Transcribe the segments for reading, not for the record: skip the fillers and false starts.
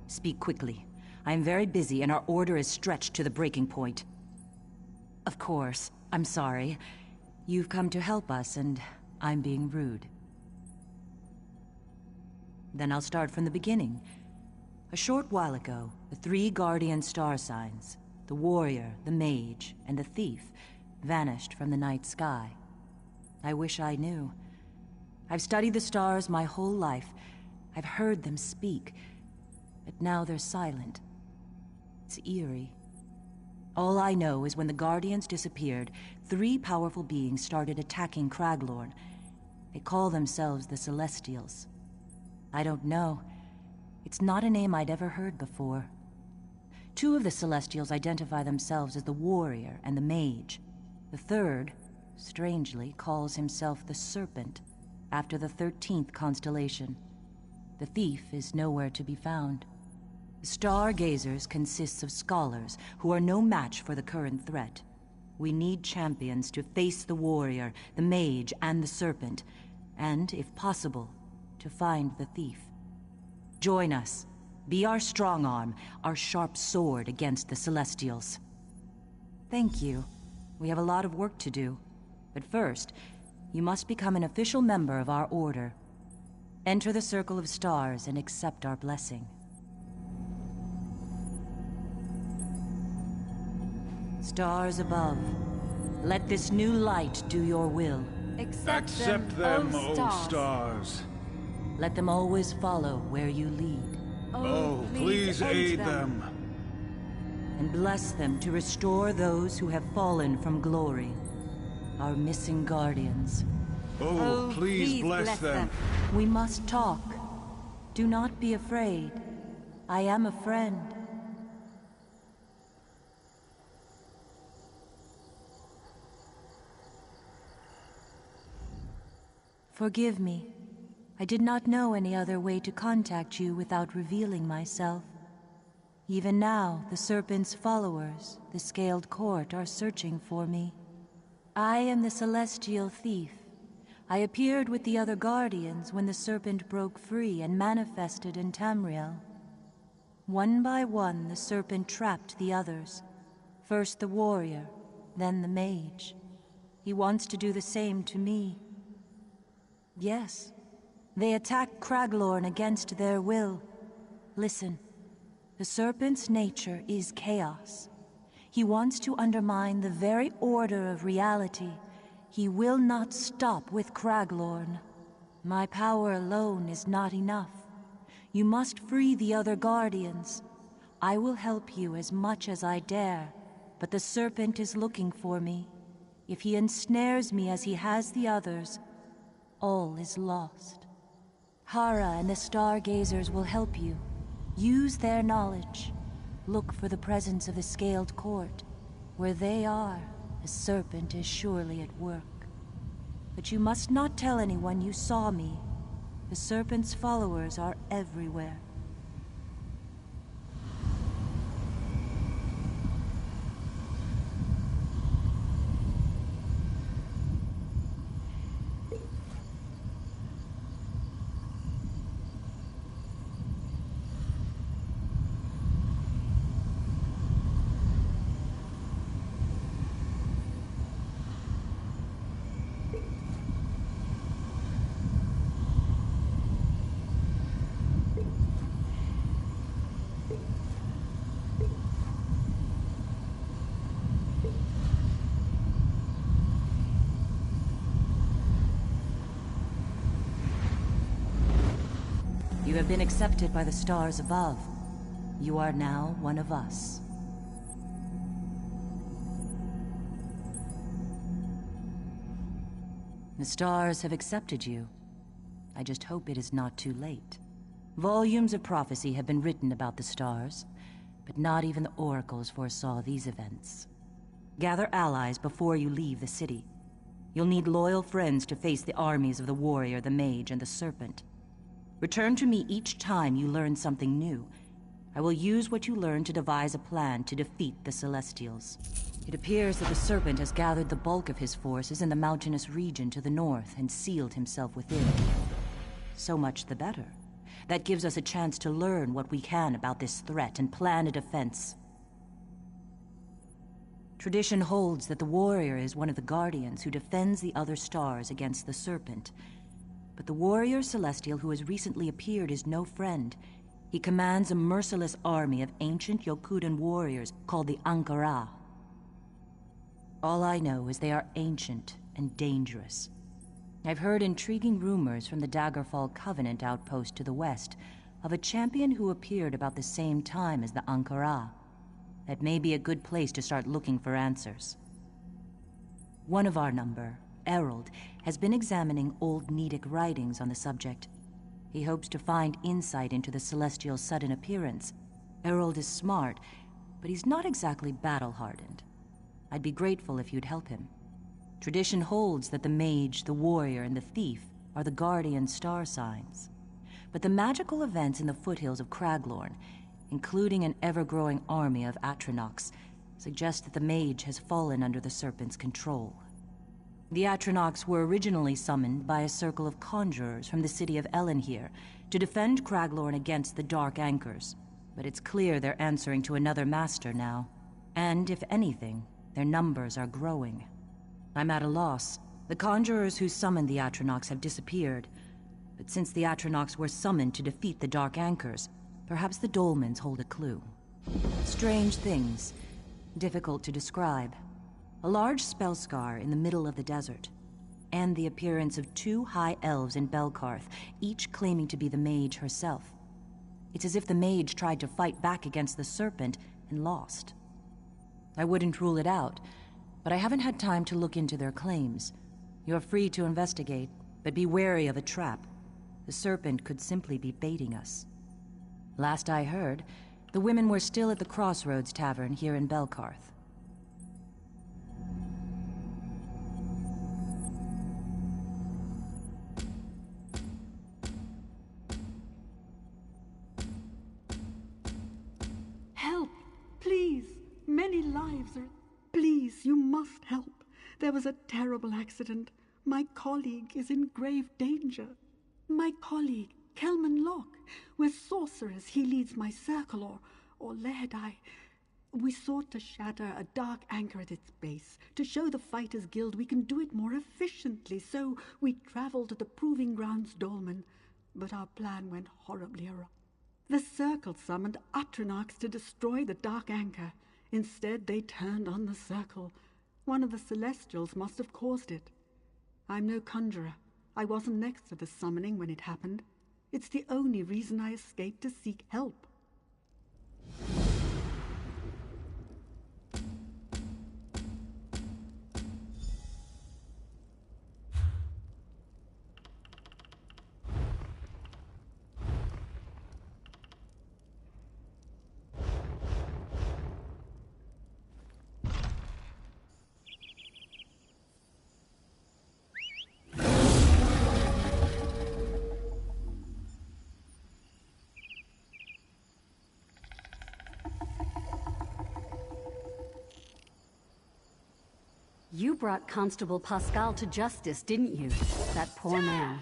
Speak quickly. I am very busy and our order is stretched to the breaking point. Of course, I'm sorry. You've come to help us and I'm being rude. Then I'll start from the beginning. A short while ago, the 3 guardian star signs, the warrior, the mage, and the thief, vanished from the night sky. I wish I knew. I've studied the stars my whole life. I've heard them speak, but now they're silent. It's eerie. All I know is when the Guardians disappeared, 3 powerful beings started attacking Craglorn. They call themselves the Celestials. I don't know. It's not a name I'd ever heard before. 2 of the Celestials identify themselves as the Warrior and the Mage. The third, strangely, calls himself the Serpent, after the 13th constellation. The thief is nowhere to be found. The Stargazers consists of scholars who are no match for the current threat. We need champions to face the Warrior, the Mage, and the Serpent, and, if possible, to find the thief. Join us. Be our strong arm, our sharp sword against the Celestials. Thank you. We have a lot of work to do. But first, you must become an official member of our order. Enter the Circle of Stars and accept our blessing. Stars above, let this new light do your will. Accept them, O stars. Let them always follow where you lead. Oh, please aid them. And bless them to restore those who have fallen from glory. Our missing guardians. Oh, please bless them. We must talk. Do not be afraid. I am a friend. Forgive me. I did not know any other way to contact you without revealing myself. Even now, the Serpent's followers, the Scaled Court, are searching for me. I am the Celestial Thief. I appeared with the other Guardians when the Serpent broke free and manifested in Tamriel. One by one, the Serpent trapped the others. First the Warrior, then the Mage. He wants to do the same to me. Yes, they attack Craglorn against their will. Listen, the Serpent's nature is chaos. He wants to undermine the very order of reality. He will not stop with Craglorn. My power alone is not enough. You must free the other Guardians. I will help you as much as I dare, but the Serpent is looking for me. If he ensnares me as he has the others, all is lost. Hara and the Stargazers will help you. Use their knowledge. Look for the presence of the Scaled Court. Where they are, the Serpent is surely at work. But you must not tell anyone you saw me. The Serpent's followers are everywhere. You have been accepted by the stars above. You are now one of us. The stars have accepted you. I just hope it is not too late. Volumes of prophecy have been written about the stars, but not even the oracles foresaw these events. Gather allies before you leave the city. You'll need loyal friends to face the armies of the Warrior, the Mage, and the Serpent. Return to me each time you learn something new. I will use what you learn to devise a plan to defeat the Celestials. It appears that the Serpent has gathered the bulk of his forces in the mountainous region to the north and sealed himself within. So much the better. That gives us a chance to learn what we can about this threat and plan a defense. Tradition holds that the warrior is one of the guardians who defends the other stars against the serpent. But the warrior celestial who has recently appeared is no friend. He commands a merciless army of ancient Yokudan warriors called the Ankara. All I know is they are ancient and dangerous. I've heard intriguing rumors from the Daggerfall Covenant outpost to the west of a champion who appeared about the same time as the Ankara. That may be a good place to start looking for answers. One of our number, Errol, has been examining old Nedic writings on the subject. He hopes to find insight into the Celestial's sudden appearance. Errol is smart, but he's not exactly battle-hardened. I'd be grateful if you'd help him. Tradition holds that the mage, the warrior, and the thief are the guardian star signs. But the magical events in the foothills of Craglorn, including an ever-growing army of Atronachs, suggest that the mage has fallen under the Serpent's control. The Atronachs were originally summoned by a circle of conjurers from the city of Elenhir to defend Craglorn against the Dark Anchors, but it's clear they're answering to another master now. And, if anything, their numbers are growing. I'm at a loss. The conjurers who summoned the Atronachs have disappeared, but since the Atronachs were summoned to defeat the Dark Anchors, perhaps the Dolmens hold a clue. Strange things, difficult to describe. A large spell scar in the middle of the desert, and the appearance of two high elves in Belkarth, each claiming to be the mage herself. It's as if the mage tried to fight back against the serpent and lost. I wouldn't rule it out, but I haven't had time to look into their claims. You're free to investigate, but be wary of a trap. The serpent could simply be baiting us. Last I heard, the women were still at the Crossroads Tavern here in Belkarth. Help! Please! Many lives are... Please, you must help. There was a terrible accident. My colleague is in grave danger. My colleague, Kelman Locke. We're sorcerers. He leads my circle, or led. We sought to shatter a dark anchor at its base, to show the Fighters Guild we can do it more efficiently, so we traveled to the Proving Grounds Dolmen, but our plan went horribly awry. The Circle summoned Atronachs to destroy the dark anchor. Instead, they turned on the Circle. One of the Celestials must have caused it. I'm no conjurer. I wasn't next to the summoning when it happened. It's the only reason I escaped to seek help. You brought Constable Pascal to justice, didn't you? That poor man.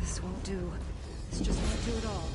This won't do. This just won't do at all.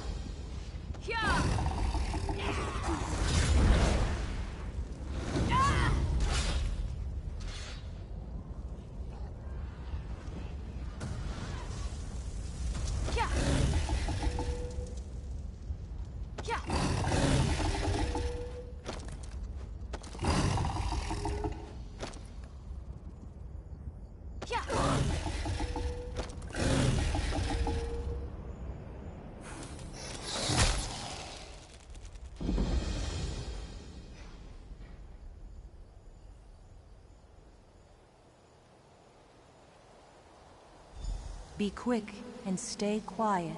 Be quick and stay quiet.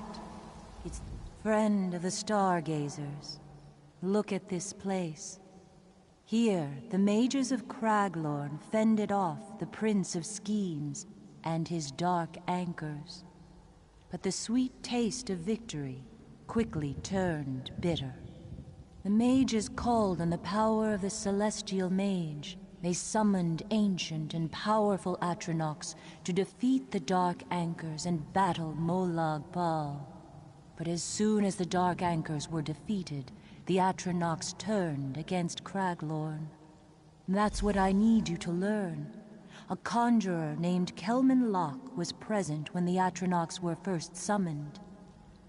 It's friend of the stargazers. Look at this place. Here, the mages of Craglorn fended off the Prince of Schemes and his dark anchors. But the sweet taste of victory quickly turned bitter. The mages called on the power of the celestial mage. They summoned ancient and powerful Atronachs to defeat the dark anchors and battle Molag Bal. But as soon as the dark anchors were defeated, the Atronachs turned against Craglorn. That's what I need you to learn. A conjurer named Kelman Locke was present when the Atronachs were first summoned.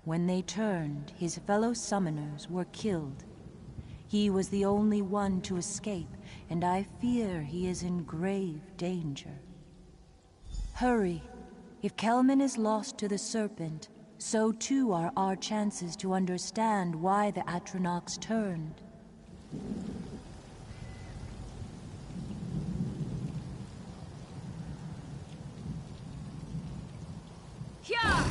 When they turned, his fellow summoners were killed. He was the only one to escape, and I fear he is in grave danger. Hurry. If Kelman is lost to the Serpent, so too are our chances to understand why the Atronachs turned. Yeah!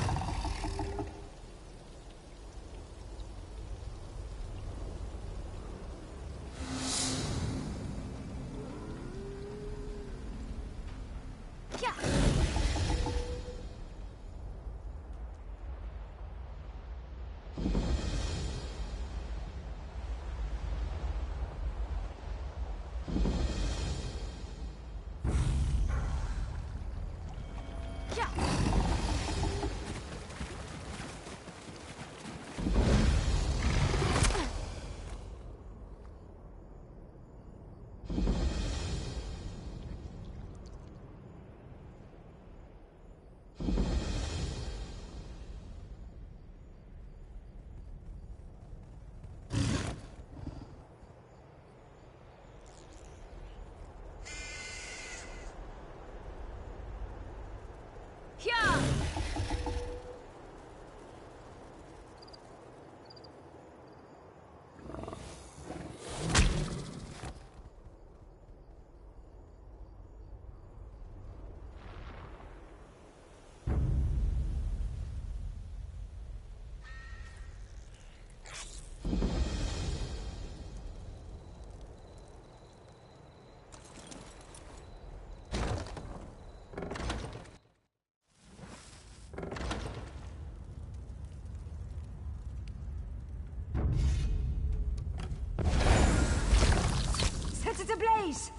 Set it ablaze!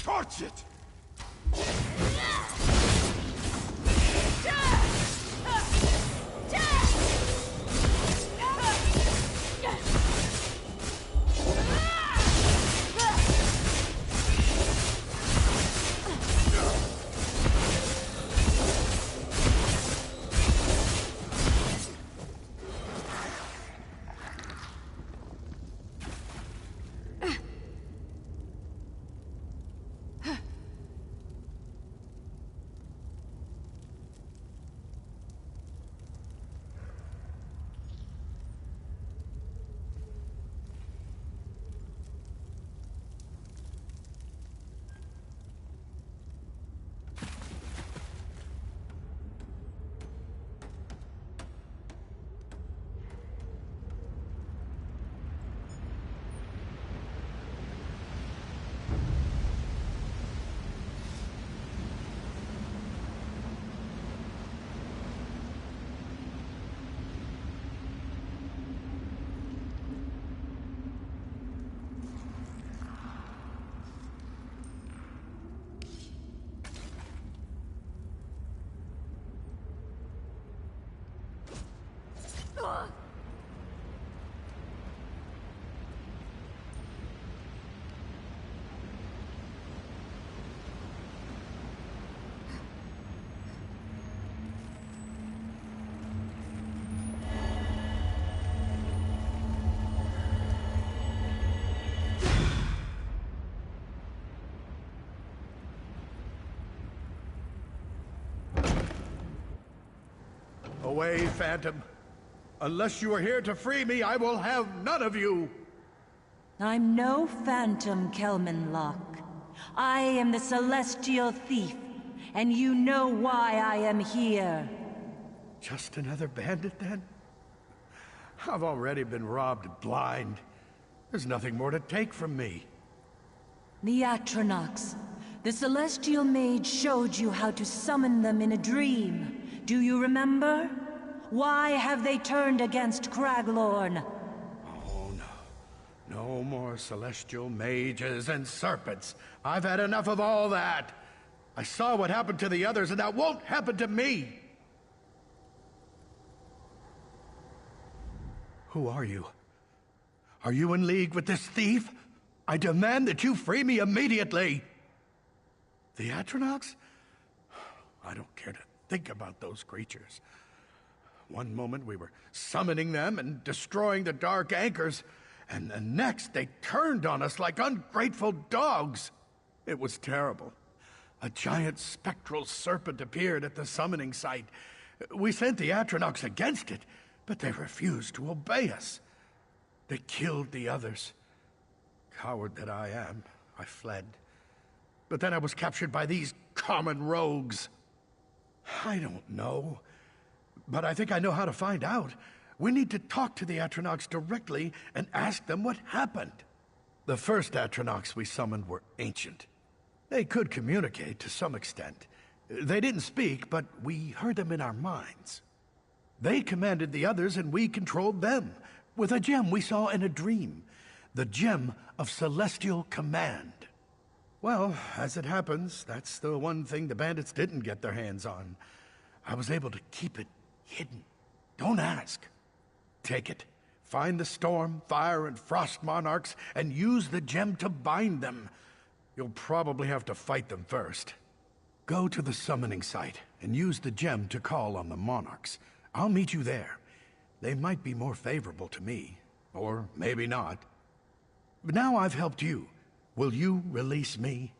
Torch it! Away, Phantom. Unless you are here to free me, I will have none of you! I'm no phantom, Kelmanlock. I am the Celestial Thief, and you know why I am here. Just another bandit, then? I've already been robbed blind. There's nothing more to take from me. The Atronox. The Celestial Mage showed you how to summon them in a dream. Do you remember? Why have they turned against Craglorn? Oh, no. No more celestial mages and serpents. I've had enough of all that. I saw what happened to the others, and that won't happen to me. Who are you? Are you in league with this thief? I demand that you free me immediately! The Atronox? I don't care to think about those creatures. One moment we were summoning them and destroying the dark anchors, and the next they turned on us like ungrateful dogs. It was terrible. A giant spectral serpent appeared at the summoning site. We sent the Atronox against it, but they refused to obey us. They killed the others. Coward that I am, I fled. But then I was captured by these common rogues. I don't know, but I think I know how to find out. We need to talk to the Atronox directly and ask them what happened. The first Atronox we summoned were ancient. They could communicate to some extent. They didn't speak, but we heard them in our minds. They commanded the others and we controlled them, with a gem we saw in a dream. The gem of celestial command. Well, as it happens, that's the one thing the bandits didn't get their hands on. I was able to keep it hidden. Don't ask. Take it. Find the storm, fire, and frost monarchs, and use the gem to bind them. You'll probably have to fight them first. Go to the summoning site, and use the gem to call on the monarchs. I'll meet you there. They might be more favorable to me, or maybe not. But now I've helped you. Will you release me?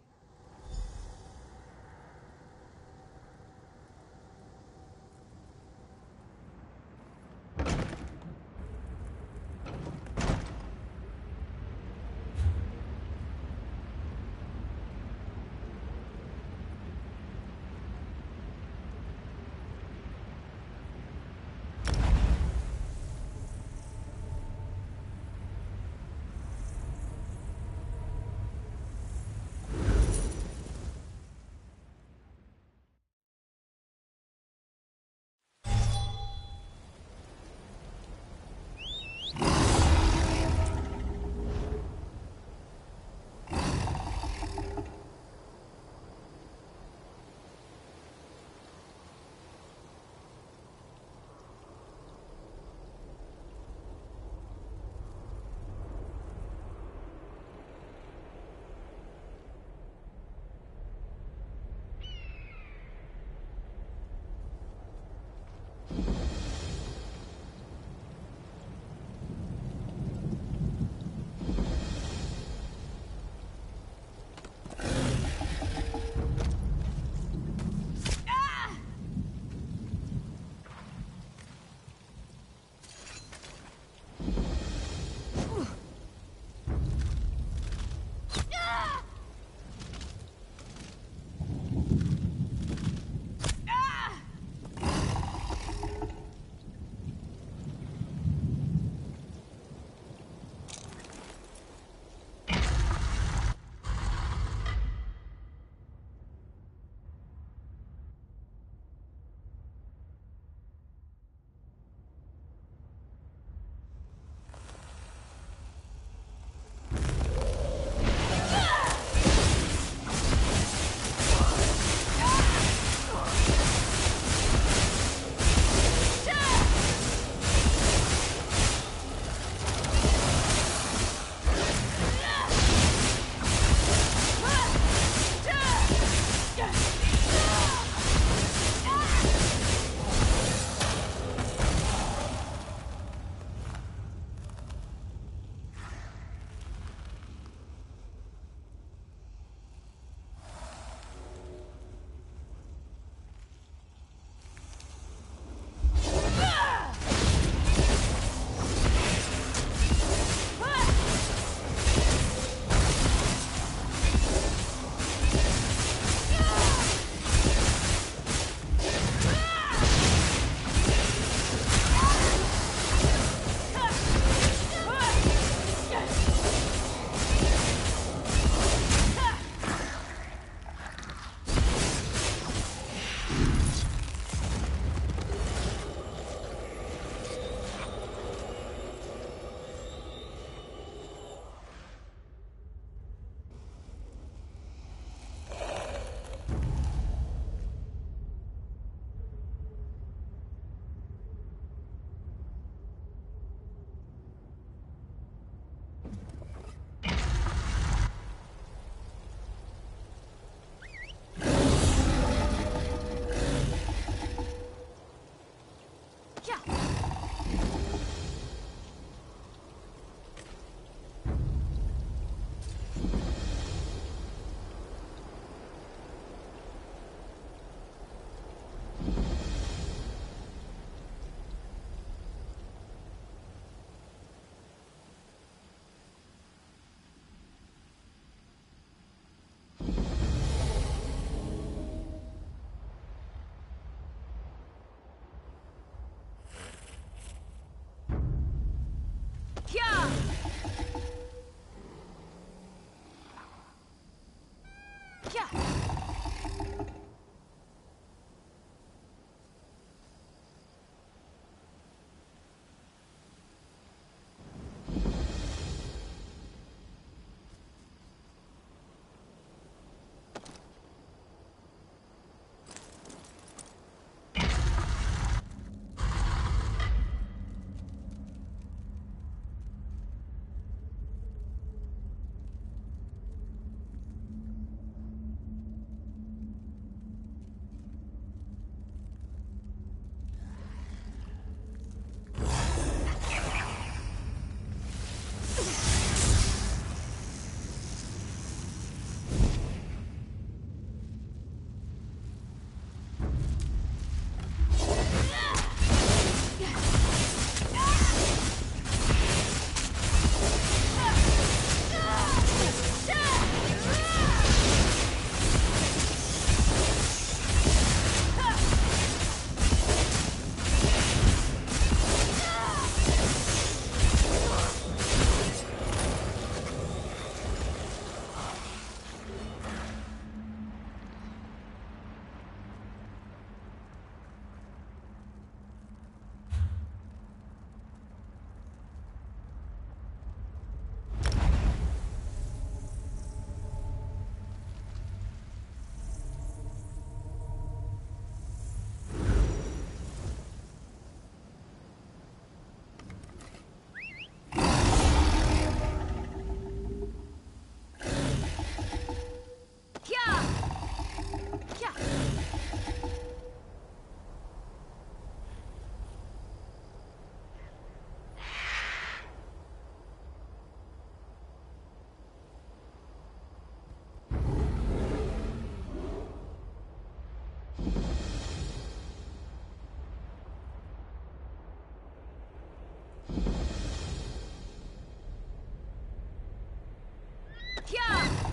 Here!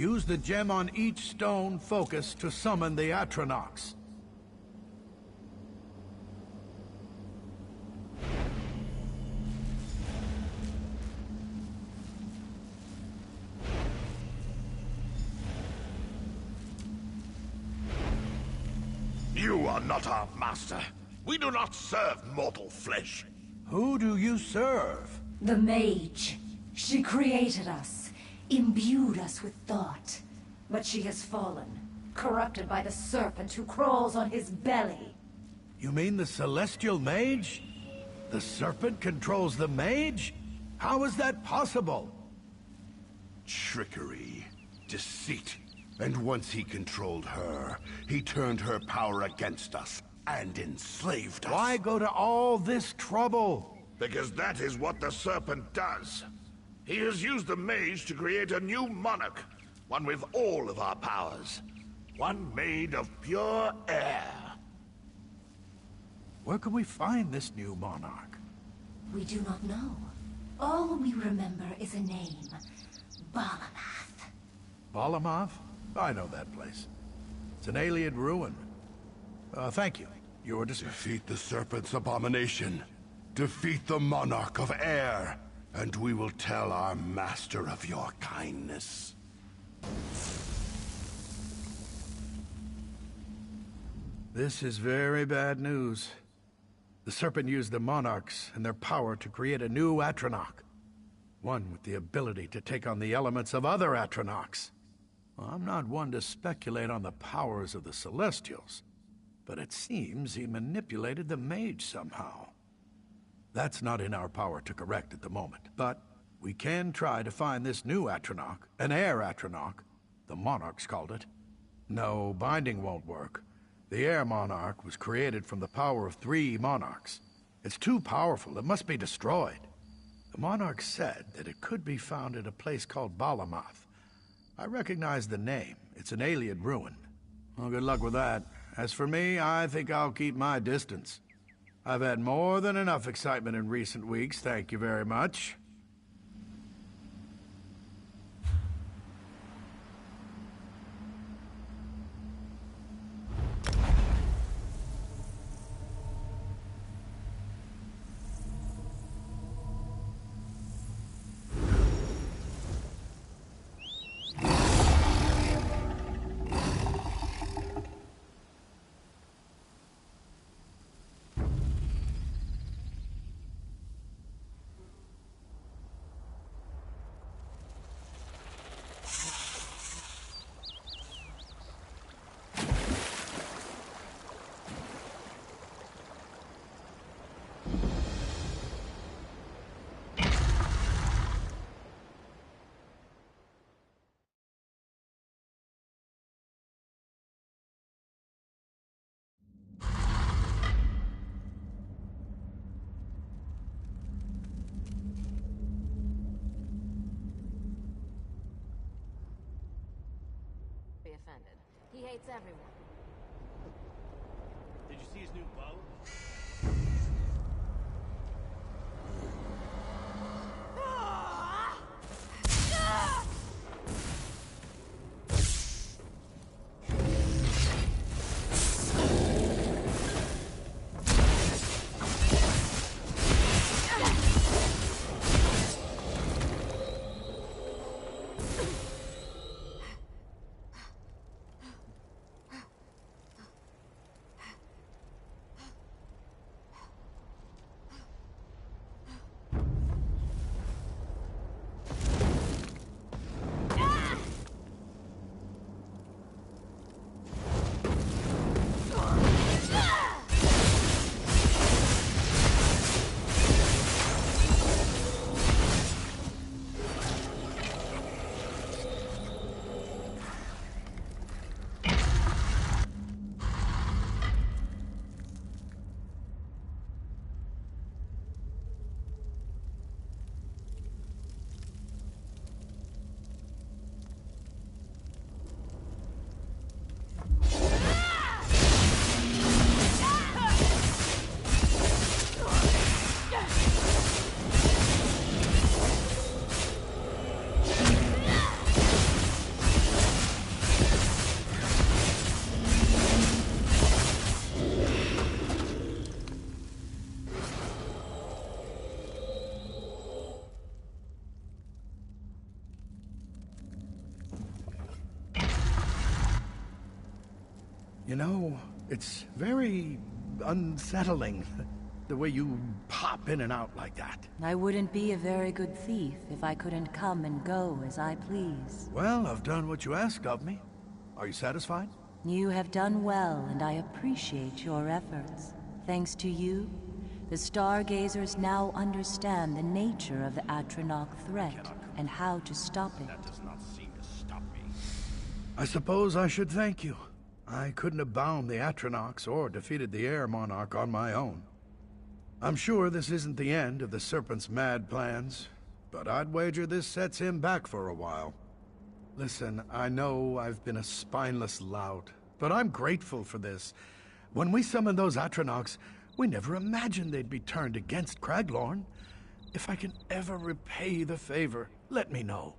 Use the gem on each stone focus to summon the Atronachs. You are not our master. We do not serve mortal flesh. Who do you serve? The mage. She created us, imbued us with thought. But she has fallen, corrupted by the serpent who crawls on his belly. You mean the celestial mage? The serpent controls the mage? How is that possible? Trickery, deceit. And once he controlled her, he turned her power against us and enslaved us. Why go to all this trouble? Because that is what the serpent does. He has used the mage to create a new monarch, one with all of our powers. One made of pure air. Where can we find this new monarch? We do not know. All we remember is a name. Balamath. Balamath? I know that place. It's an alien ruin. Thank you. Your decision. Defeat the serpent's abomination. Defeat the monarch of air. And we will tell our master of your kindness. This is very bad news. The serpent used the monarchs and their power to create a new Atronach. One with the ability to take on the elements of other Atronachs. Well, I'm not one to speculate on the powers of the Celestials, but it seems he manipulated the mage somehow. That's not in our power to correct at the moment, but we can try to find this new Atronach, an air Atronach, the monarchs called it. No, binding won't work. The air monarch was created from the power of 3 monarchs. It's too powerful, it must be destroyed. The monarch said that it could be found at a place called Balamath. I recognize the name. It's an alien ruin. Well, good luck with that. As for me, I think I'll keep my distance. I've had more than enough excitement in recent weeks, thank you very much. Offended. He hates everyone. Did you see his new bow? You know, it's very unsettling, the way you pop in and out like that. I wouldn't be a very good thief if I couldn't come and go as I please. Well, I've done what you asked of me. Are you satisfied? You have done well, and I appreciate your efforts. Thanks to you, the Stargazers now understand the nature of the Atronach threat and how to stop it. That does not seem to stop me. I suppose I should thank you. I couldn't have bound the Atronachs or defeated the Air Monarch on my own. I'm sure this isn't the end of the Serpent's mad plans, but I'd wager this sets him back for a while. Listen, I know I've been a spineless lout, but I'm grateful for this. When we summoned those Atronachs, we never imagined they'd be turned against Craglorn. If I can ever repay the favor, let me know.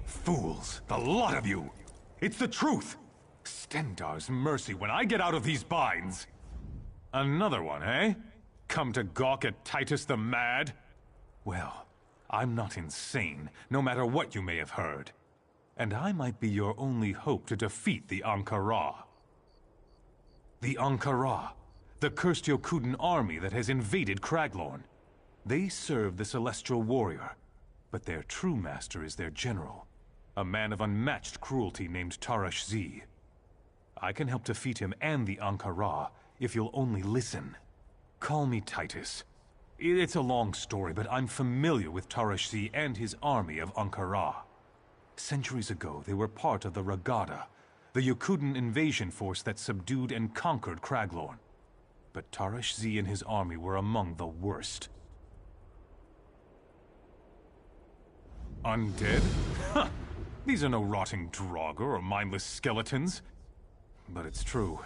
Fools, the lot of you! It's the truth! Stendarr's mercy when I get out of these binds! Another one, eh? Come to gawk at Titus the Mad? Well, I'm not insane, no matter what you may have heard. And I might be your only hope to defeat the Ankara. The Ankara, the cursed Yokuden army that has invaded Craglorn. They serve the Celestial Warrior, but their true master is their general, a man of unmatched cruelty named Tarash Z. I can help defeat him and the Ankara if you'll only listen. Call me Titus. It's a long story, but I'm familiar with Tarash Z and his army of Ankara. Centuries ago, they were part of the Ragada, the Yokuden invasion force that subdued and conquered Craglorn. But Tarash Z and his army were among the worst. Undead? Huh! These are no rotting Draugr or mindless skeletons. But it's true.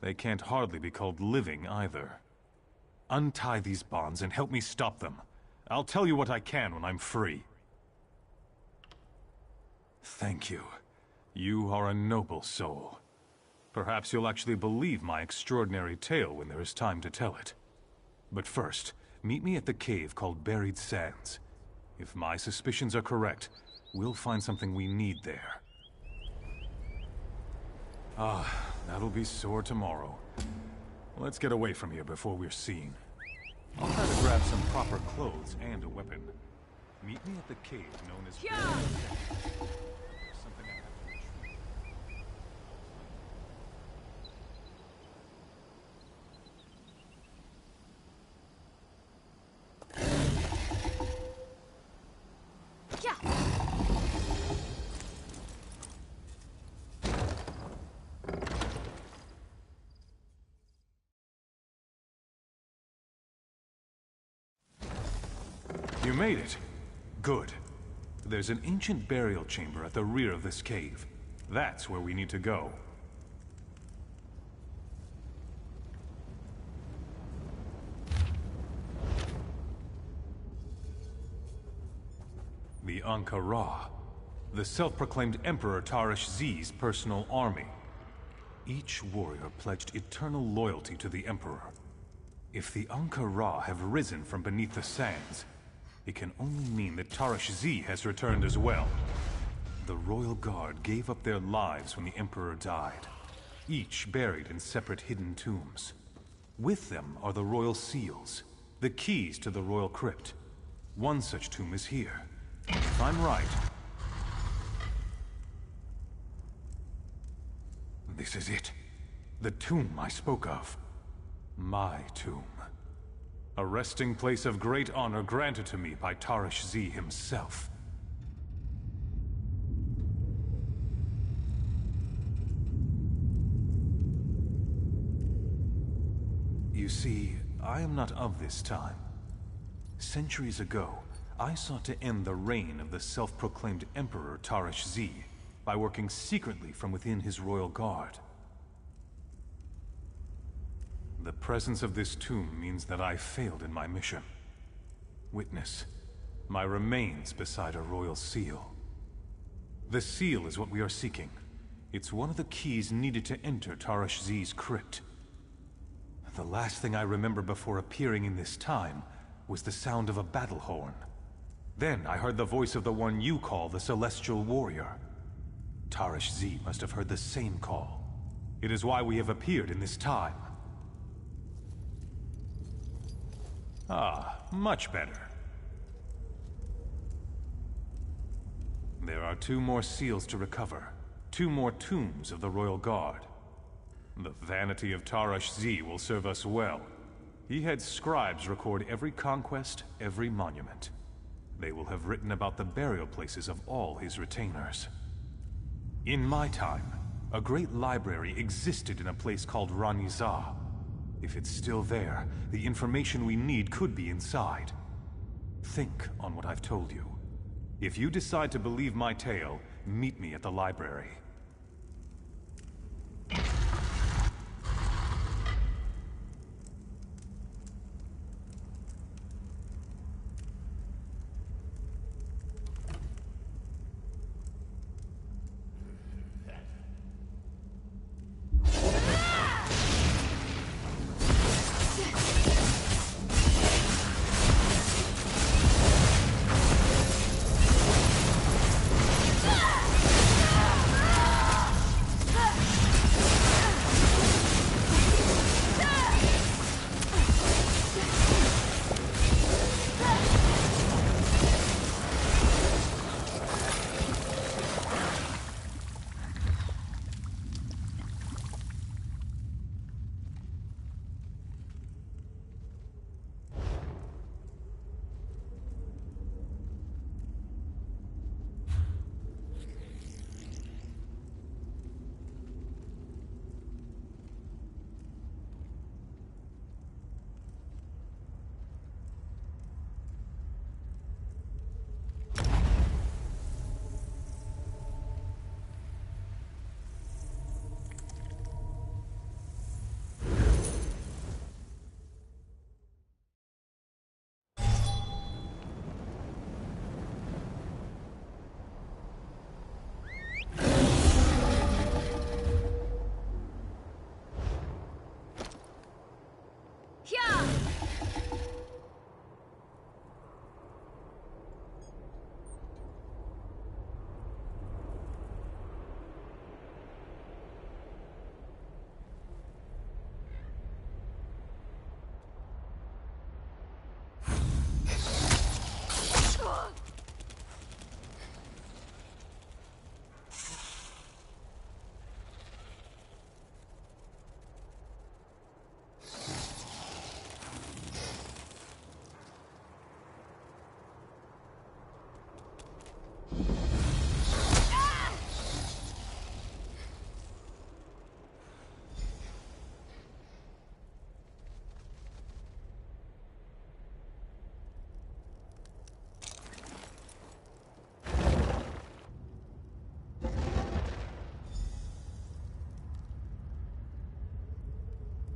They can't hardly be called living either. Untie these bonds and help me stop them. I'll tell you what I can when I'm free. Thank you. You are a noble soul. Perhaps you'll actually believe my extraordinary tale when there is time to tell it. But first, meet me at the cave called Buried Sands. If my suspicions are correct, we'll find something we need there. That'll be sore tomorrow. Let's get away from here before we're seen. I'll try to grab some proper clothes and a weapon. Meet me at the cave known as... Something I have to retrieve. You made it. Good. There's an ancient burial chamber at the rear of this cave. That's where we need to go. The Ankara. the self-proclaimed Emperor Tarish Z's personal army. Each warrior pledged eternal loyalty to the Emperor. If the Ankh-Ra have risen from beneath the sands, it can only mean that Tarish Z has returned as well. The Royal Guard gave up their lives when the Emperor died, each buried in separate hidden tombs. With them are the Royal Seals, the keys to the Royal Crypt. One such tomb is here. If I'm right... This is it. The tomb I spoke of. My tomb. A resting place of great honor granted to me by Tarish Z himself. You see, I am not of this time. Centuries ago, I sought to end the reign of the self-proclaimed Emperor Tarish Z by working secretly from within his royal guard. The presence of this tomb means that I failed in my mission. Witness, my remains beside a royal seal. The seal is what we are seeking. It's one of the keys needed to enter Tarish Z's crypt. The last thing I remember before appearing in this time was the sound of a battle horn. Then I heard the voice of the one you call the Celestial Warrior. Tarish Z must have heard the same call. It is why we have appeared in this time. Ah, much better. There are 2 more seals to recover. 2 more tombs of the Royal Guard. The vanity of Tarish Z will serve us well. He had scribes record every conquest, every monument. They will have written about the burial places of all his retainers. In my time, a great library existed in a place called Ranizah. If it's still there, the information we need could be inside. Think on what I've told you. If you decide to believe my tale, meet me at the library.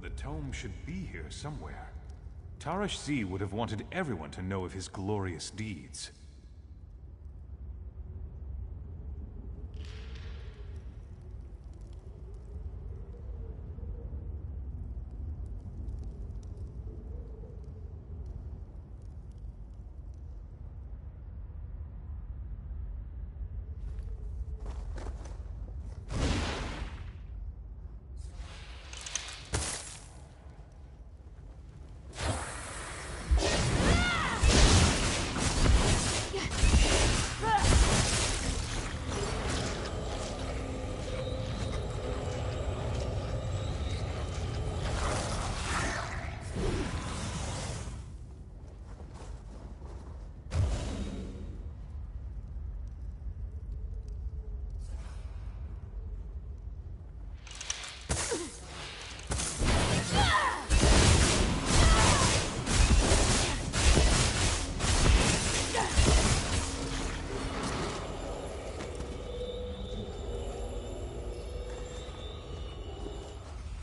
The tome should be here somewhere. Tarish Z would have wanted everyone to know of his glorious deeds.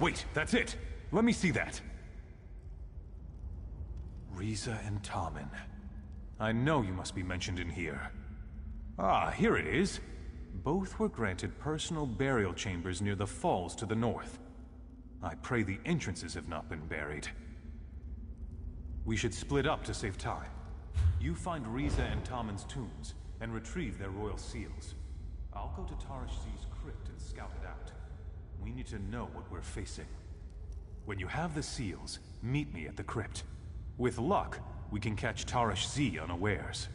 Wait, that's it! Let me see that. Riza and Tommen. I know you must be mentioned in here. Ah, here it is. Both were granted personal burial chambers near the falls to the north. I pray the entrances have not been buried. We should split up to save time. You find Riza and Tommen's tombs, and retrieve their royal seals. I'll go to Tarish Z's crypt and scout it out. We need to know what we're facing. When you have the seals, meet me at the crypt. With luck, we can catch Tarish Z unawares.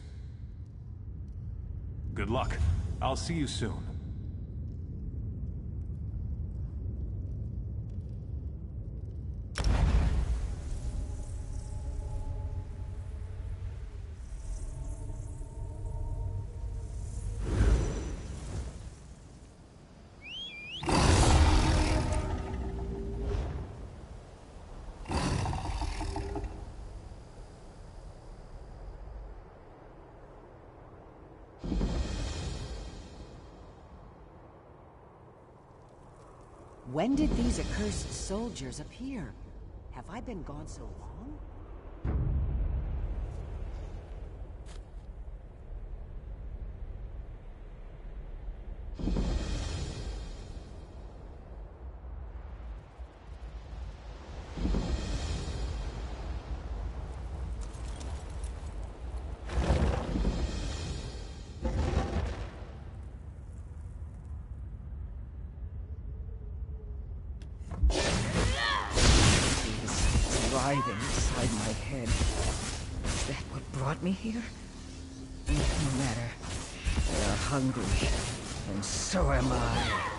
Good luck. I'll see you soon. When did these accursed soldiers appear? Have I been gone so long? Writhing inside my head. Is that what brought me here? No matter. They are hungry, and so am I.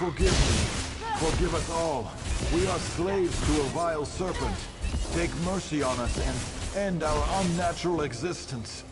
Forgive me. Forgive us all. We are slaves to a vile serpent. Take mercy on us and end our unnatural existence.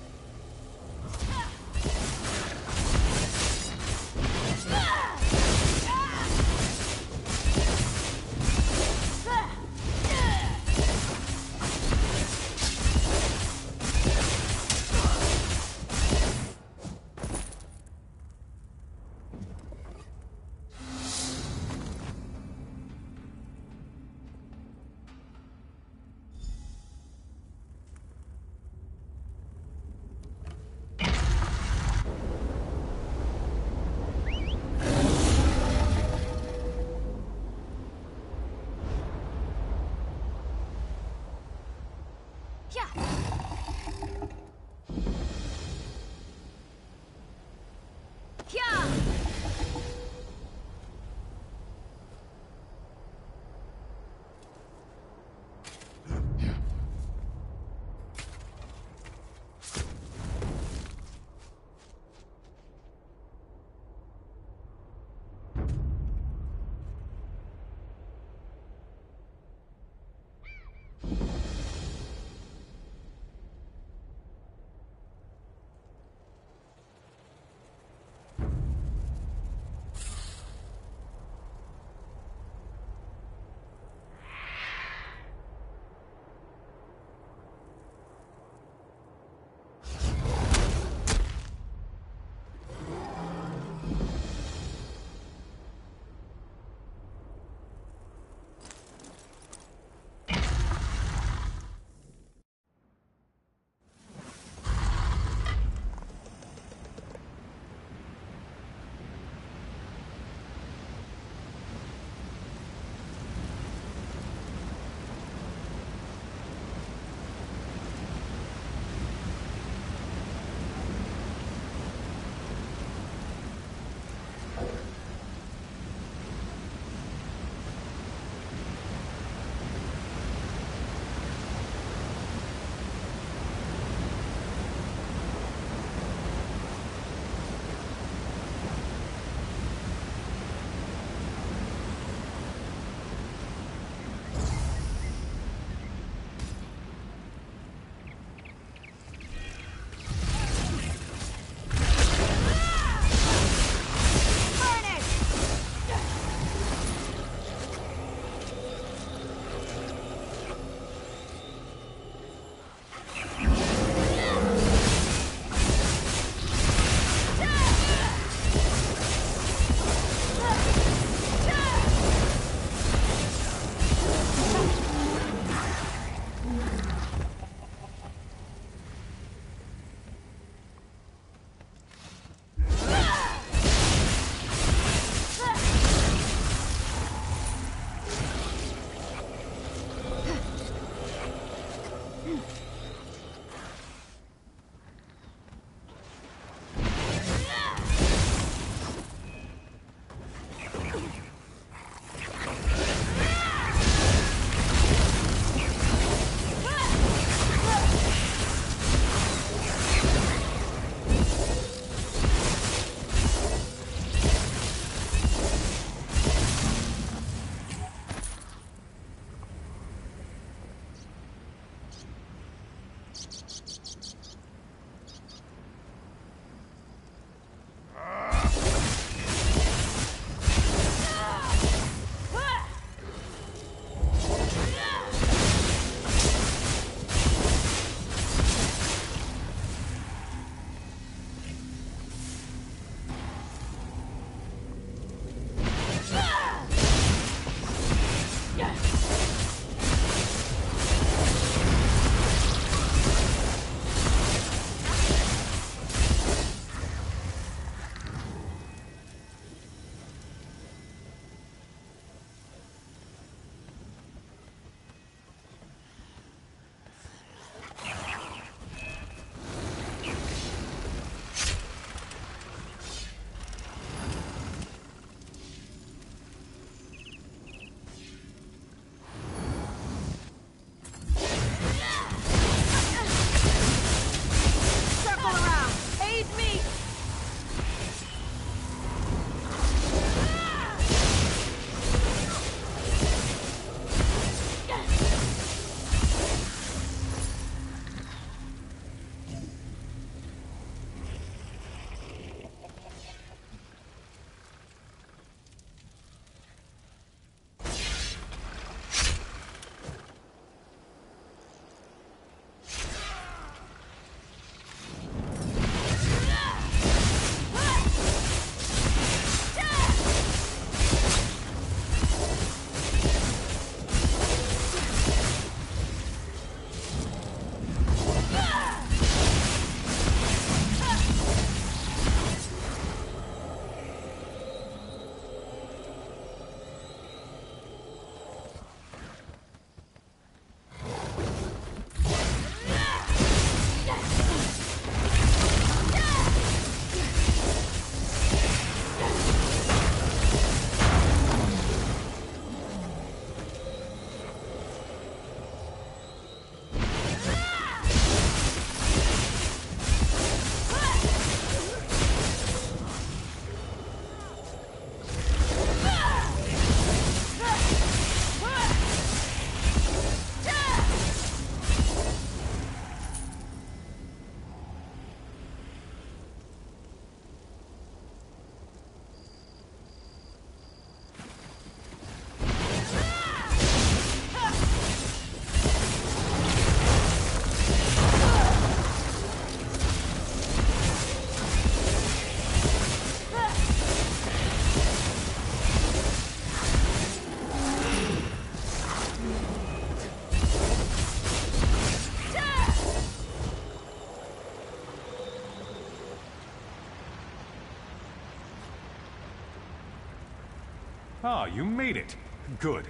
Ah, you made it. Good.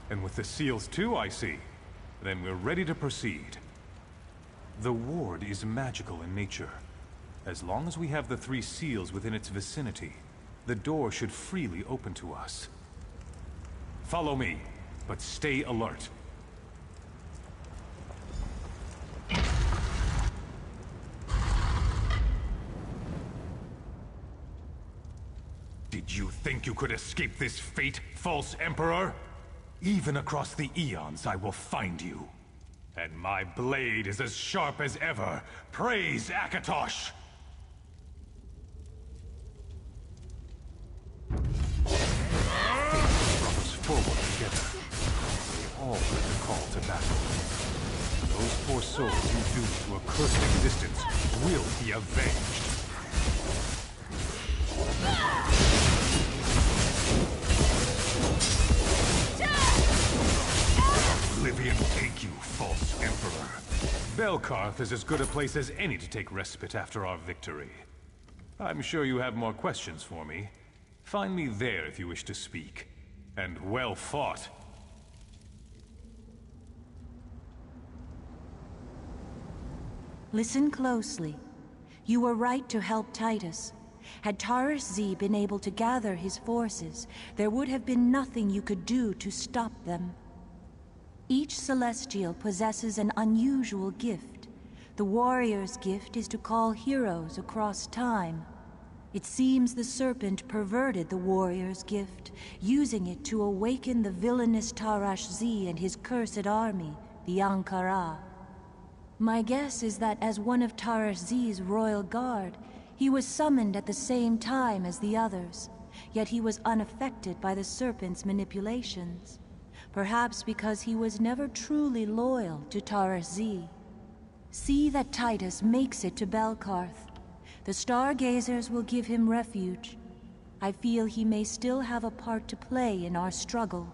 And with the seals too, I see. Then we're ready to proceed. The ward is magical in nature. As long as we have the 3 seals within its vicinity, the door should freely open to us. Follow me, but stay alert. Did you think you could escape this fate, false Emperor? Even across the eons, I will find you. And my blade is as sharp as ever. Praise Akatosh! Fate brought us forward together. We all heard the call to battle. Those poor souls you doomed to a cursed existence will be avenged. Oblivion take you, false Emperor. Belkarth is as good a place as any to take respite after our victory. I'm sure you have more questions for me. Find me there if you wish to speak. And well fought. Listen closely. You were right to help Titus. Had Taurus Z been able to gather his forces, there would have been nothing you could do to stop them. Each Celestial possesses an unusual gift. The warrior's gift is to call heroes across time. It seems the Serpent perverted the warrior's gift, using it to awaken the villainous Tarash Z and his cursed army, the Ankara. My guess is that as one of Tarash Z's royal guard, he was summoned at the same time as the others, yet he was unaffected by the Serpent's manipulations. Perhaps because he was never truly loyal to Tarash Z. See that Titus makes it to Belkarth. The Stargazers will give him refuge. I feel he may still have a part to play in our struggle.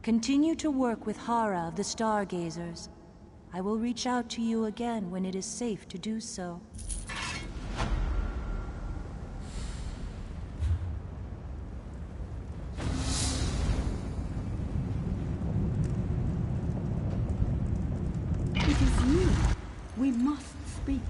Continue to work with Hara of the Stargazers. I will reach out to you again when it is safe to do so. It is you. We must speak.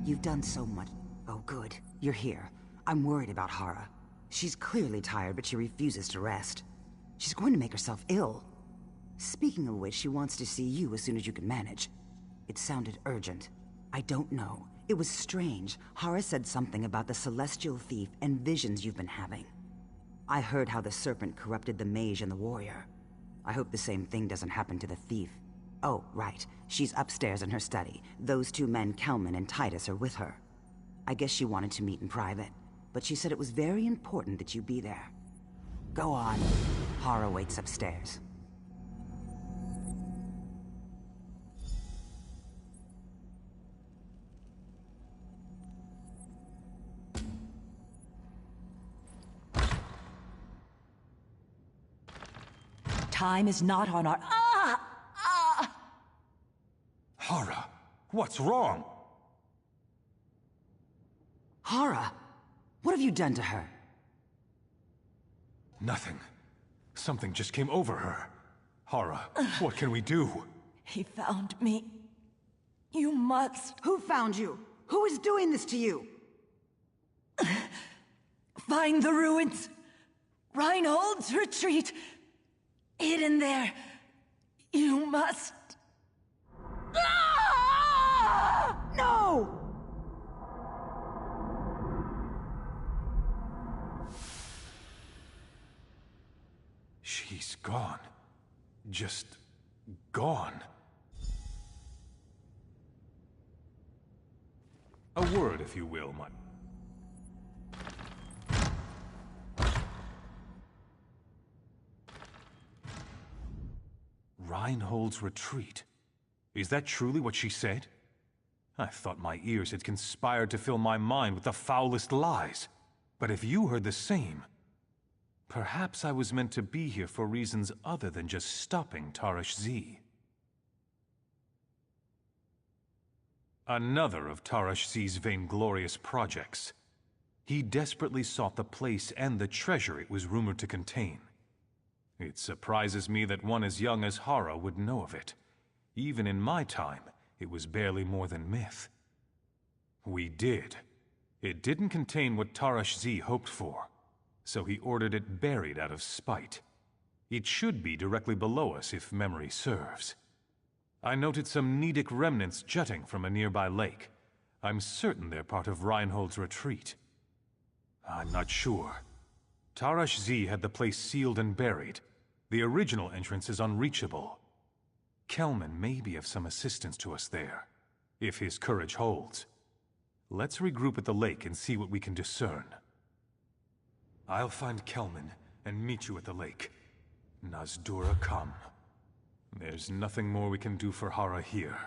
You've done so much. Oh, good. You're here. I'm worried about Hara. She's clearly tired, but she refuses to rest. She's going to make herself ill. Speaking of which, she wants to see you as soon as you can manage. It sounded urgent. I don't know. It was strange. Hara said something about the Celestial Thief and visions you've been having. I heard how the Serpent corrupted the mage and the warrior. I hope the same thing doesn't happen to the thief. Oh, right. She's upstairs in her study. Those 2 men, Kelman and Titus, are with her. I guess she wanted to meet in private, but she said it was very important that you be there. Go on. Hara waits upstairs. time is not on our... Hara, what's wrong? Hara, what have you done to her? Nothing. Something just came over her. Hara, what can we do? He found me. You must... Who found you? Who is doing this to you? Find the ruins. Reinhold's retreat. Hidden there. You must... No! She's gone. Just gone. A word, if you will, my... Reinhold's retreat. Is that truly what she said? I thought my ears had conspired to fill my mind with the foulest lies. But if you heard the same... Perhaps I was meant to be here for reasons other than just stopping Tarash Z. Another of Tarash Z's vainglorious projects. He desperately sought the place and the treasure it was rumored to contain. It surprises me that one as young as Hara would know of it. Even in my time, it was barely more than myth. We did. It didn't contain what Tarash Z hoped for, so he ordered it buried out of spite. It should be directly below us if memory serves. I noted some Nedic remnants jutting from a nearby lake. I'm certain they're part of Reinhold's retreat. I'm not sure. Tarash Z had the place sealed and buried. The original entrance is unreachable. Kelman may be of some assistance to us there, if his courage holds. Let's regroup at the lake and see what we can discern. I'll find Kelman and meet you at the lake. Nazdura come. There's nothing more we can do for Hara here.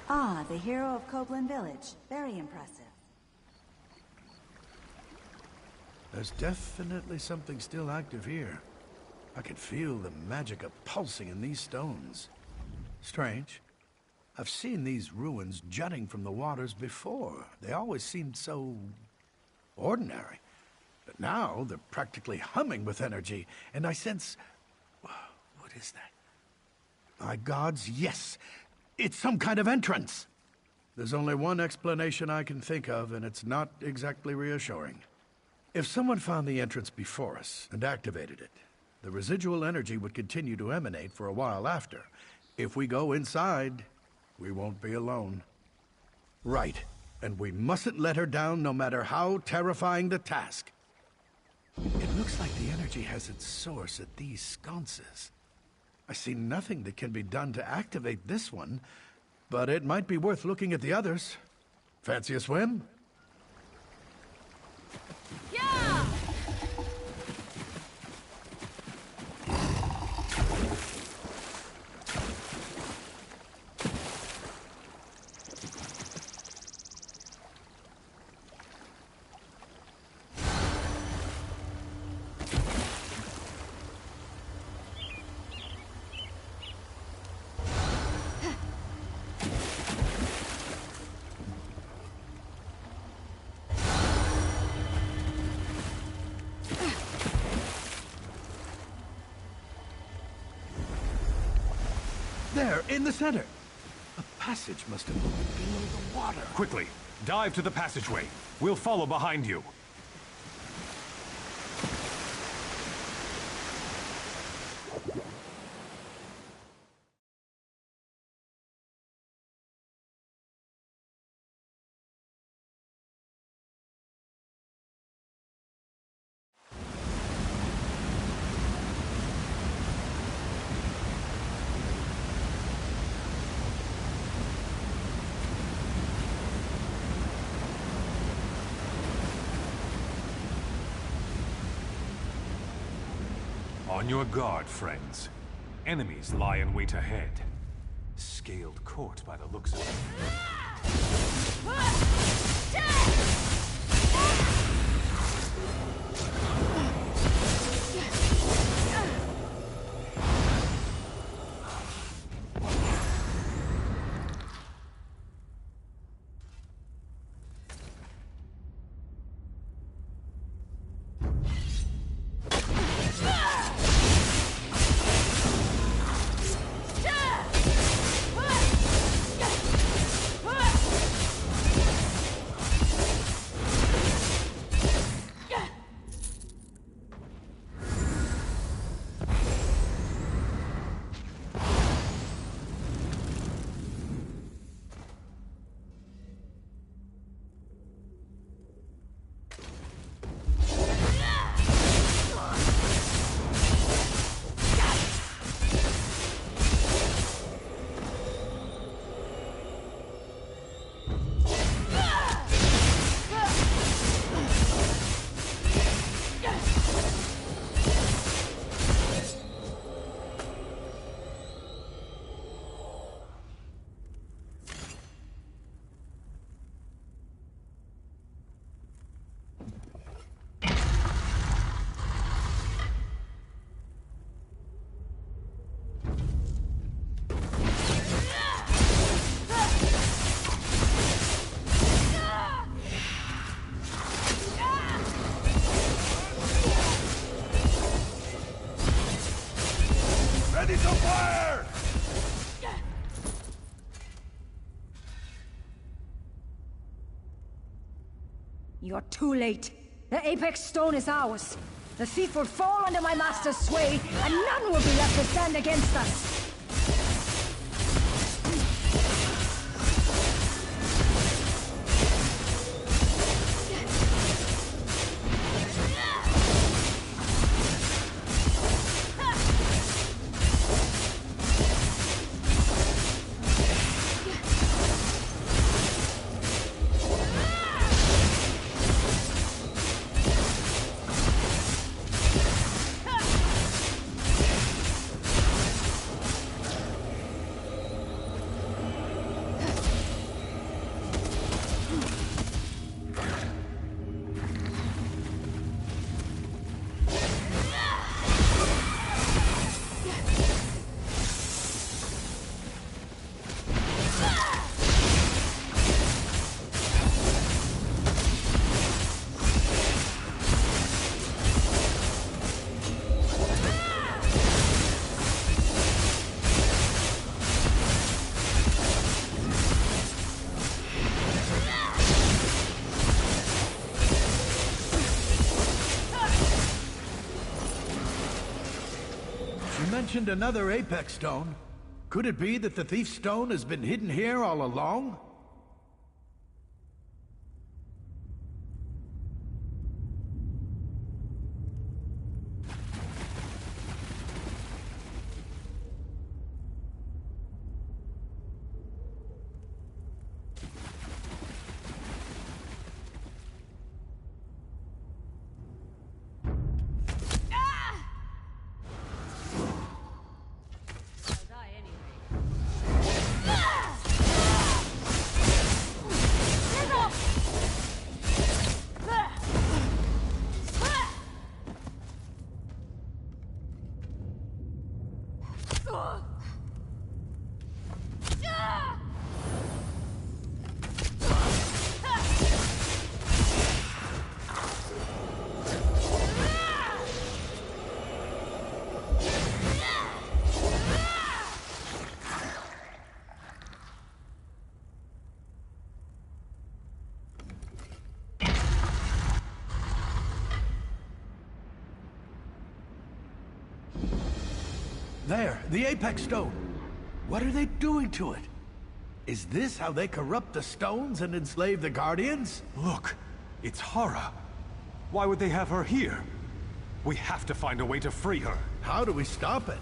Ah, the hero of Copeland Village. Very impressive. There's definitely something still active here. I can feel the magic pulsing in these stones. Strange. I've seen these ruins jutting from the waters before. They always seemed so... ordinary. But now they're practically humming with energy, and I sense... what is that? My gods, yes! It's some kind of entrance! There's only one explanation I can think of, and it's not exactly reassuring. If someone found the entrance before us and activated it, the residual energy would continue to emanate for a while after. If we go inside, we won't be alone. Right, and we mustn't let her down no matter how terrifying the task. It looks like the energy has its source at these sconces. I see nothing that can be done to activate this one, but it might be worth looking at the others. Fancy a swim? Yeah! in the center. A passage must have opened below the water. Quickly, dive to the passageway. We'll follow behind you. On your guard, friends. Enemies lie in wait ahead. Scaled court by the looks of it. You're too late. The Apex Stone is ours. The thief will fall under my master's sway, and none will be left to stand against us. Mentioned another Apex Stone. Could it be that the Thief's Stone has been hidden here all along? There, the Apex Stone. What are they doing to it? Is this how they corrupt the stones and enslave the Guardians? Look, it's Hara. Why would they have her here? We have to find a way to free her. How do we stop it?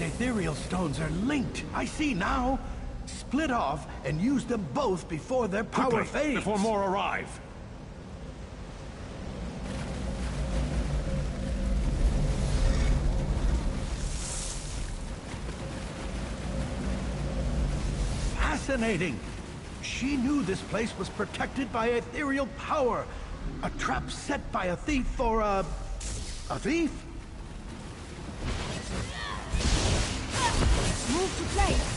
Ethereal stones are linked. I see now. Split off and use them both before their power fades. Before more arrive. Fascinating. She knew this place was protected by ethereal power. A trap set by a thief or a thief? Move to place!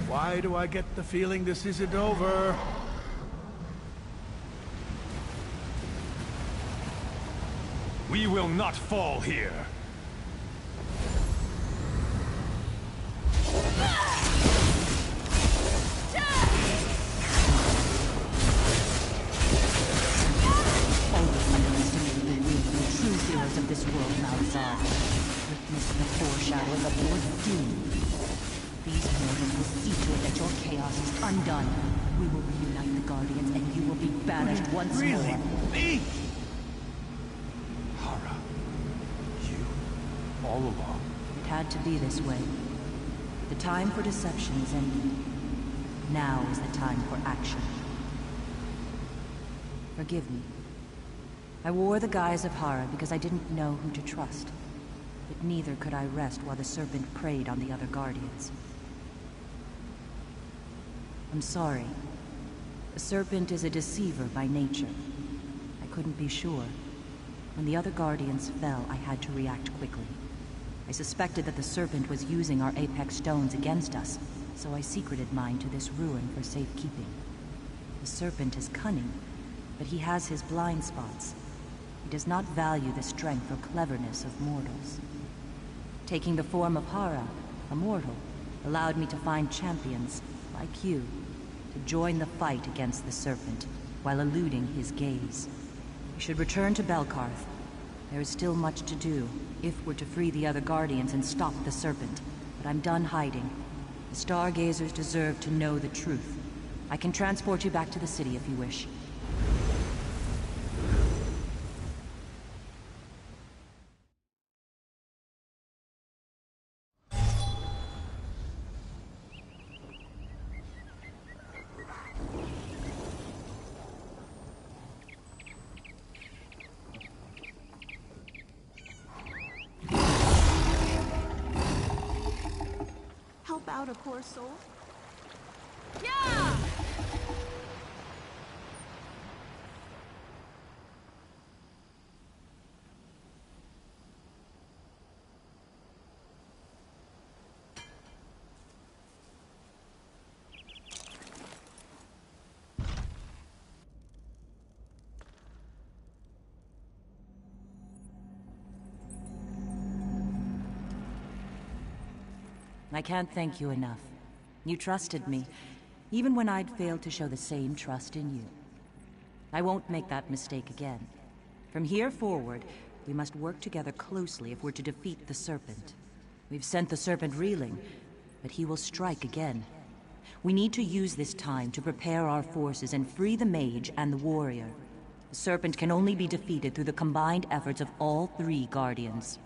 Why do I get the feeling this isn't over? We will not fall here. Of this world, Malazar. Witness the foreshadowing of your doom. These mortals will see to it that your chaos is undone. We will reunite the Guardians, and you will be banished once more. Really? Me? Hara, you, all along. It had to be this way. The time for deception is ending. Now is the time for action. Forgive me. I wore the guise of Hara because I didn't know who to trust. But neither could I rest while the Serpent preyed on the other Guardians. I'm sorry. The Serpent is a deceiver by nature. I couldn't be sure. When the other Guardians fell, I had to react quickly. I suspected that the Serpent was using our Apex Stones against us, so I secreted mine to this ruin for safekeeping. The Serpent is cunning, but he has his blind spots. He does not value the strength or cleverness of mortals. Taking the form of Hara, a mortal, allowed me to find champions, like you, to join the fight against the Serpent, while eluding his gaze. We should return to Belkarth. There is still much to do, if we're to free the other Guardians and stop the Serpent. But I'm done hiding. The Stargazers deserve to know the truth. I can transport you back to the city if you wish. Help out a poor soul? Yeah! I can't thank you enough. You trusted me, even when I'd failed to show the same trust in you. I won't make that mistake again. From here forward, we must work together closely if we're to defeat the Serpent. We've sent the Serpent reeling, but he will strike again. We need to use this time to prepare our forces and free the mage and the warrior. The Serpent can only be defeated through the combined efforts of all three Guardians.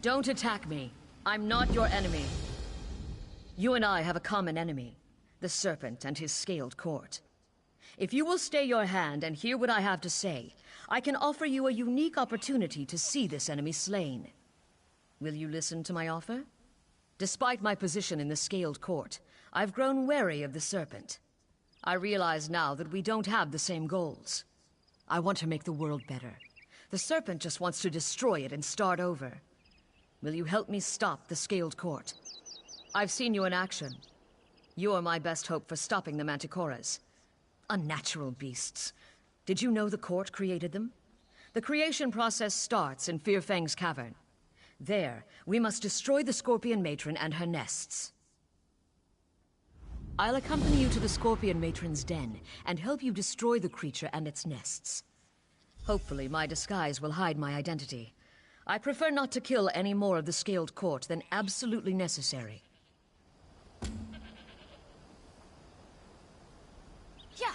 Don't attack me. I'm not your enemy. You and I have a common enemy, the Serpent and his scaled court. If you will stay your hand and hear what I have to say, I can offer you a unique opportunity to see this enemy slain. Will you listen to my offer? Despite my position in the scaled court, I've grown wary of the Serpent. I realize now that we don't have the same goals. I want to make the world better. The Serpent just wants to destroy it and start over. Will you help me stop the scaled court? I've seen you in action. You are my best hope for stopping the Manticoras. Unnatural beasts. Did you know the court created them? The creation process starts in Fearfang's cavern. There, we must destroy the Scorpion Matron and her nests. I'll accompany you to the Scorpion Matron's den and help you destroy the creature and its nests. Hopefully, my disguise will hide my identity. I prefer not to kill any more of the scaled court than absolutely necessary. Yeah.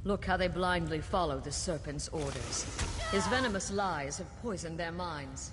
Look how they blindly follow the Serpent's orders. His venomous lies have poisoned their minds.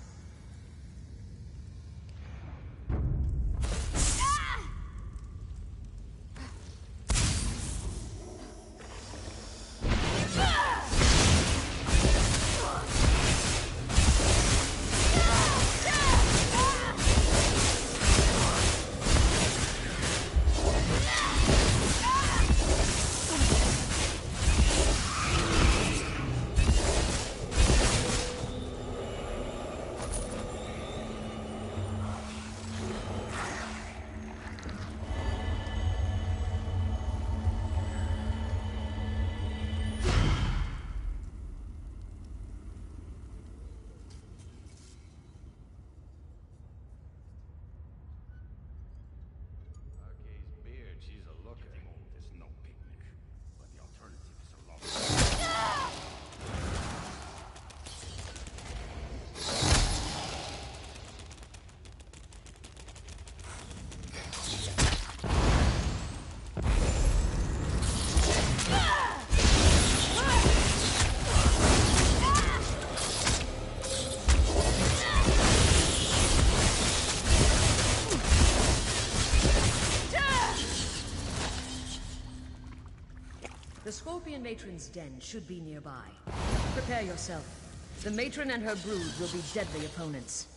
The Scorpion Matron's den should be nearby. Prepare yourself. The Matron and her brood will be deadly opponents.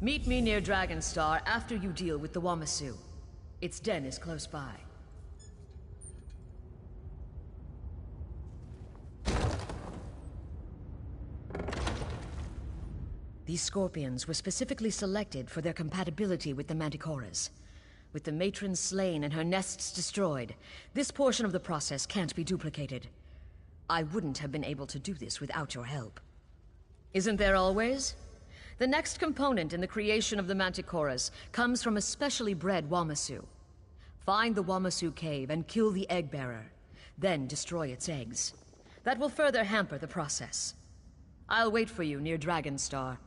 Meet me near Dragonstar after you deal with the Wamasu. Its den is close by. These scorpions were specifically selected for their compatibility with the Manticoras. With the Matron slain and her nests destroyed, this portion of the process can't be duplicated. I wouldn't have been able to do this without your help. Isn't there always? The next component in the creation of the Manticoras comes from a specially bred Wamasu. Find the Wamasu cave and kill the egg bearer, then destroy its eggs. That will further hamper the process. I'll wait for you near Dragonstar.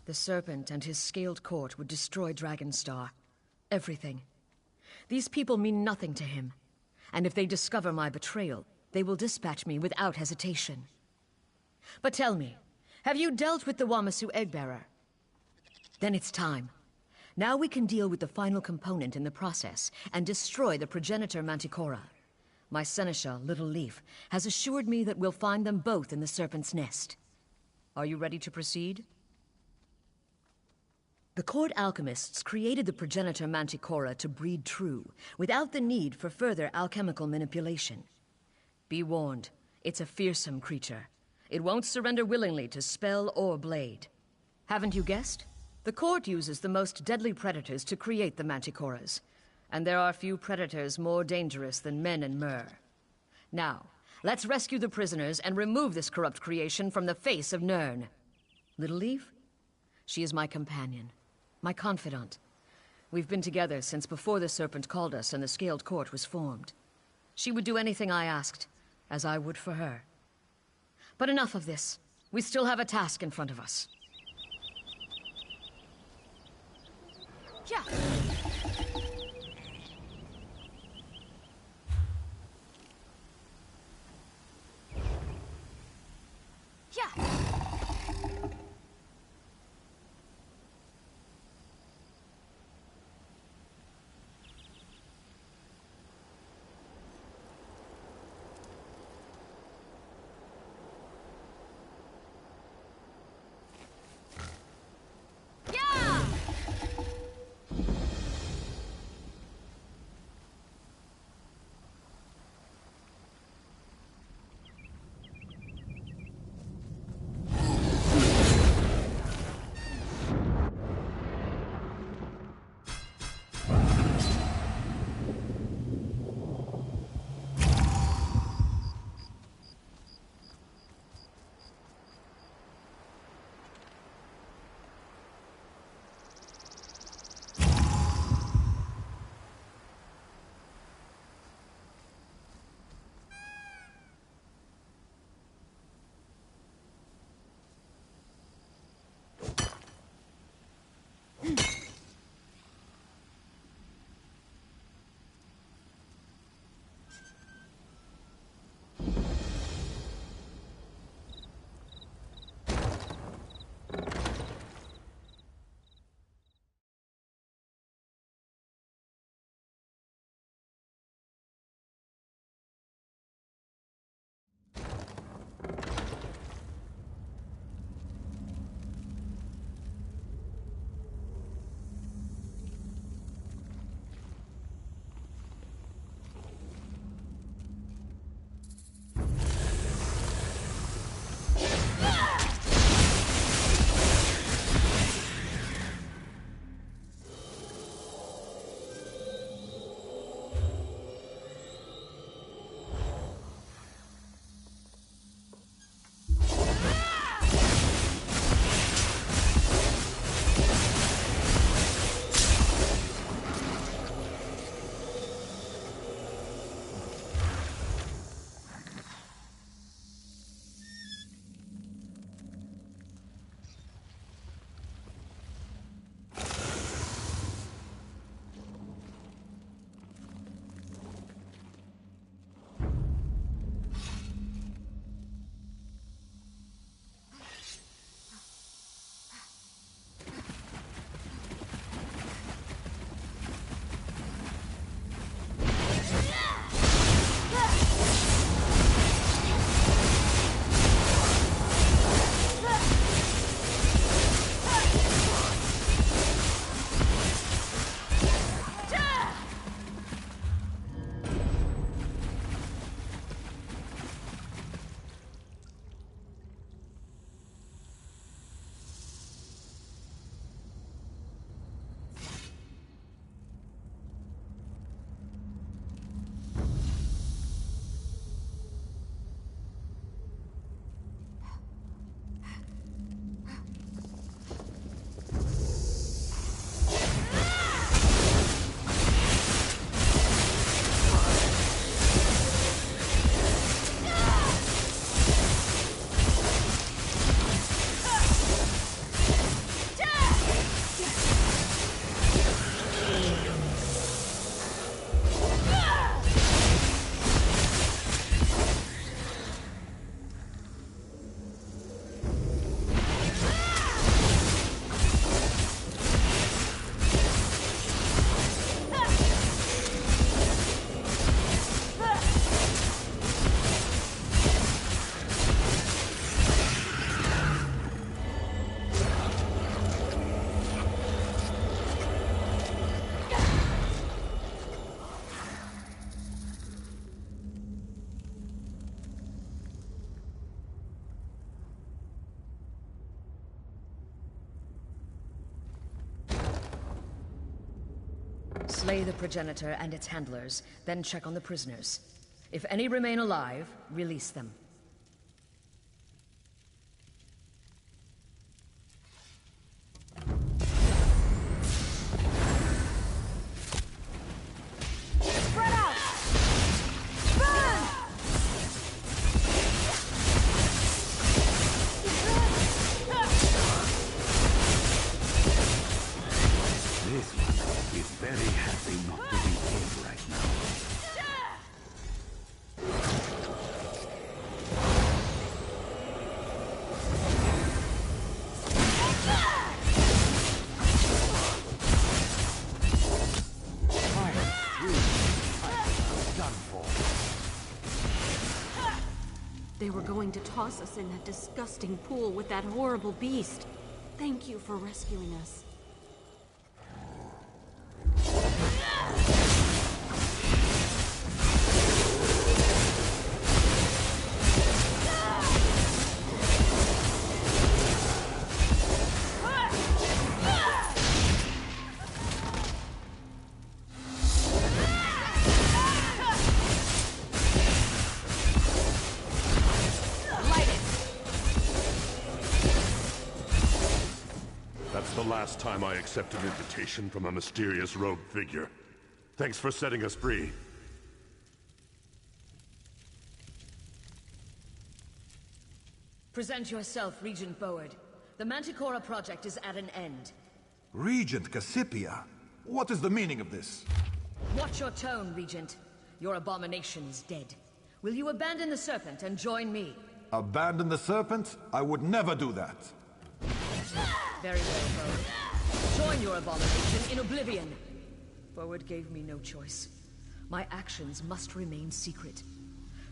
The Serpent and his scaled court would destroy Dragonstar. Everything. These people mean nothing to him. And if they discover my betrayal, they will dispatch me without hesitation. But tell me, have you dealt with the Wamasu Eggbearer? Then it's time. Now we can deal with the final component in the process and destroy the progenitor Manticora. My seneschal, Little Leaf, has assured me that we'll find them both in the Serpent's nest. Are you ready to proceed? The court alchemists created the progenitor Manticora to breed true, without the need for further alchemical manipulation. Be warned, it's a fearsome creature. It won't surrender willingly to spell or blade. Haven't you guessed? The court uses the most deadly predators to create the Manticoras, and there are few predators more dangerous than men and myrrh. Now, let's rescue the prisoners and remove this corrupt creation from the face of Nirn. Little Leaf? She is my companion, my confidant. We've been together since before the Serpent called us and the Scaled Court was formed. She would do anything I asked, as I would for her. But enough of this. We still have a task in front of us. Yeah. Yeah. Slay the progenitor and its handlers, then check on the prisoners. If any remain alive, release them. Spread out! Burn! This one is very happy not to be dead right now. They were going to toss us in that disgusting pool with that horrible beast. Thank you for rescuing us. That's the last time I accept an invitation from a mysterious rogue figure. Thanks for setting us free. Present yourself, Regent Boward. The Manticora project is at an end. Regent Cassipia? What is the meaning of this? Watch your tone, Regent. Your abomination is dead. Will you abandon the Serpent and join me? Abandon the Serpent? I would never do that. Very well, Boward. Join your abomination in oblivion. Boward gave me no choice. My actions must remain secret.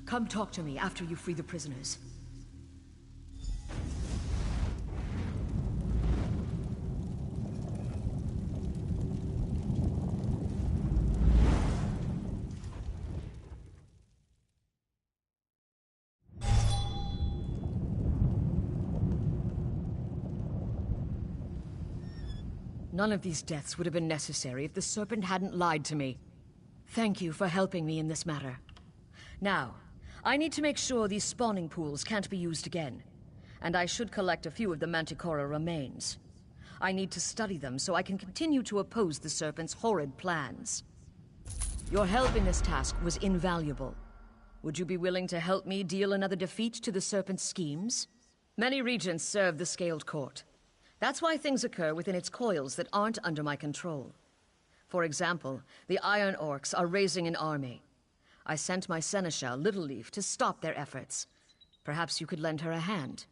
Come talk to me after you free the prisoners. None of these deaths would have been necessary if the Serpent hadn't lied to me. Thank you for helping me in this matter. Now, I need to make sure these spawning pools can't be used again. And I should collect a few of the Manticora remains. I need to study them so I can continue to oppose the Serpent's horrid plans. Your help in this task was invaluable. Would you be willing to help me deal another defeat to the Serpent's schemes? Many regents serve the Scaled Court. That's why things occur within its coils that aren't under my control. For example, the Iron Orcs are raising an army. I sent my seneschal, Littleleaf, to stop their efforts. Perhaps you could lend her a hand.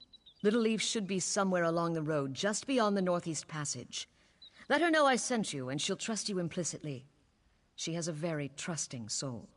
Littleleaf should be somewhere along the road, just beyond the Northeast Passage. Let her know I sent you, and she'll trust you implicitly. She has a very trusting soul.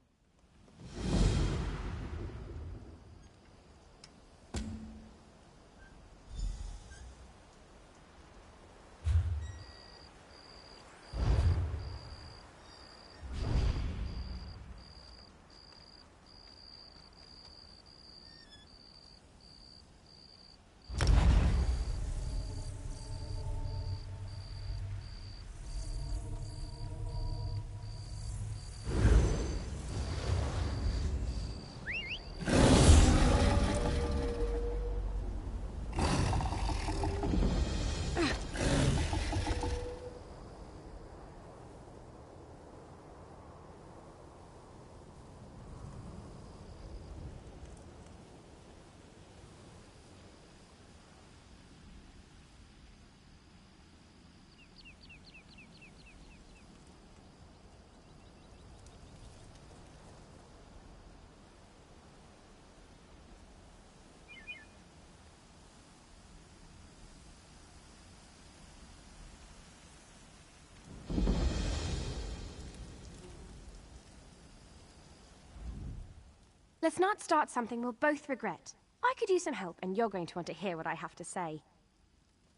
Let's not start something we'll both regret. I could use some help, and you're going to want to hear what I have to say.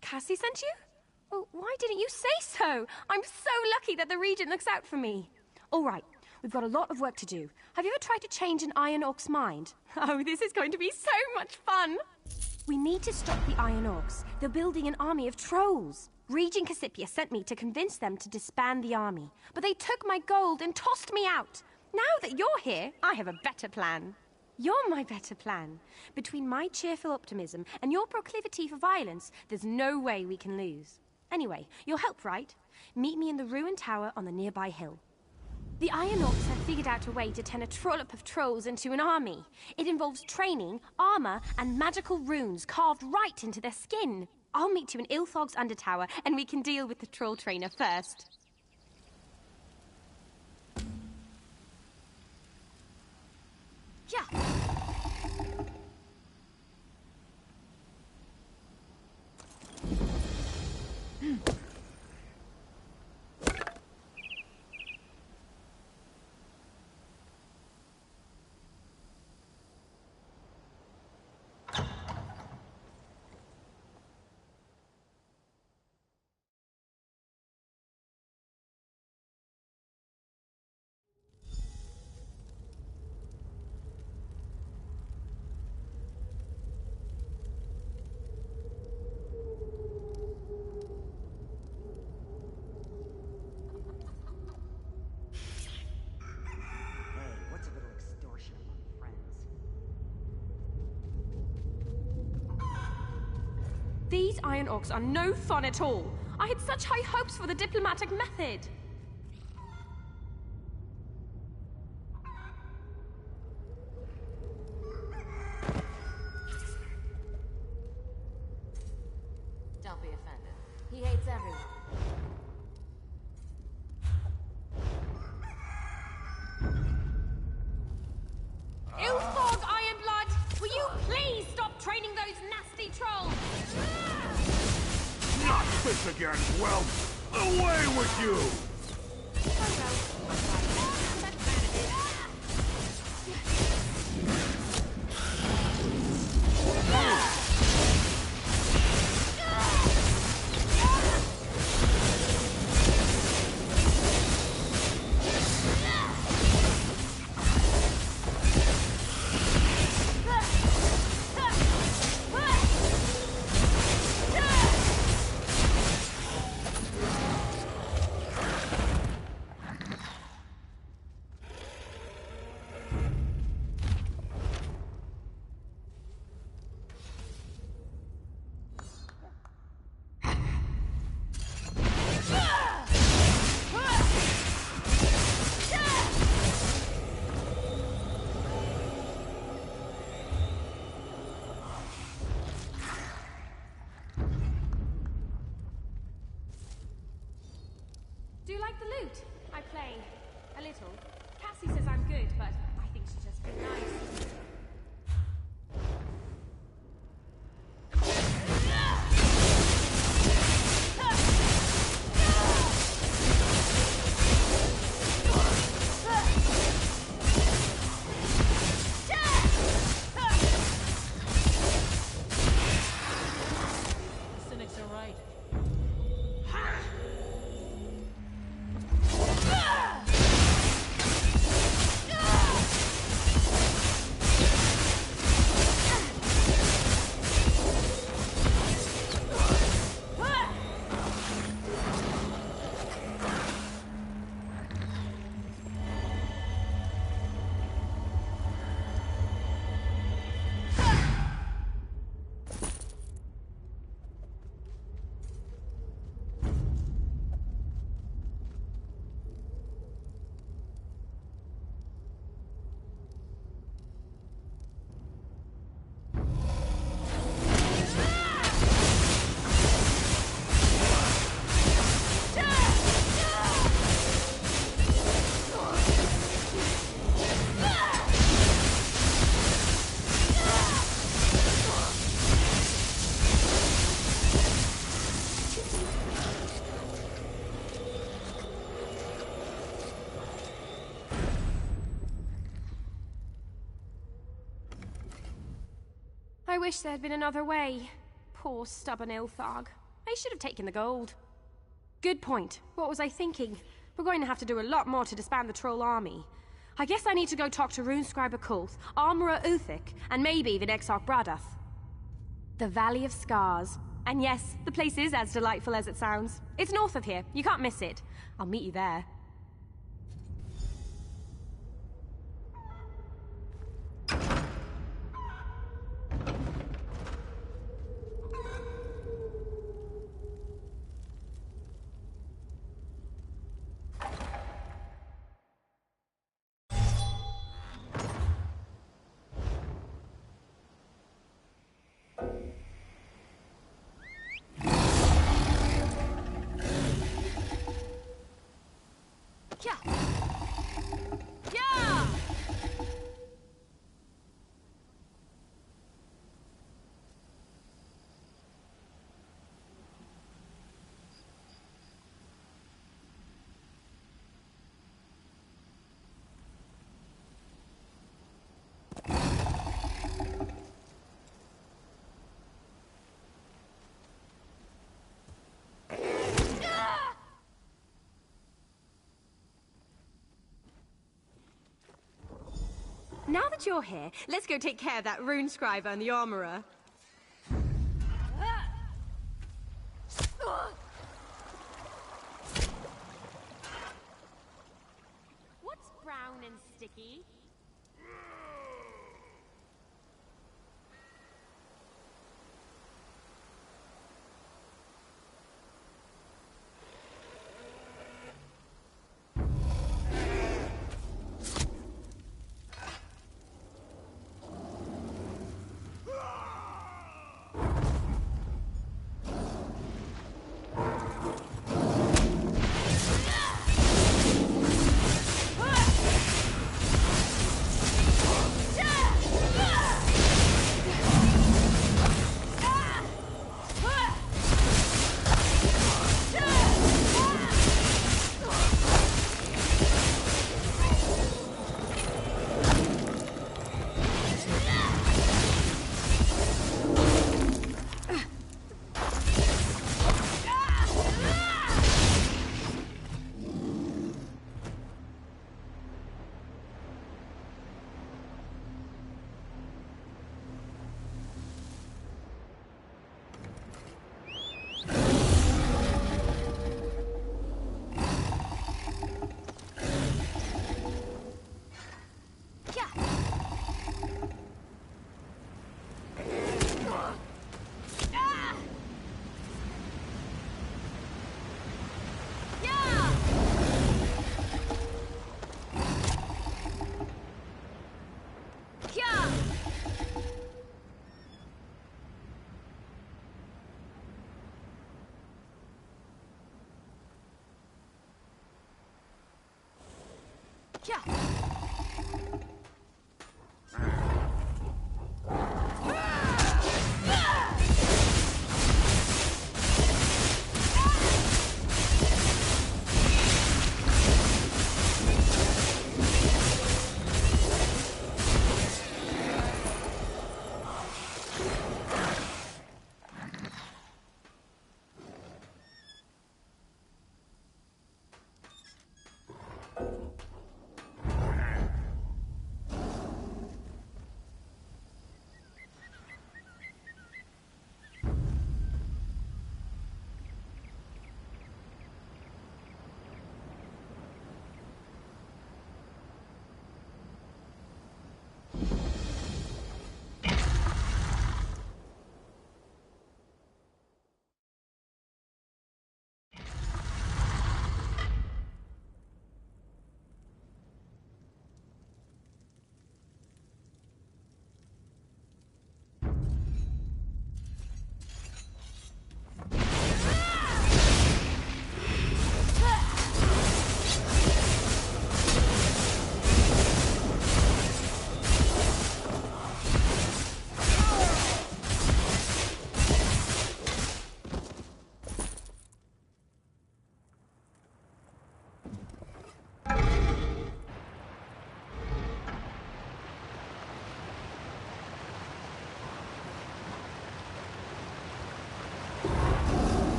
Cassie sent you? Oh, why didn't you say so? I'm so lucky that the Regent looks out for me. All right, we've got a lot of work to do. Have you ever tried to change an Iron Orc's mind? Oh, this is going to be so much fun! We need to stop the Iron Orcs. They're building an army of trolls. Regent Cassipia sent me to convince them to disband the army, but they took my gold and tossed me out. Now that you're here, I have a better plan. You're my better plan. Between my cheerful optimism and your proclivity for violence, there's no way we can lose. Anyway, you'll help, right? Meet me in the ruined tower on the nearby hill. The Iron Orcs have figured out a way to turn a trollop of trolls into an army. It involves training, armor, and magical runes carved right into their skin. I'll meet you in Ilthog's Undertower, and we can deal with the troll trainer first. Yeah. These Iron Orcs are no fun at all. I had such high hopes for the diplomatic method. Don't be offended. He hates everyone. Ilthog Ironblood, will you please stop training those nasty trolls? Not this again, well, away with you! Do you like the loot? I play a little. Cassie says I'm good, but I think she's just being nice. The cynics are right. I wish there had been another way. Poor stubborn Ilthog. I should have taken the gold. Good point. What was I thinking? We're going to have to do a lot more to disband the troll army. I guess I need to go talk to Runescriber Kulth, Armorer Uthic, and maybe even Exarch Bradath. The Valley of Scars. And yes, the place is as delightful as it sounds. It's north of here. You can't miss it. I'll meet you there. Now that you're here, let's go take care of that rune scriber and the armorer. What's brown and sticky?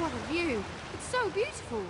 What a view! It's so beautiful!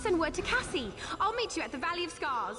Send word to Cassie. I'll meet you at the Valley of Scars.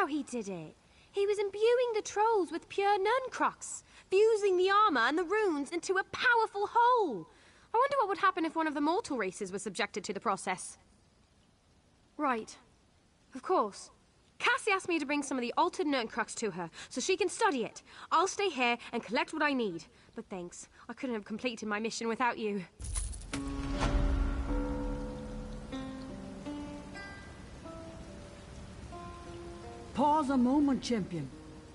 how he did it. He was imbuing the trolls with pure Nuncrux, fusing the armor and the runes into a powerful whole. I wonder what would happen if one of the mortal races was subjected to the process. Right. Of course. Cassie asked me to bring some of the altered Nuncrux to her, so she can study it. I'll stay here and collect what I need. But thanks. I couldn't have completed my mission without you. Pause a moment, champion.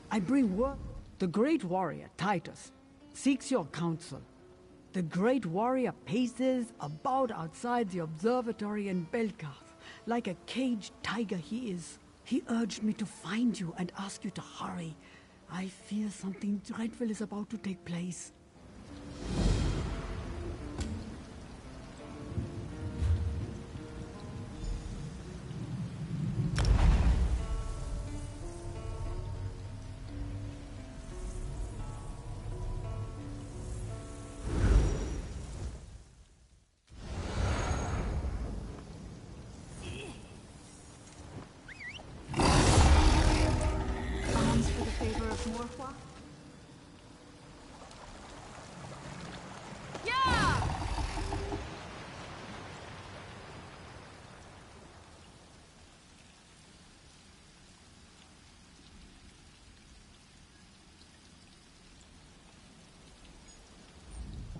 I bring word. The great warrior, Titus, seeks your counsel. The great warrior paces about outside the observatory in Belkarth, like a caged tiger he is. He urged me to find you and ask you to hurry. I fear something dreadful is about to take place.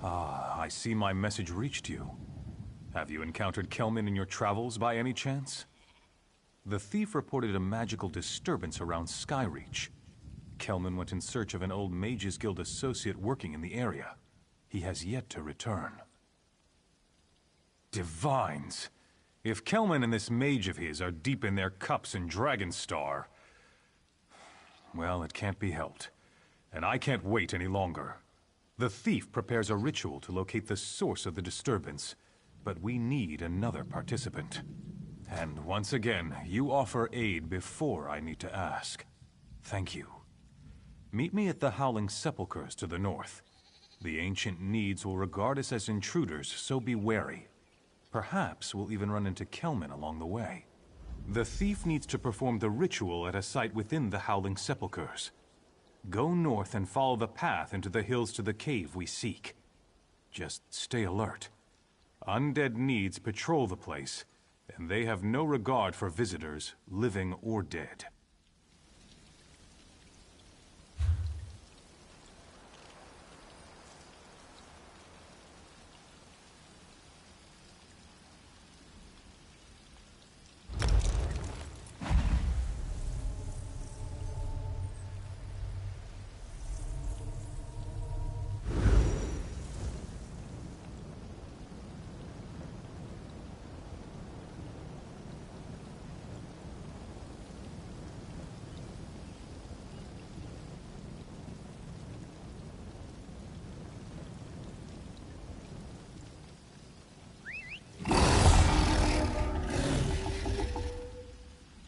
I see my message reached you. Have you encountered Kelman in your travels by any chance? The thief reported a magical disturbance around Skyreach. Kelman went in search of an old Mages Guild associate working in the area. He has yet to return. Divines! If Kelman and this mage of his are deep in their cups in Dragonstar, well, it can't be helped. And I can't wait any longer. The thief prepares a ritual to locate the source of the disturbance, but we need another participant. And once again, you offer aid before I need to ask. Thank you. Meet me at the Howling Sepulchres to the north. The ancient needs will regard us as intruders, so be wary. Perhaps we'll even run into Kelman along the way. The thief needs to perform the ritual at a site within the Howling Sepulchres. Go north and follow the path into the hills to the cave we seek. Just stay alert. Undead needs patrol the place, and they have no regard for visitors, living or dead.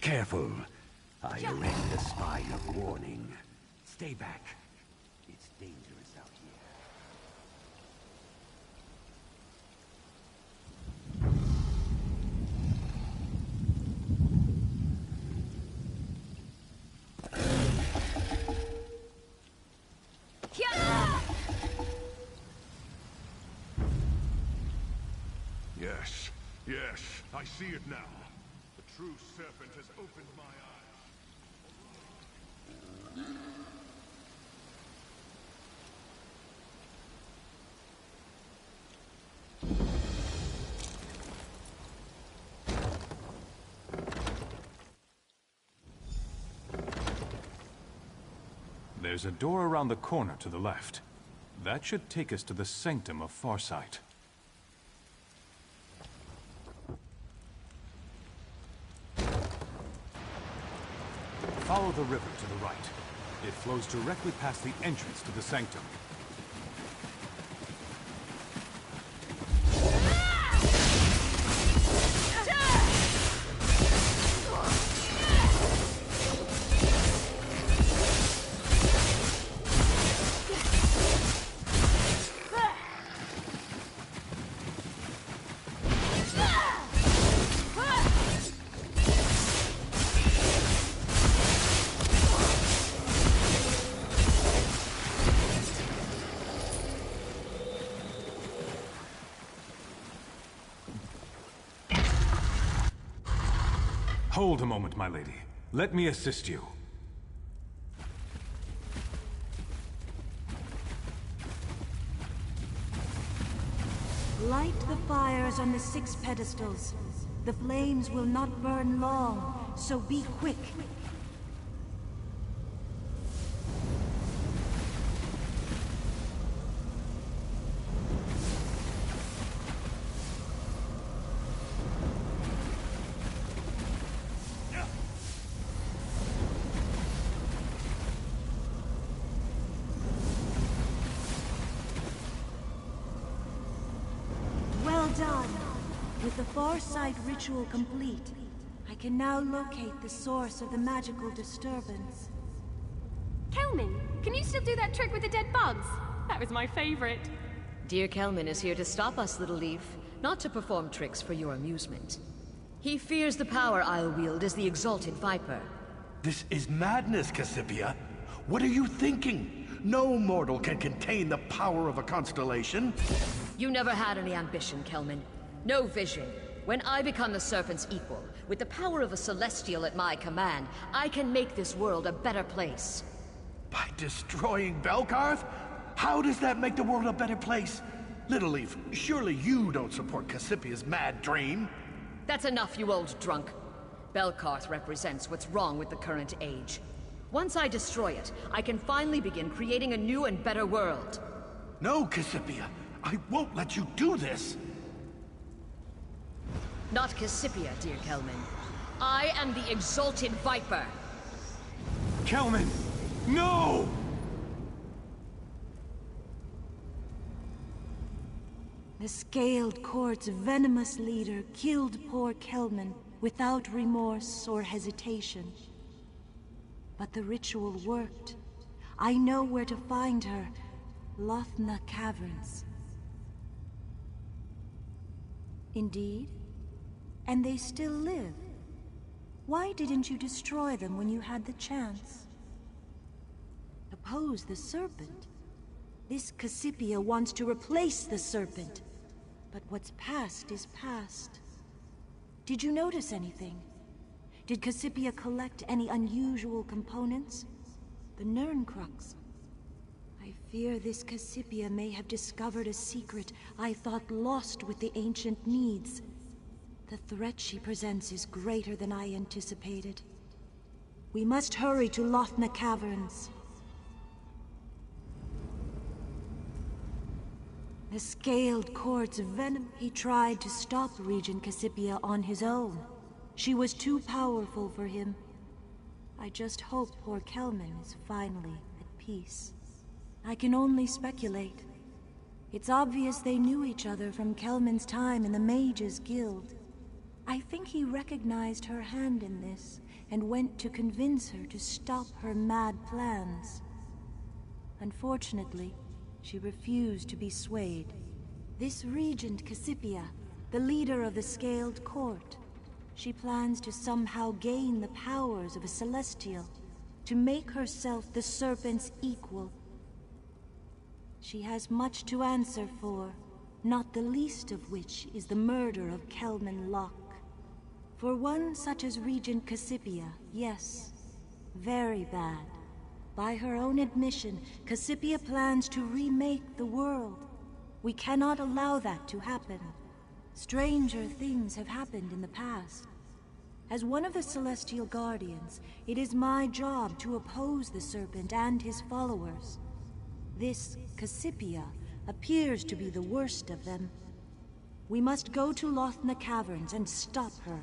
Careful. I erect a spine of warning. Stay back. It's dangerous out here. Yes, yes, I see it now. The true serpent has opened my eyes. There's a door around the corner to the left. That should take us to the Sanctum of Farsight. Follow the river to the right. It flows directly past the entrance to the Sanctum. Hold a moment, my lady. Let me assist you. Light the fires on the 6 pedestals. The flames will not burn long, so be quick. Well done. With the far side ritual complete, I can now locate the source of the magical disturbance. Kelman, can you still do that trick with the dead bugs? That was my favorite. Dear Kelman is here to stop us, Little Leaf, not to perform tricks for your amusement. He fears the power I'll wield as the Exalted Viper. This is madness, Cassipia. What are you thinking? No mortal can contain the power of a constellation. You never had any ambition, Kelman. No vision. When I become the Serpent's equal, with the power of a Celestial at my command, I can make this world a better place. By destroying Belkarth? How does that make the world a better place? Little Leaf, surely you don't support Cassipia's mad dream? That's enough, you old drunk. Belkarth represents what's wrong with the current age. Once I destroy it, I can finally begin creating a new and better world. No, Cassipia. I won't let you do this. Not Cassipia, dear Kelman. I am the Exalted Viper. Kelman! No! The Scaled Court's venomous leader killed poor Kelman without remorse or hesitation. But the ritual worked. I know where to find her. Lothna Caverns. Indeed? And they still live. Why didn't you destroy them when you had the chance? Oppose the Serpent? This Cassipia wants to replace the Serpent. But what's past is past. Did you notice anything? Did Cassipia collect any unusual components? The Nirncrux. I fear this Cassipia may have discovered a secret I thought lost with the ancient needs. The threat she presents is greater than I anticipated. We must hurry to Lothna Caverns. The Scaled Court's venom. He tried to stop Regent Cassipia on his own. She was too powerful for him. I just hope poor Kelman is finally at peace. I can only speculate. It's obvious they knew each other from Kelman's time in the Mages Guild. I think he recognized her hand in this and went to convince her to stop her mad plans. Unfortunately, she refused to be swayed. This Regent Cassipia, the leader of the Scaled Court, she plans to somehow gain the powers of a Celestial, to make herself the Serpent's equal. She has much to answer for, not the least of which is the murder of Kelman Locke. For one such as Regent Cassipia, yes, very bad. By her own admission, Cassipia plans to remake the world. We cannot allow that to happen. Stranger things have happened in the past. As one of the Celestial Guardians, it is my job to oppose the Serpent and his followers. This Cassipia appears to be the worst of them. We must go to Lothna Caverns and stop her.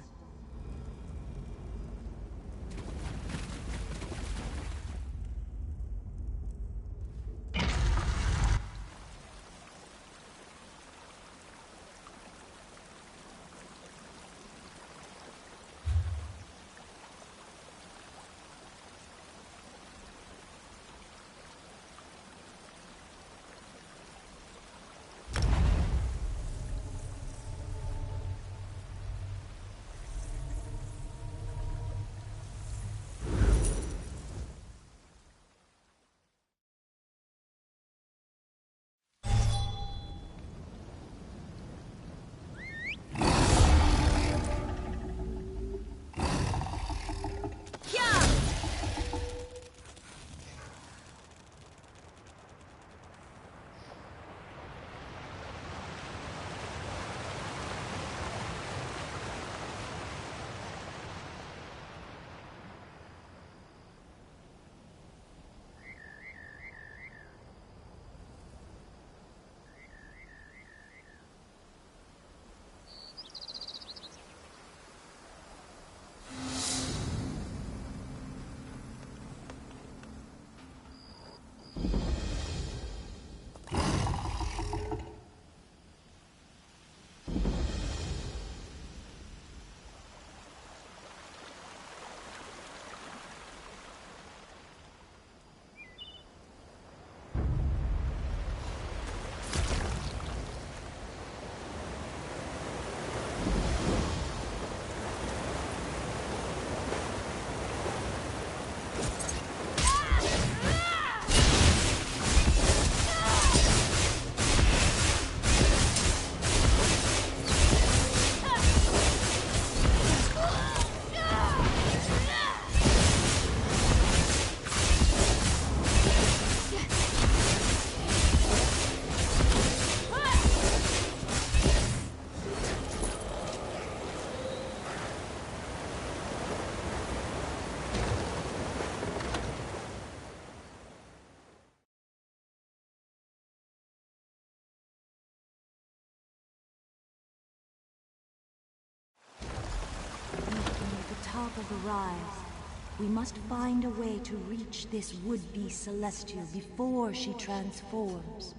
top of the rise. We must find a way to reach this would-be Celestial before she transforms.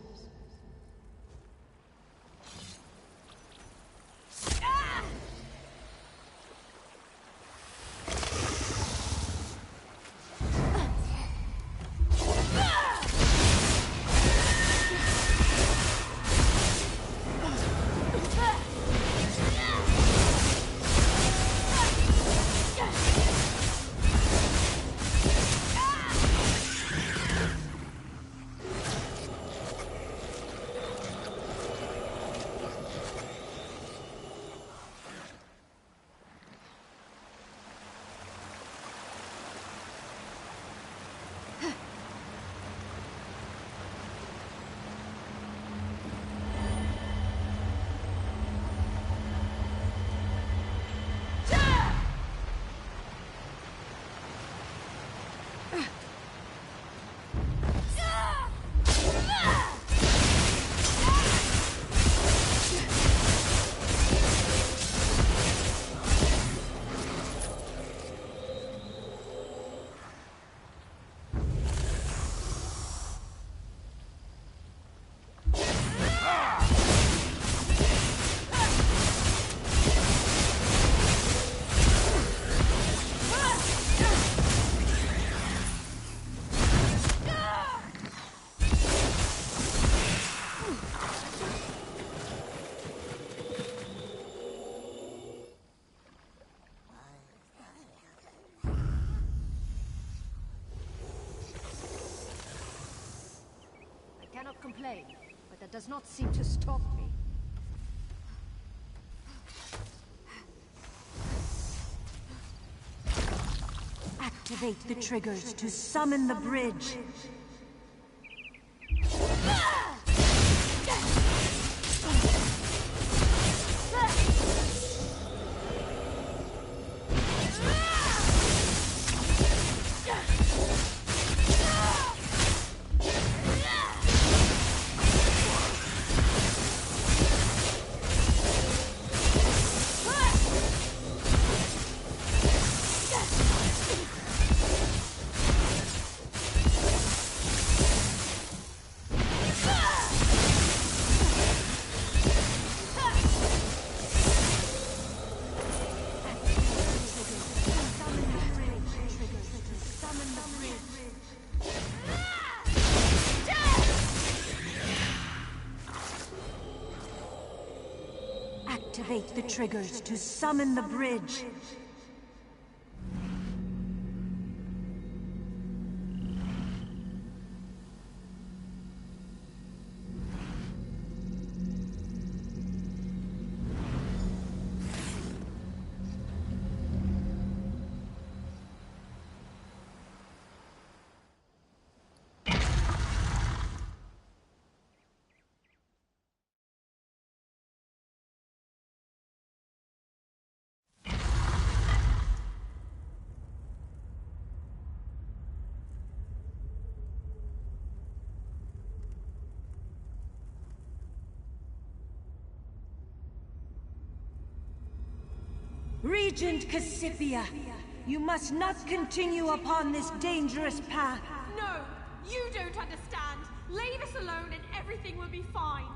Complain, but that does not seem to stop me. Activate the triggers to summon the bridge. Activate the triggers to summon the bridge. Regent Cassipia, you must not continue upon this dangerous path. No, you don't understand. Leave us alone and everything will be fine.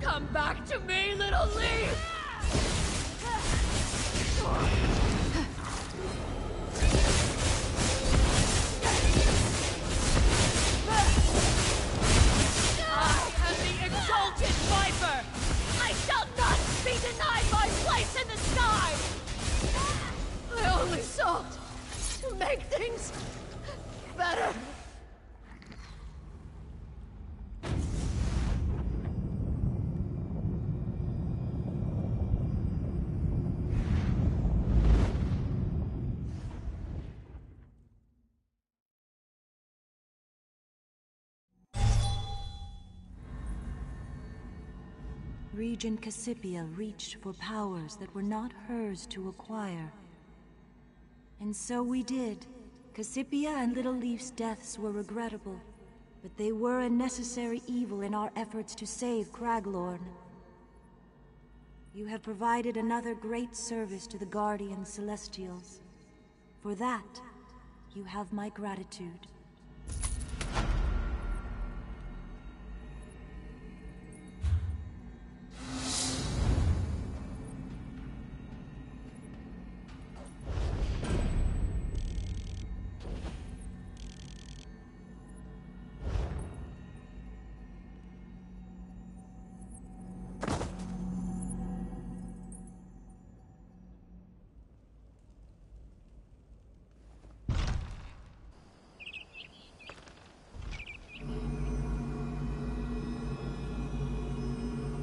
Come back to me, little leaf! things better. Regent Cassipia reached for powers that were not hers to acquire. And so we did. Cassipia and Little Leaf's deaths were regrettable, but they were a necessary evil in our efforts to save Craglorn. You have provided another great service to the Guardian Celestials. For that, you have my gratitude.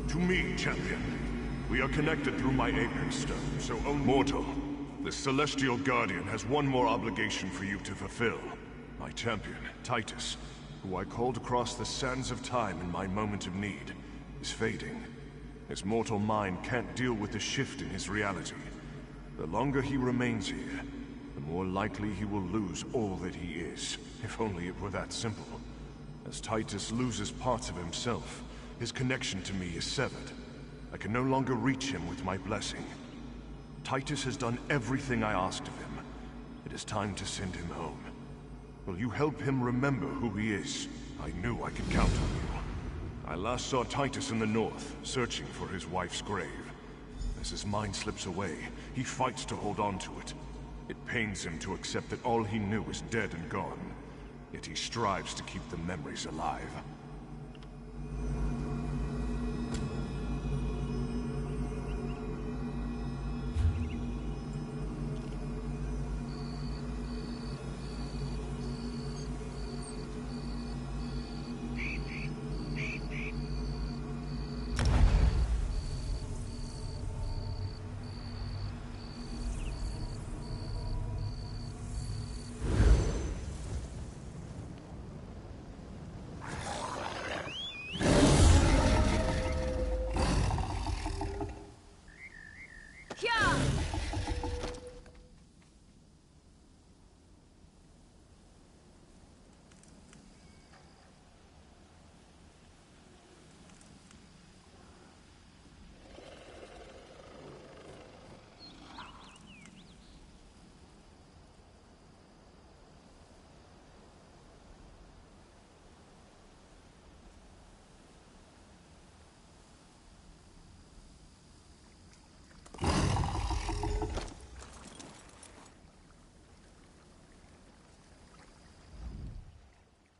To me, champion. We are connected through my Apex Stone, so mortal. The Celestial Guardian has one more obligation for you to fulfill. My champion, Titus, who I called across the sands of time in my moment of need, is fading. His mortal mind can't deal with the shift in his reality. The longer he remains here, the more likely he will lose all that he is. If only it were that simple. As Titus loses parts of himself, his connection to me is severed. I can no longer reach him with my blessing. Titus has done everything I asked of him. It is time to send him home. Will you help him remember who he is? I knew I could count on you. I last saw Titus in the north, searching for his wife's grave. As his mind slips away, he fights to hold on to it. It pains him to accept that all he knew is dead and gone. Yet he strives to keep the memories alive.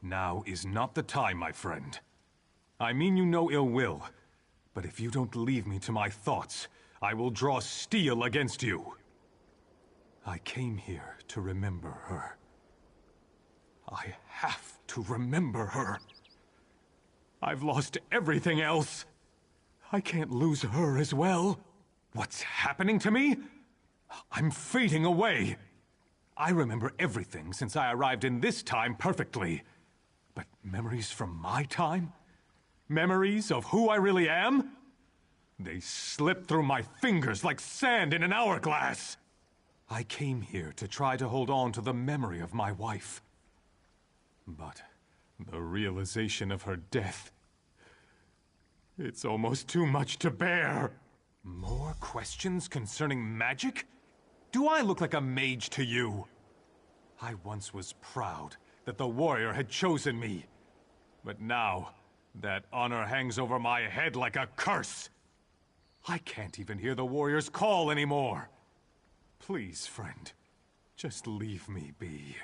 Now is not the time, my friend. I mean you no ill will, but if you don't leave me to my thoughts, I will draw steel against you. I came here to remember her. I have to remember her. I've lost everything else. I can't lose her as well. What's happening to me? I'm fading away. I remember everything since I arrived in this time perfectly. But memories from my time? Memories of who I really am? They slip through my fingers like sand in an hourglass. I came here to try to hold on to the memory of my wife. But the realization of her death... it's almost too much to bear. More questions concerning magic? Do I look like a mage to you? I once was proud that the warrior had chosen me. But now, that honor hangs over my head like a curse. I can't even hear the warrior's call anymore. Please, friend, just leave me be.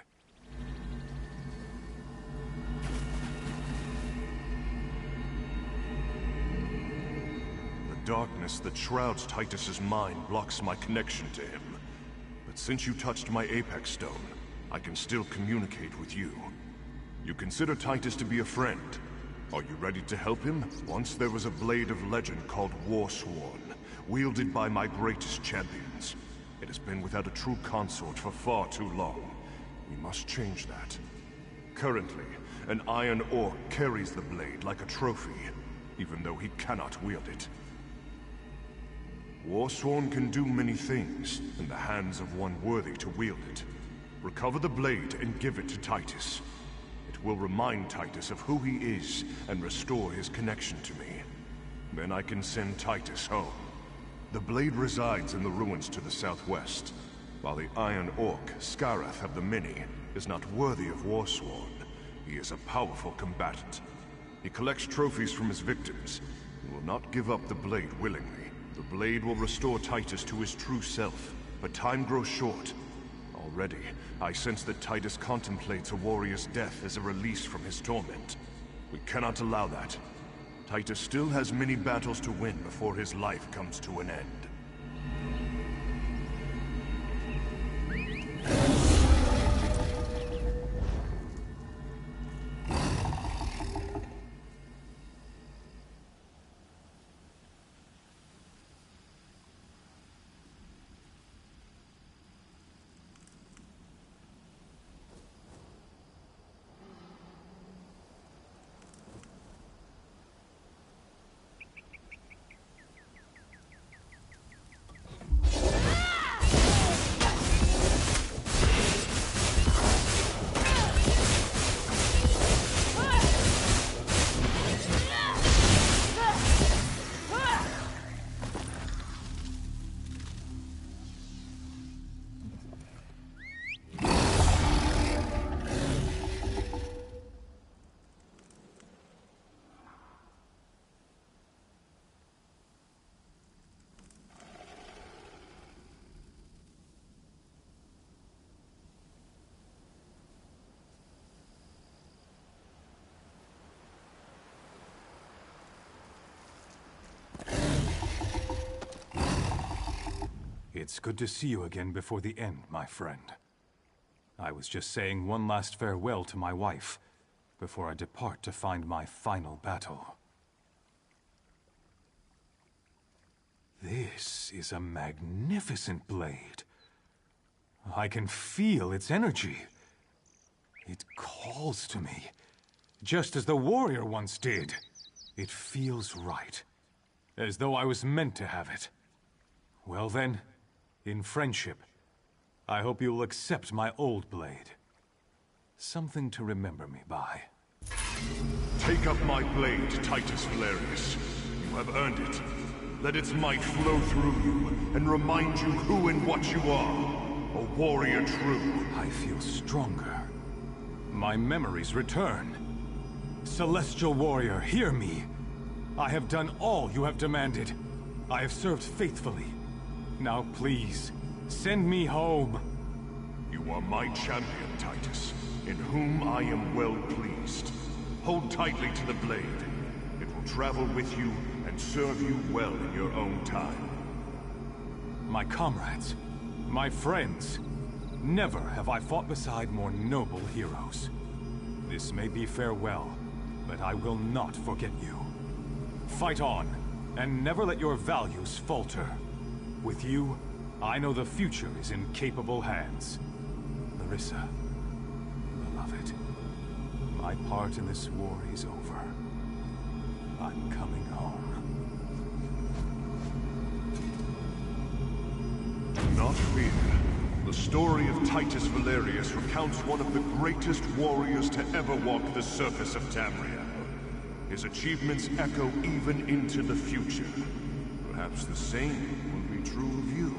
The darkness that shrouds Titus's mind blocks my connection to him. But since you touched my Apex Stone, I can still communicate with you. You consider Titus to be a friend. Are you ready to help him? Once there was a blade of legend called Warsworn, wielded by my greatest champions. It has been without a true consort for far too long. We must change that. Currently, an iron orc carries the blade like a trophy, even though he cannot wield it. Warsworn can do many things in the hands of one worthy to wield it. Recover the blade and give it to Titus. It will remind Titus of who he is and restore his connection to me. Then I can send Titus home. The blade resides in the ruins to the southwest, while the Iron Orc, Scareth of the Many, is not worthy of Warsworn. He is a powerful combatant. He collects trophies from his victims, and will not give up the blade willingly. The blade will restore Titus to his true self, but time grows short. Already, I sense that Titus contemplates a warrior's death as a release from his torment. We cannot allow that. Titus still has many battles to win before his life comes to an end. It's good to see you again before the end, my friend. I was just saying one last farewell to my wife before I depart to find my final battle. This is a magnificent blade. I can feel its energy. It calls to me, just as the warrior once did. It feels right, as though I was meant to have it. Well then, in friendship, I hope you'll accept my old blade. Something to remember me by. Take up my blade, Titus Valerius. You have earned it. Let its might flow through you and remind you who and what you are. A warrior true. I feel stronger. My memories return. Celestial warrior, hear me. I have done all you have demanded. I have served faithfully. Now please, send me home. You are my champion, Titus, in whom I am well pleased. Hold tightly to the blade. It will travel with you and serve you well in your own time. My comrades, my friends, never have I fought beside more noble heroes. This may be farewell, but I will not forget you. Fight on, and never let your values falter. With you, I know the future is in capable hands. Larissa, beloved, my part in this war is over. I'm coming home. Do not fear. The story of Titus Valerius recounts one of the greatest warriors to ever walk the surface of Tamriel. His achievements echo even into the future. Perhaps the same will be true of you.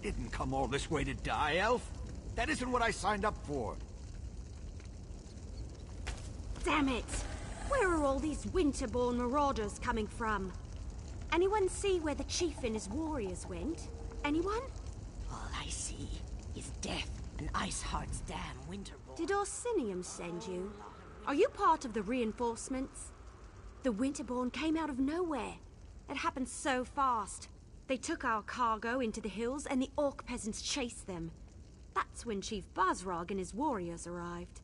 didn't come all this way to die, Elf. That isn't what I signed up for. Damn it! Where are all these Winterborn marauders coming from? Anyone see where the chief and his warriors went? Anyone? All I see is death and Iceheart's damn Winterborn. Did Orsinium send you? Are you part of the reinforcements? The Winterborn came out of nowhere. It happened so fast. They took our cargo into the hills and the orc peasants chased them. That's when Chief Basrog and his warriors arrived.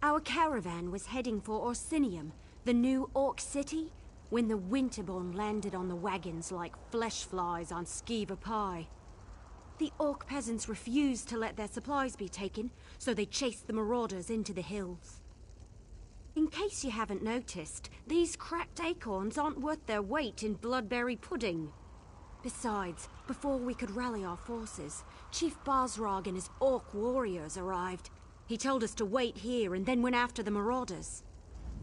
Our caravan was heading for Orsinium, the new orc city, when the Winterborn landed on the wagons like flesh flies on Skiva pie. The orc peasants refused to let their supplies be taken, so they chased the marauders into the hills. In case you haven't noticed, these cracked acorns aren't worth their weight in bloodberry pudding. Besides, before we could rally our forces, Chief Basrog and his orc warriors arrived. He told us to wait here and then went after the marauders.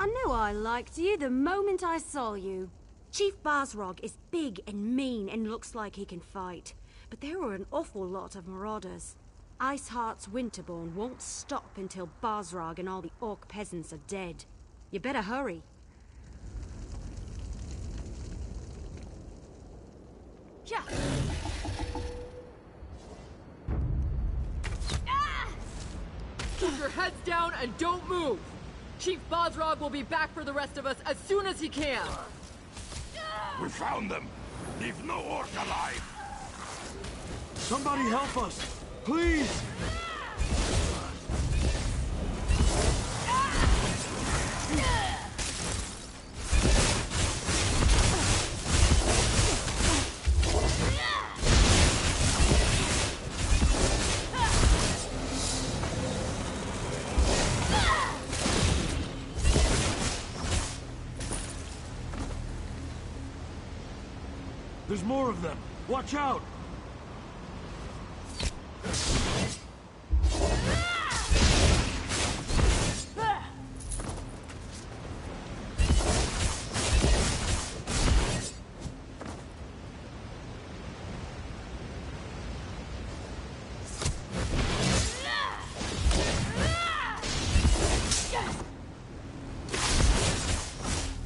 I knew I liked you the moment I saw you. Chief Basrog is big and mean and looks like he can fight. But there were an awful lot of marauders. Iceheart's Winterborn won't stop until Basrog and all the orc peasants are dead. You better hurry. Yeah. Keep your heads down and don't move! Chief Basrog will be back for the rest of us as soon as he can! We found them! Leave no orc alive! Somebody help us! Please! There's more of them! Watch out!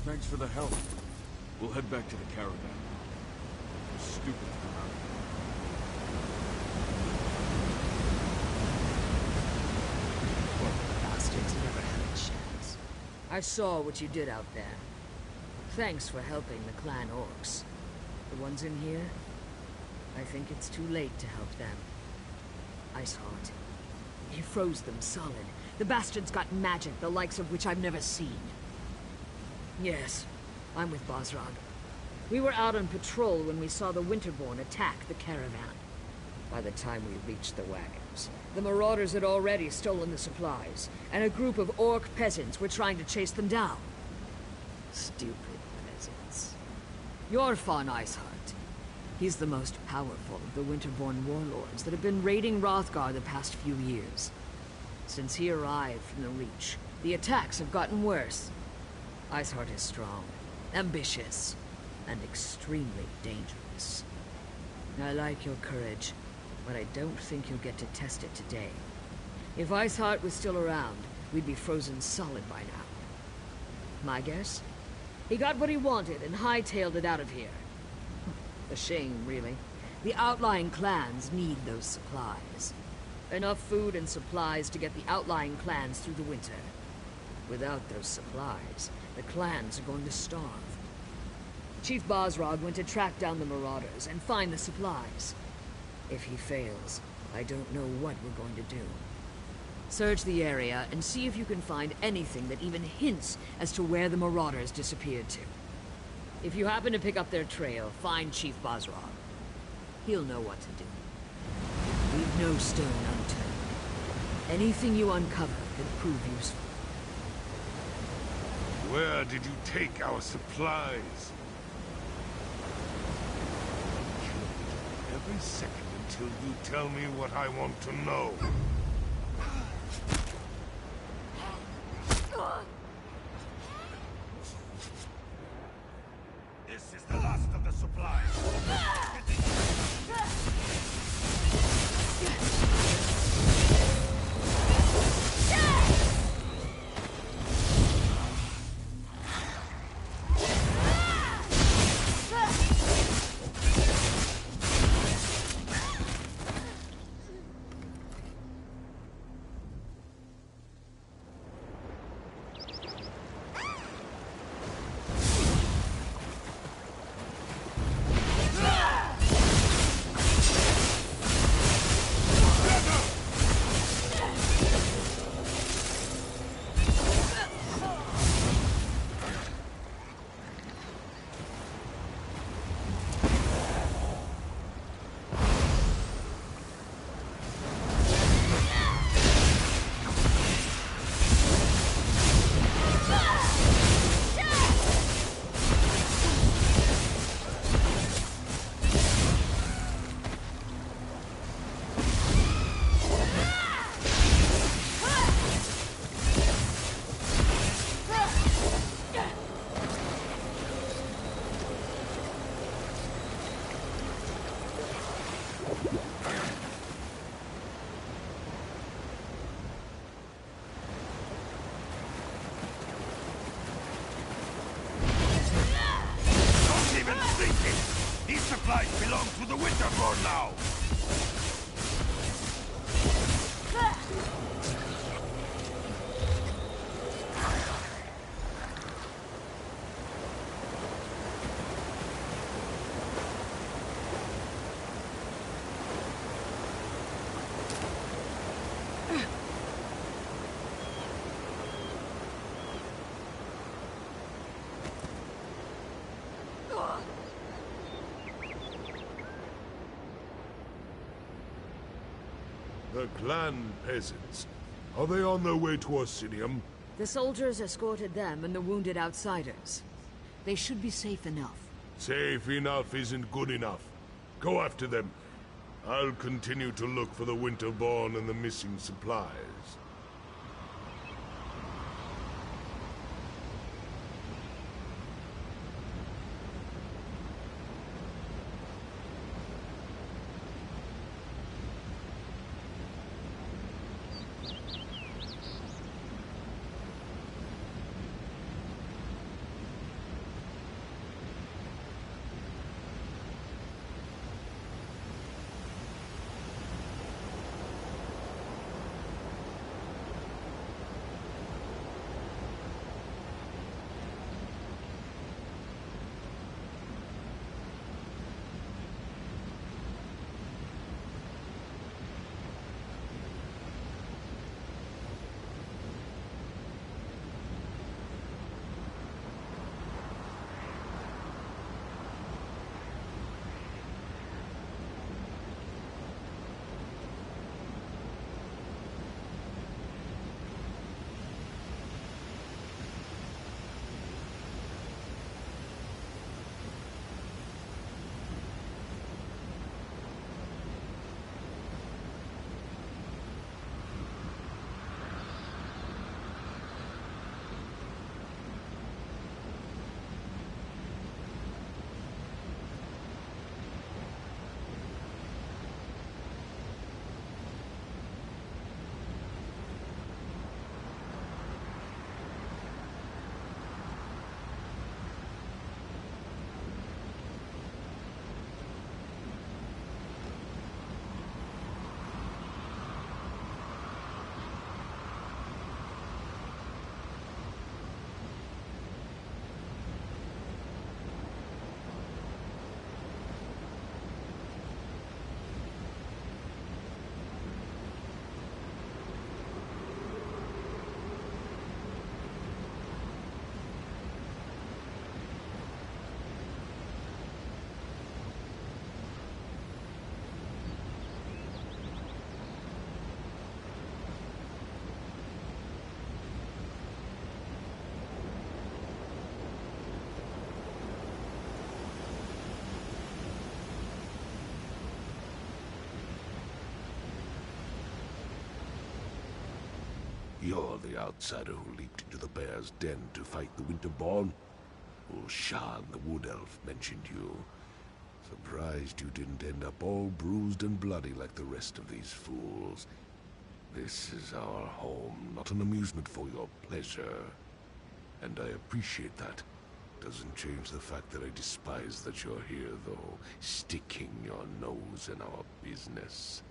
Thanks for the help. We'll head back to the caravan. Stupid to come out. Poor bastards never had a chance. I saw what you did out there. Thanks for helping the clan orcs. The ones in here, I think it's too late to help them. Iceheart. He froze them solid. The bastards got magic, the likes of which I've never seen. Yes, I'm with Basrog. We were out on patrol when we saw the Winterborn attack the caravan. By the time we reached the wagons, the marauders had already stolen the supplies, and a group of orc peasants were trying to chase them down. Stupid peasants. You're Fawn Iceheart. He's the most powerful of the Winterborn warlords that have been raiding Hrothgar the past few years. Since he arrived from the Reach, the attacks have gotten worse. Iceheart is strong, ambitious, and extremely dangerous. I like your courage, but I don't think you'll get to test it today. If Iceheart was still around, we'd be frozen solid by now. My guess? He got what he wanted and hightailed it out of here. A shame, really. The outlying clans need those supplies. Enough food and supplies to get the outlying clans through the winter. Without those supplies, the clans are going to starve. Chief Basrog went to track down the marauders and find the supplies. If he fails, I don't know what we're going to do. Search the area and see if you can find anything that even hints as to where the marauders disappeared to. If you happen to pick up their trail, find Chief Basrog. He'll know what to do. Leave no stone unturned. Anything you uncover can prove useful. Where did you take our supplies? Every second until you tell me what I want to know. This is the last of the supplies. door now! The clan peasants. Are they on their way to Orsinium? The soldiers escorted them and the wounded outsiders. They should be safe enough. Safe enough isn't good enough. Go after them. I'll continue to look for the Winterborn and the missing supplies. You're the outsider who leaped into the bear's den to fight the Winterborn? Shan, the Wood Elf, mentioned you. Surprised you didn't end up all bruised and bloody like the rest of these fools. This is our home, not an amusement for your pleasure. And I appreciate that. Doesn't change the fact that I despise that you're here, though, sticking your nose in our business.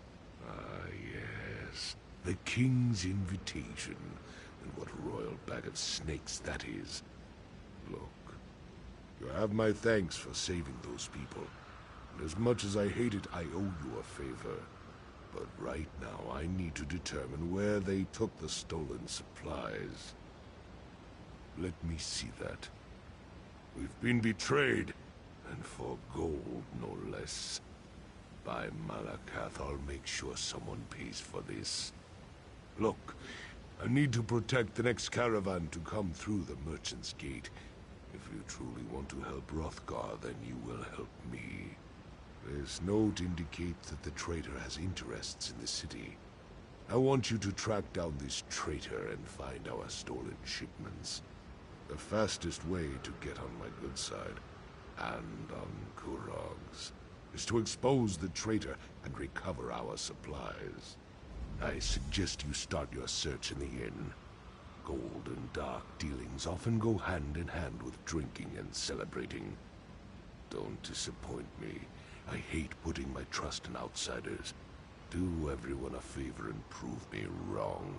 Ah, yes. The King's invitation. And what a royal bag of snakes that is. Look, you have my thanks for saving those people. And as much as I hate it, I owe you a favor. But right now, I need to determine where they took the stolen supplies. Let me see that. We've been betrayed, and for gold, no less. By Malakath, I'll make sure someone pays for this. Look, I need to protect the next caravan to come through the Merchant's Gate. If you truly want to help Hrothgar, then you will help me. This note indicates that the traitor has interests in the city. I want you to track down this traitor and find our stolen shipments. The fastest way to get on my good side, and on Kurog's, is to expose the traitor and recover our supplies. I suggest you start your search in the inn. Gold and dark dealings often go hand in hand with drinking and celebrating. Don't disappoint me. I hate putting my trust in outsiders. Do everyone a favor and prove me wrong.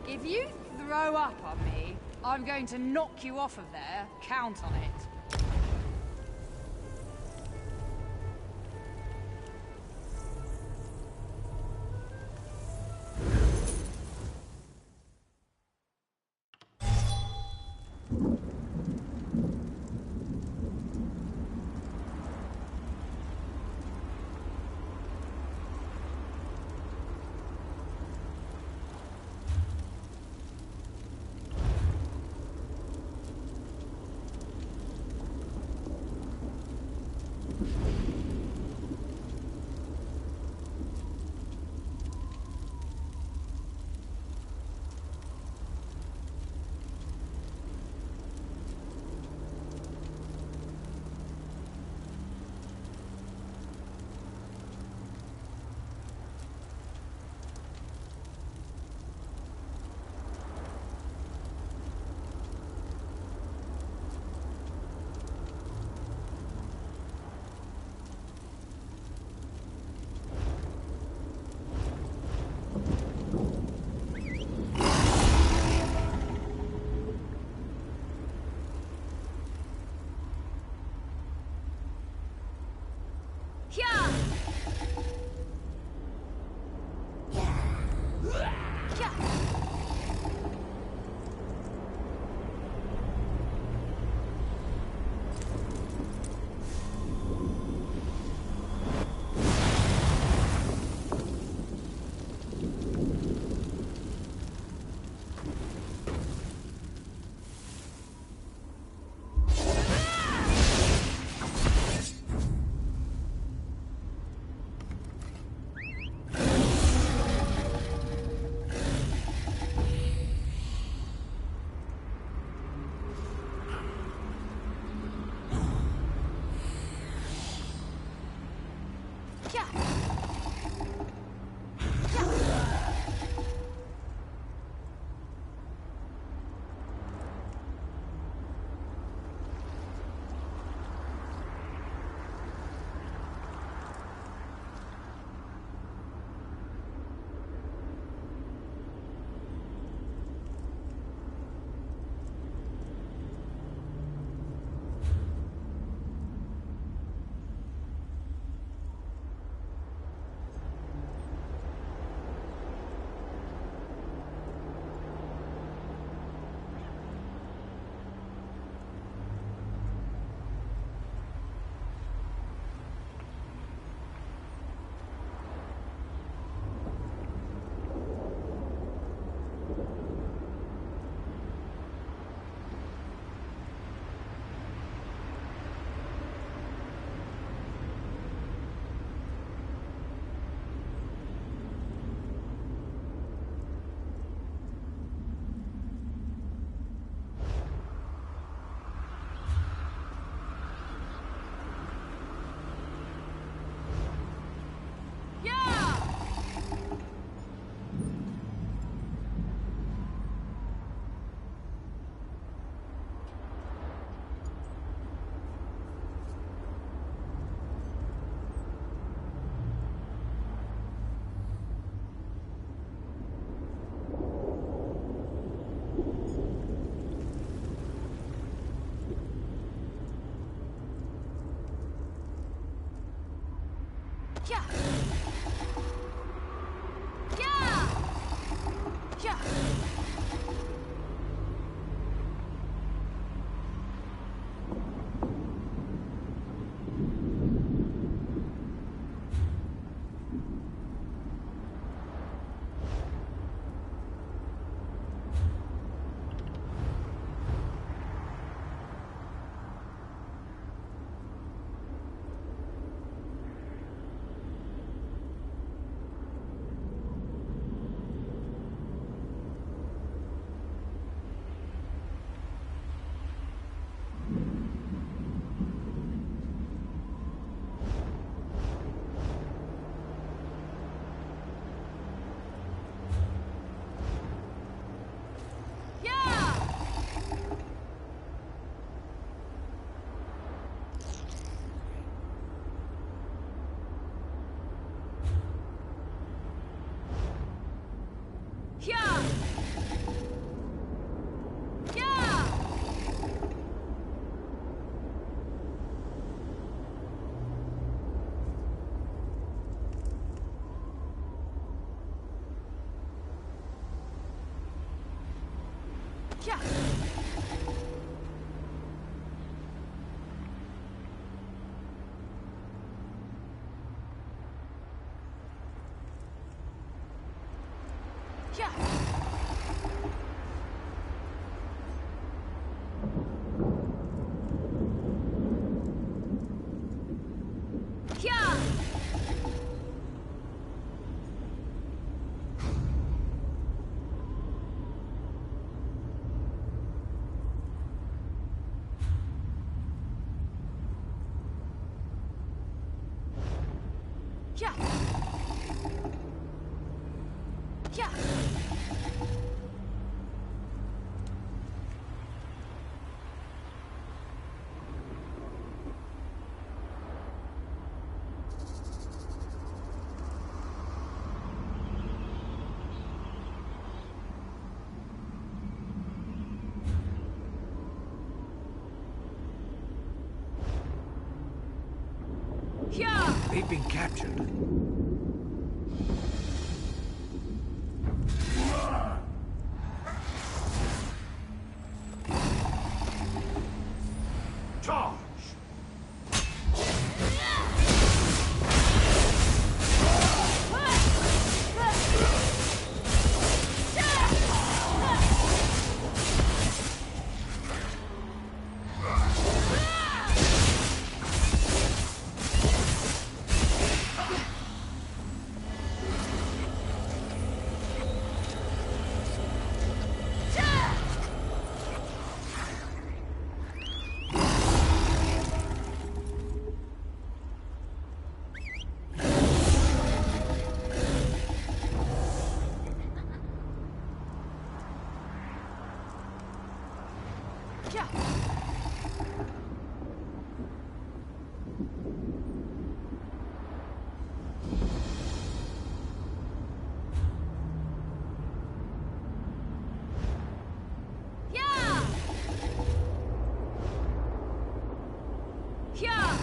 If you throw up on me, I'm going to knock you off of there. Count on it. Yeah. Yeah. Yeah. Yeah! Yeah! Yeah! Yeah! Yeah! Yeah! Yeah! Yeah! They've been captured. Charge! Yeah! Yeah! Yeah!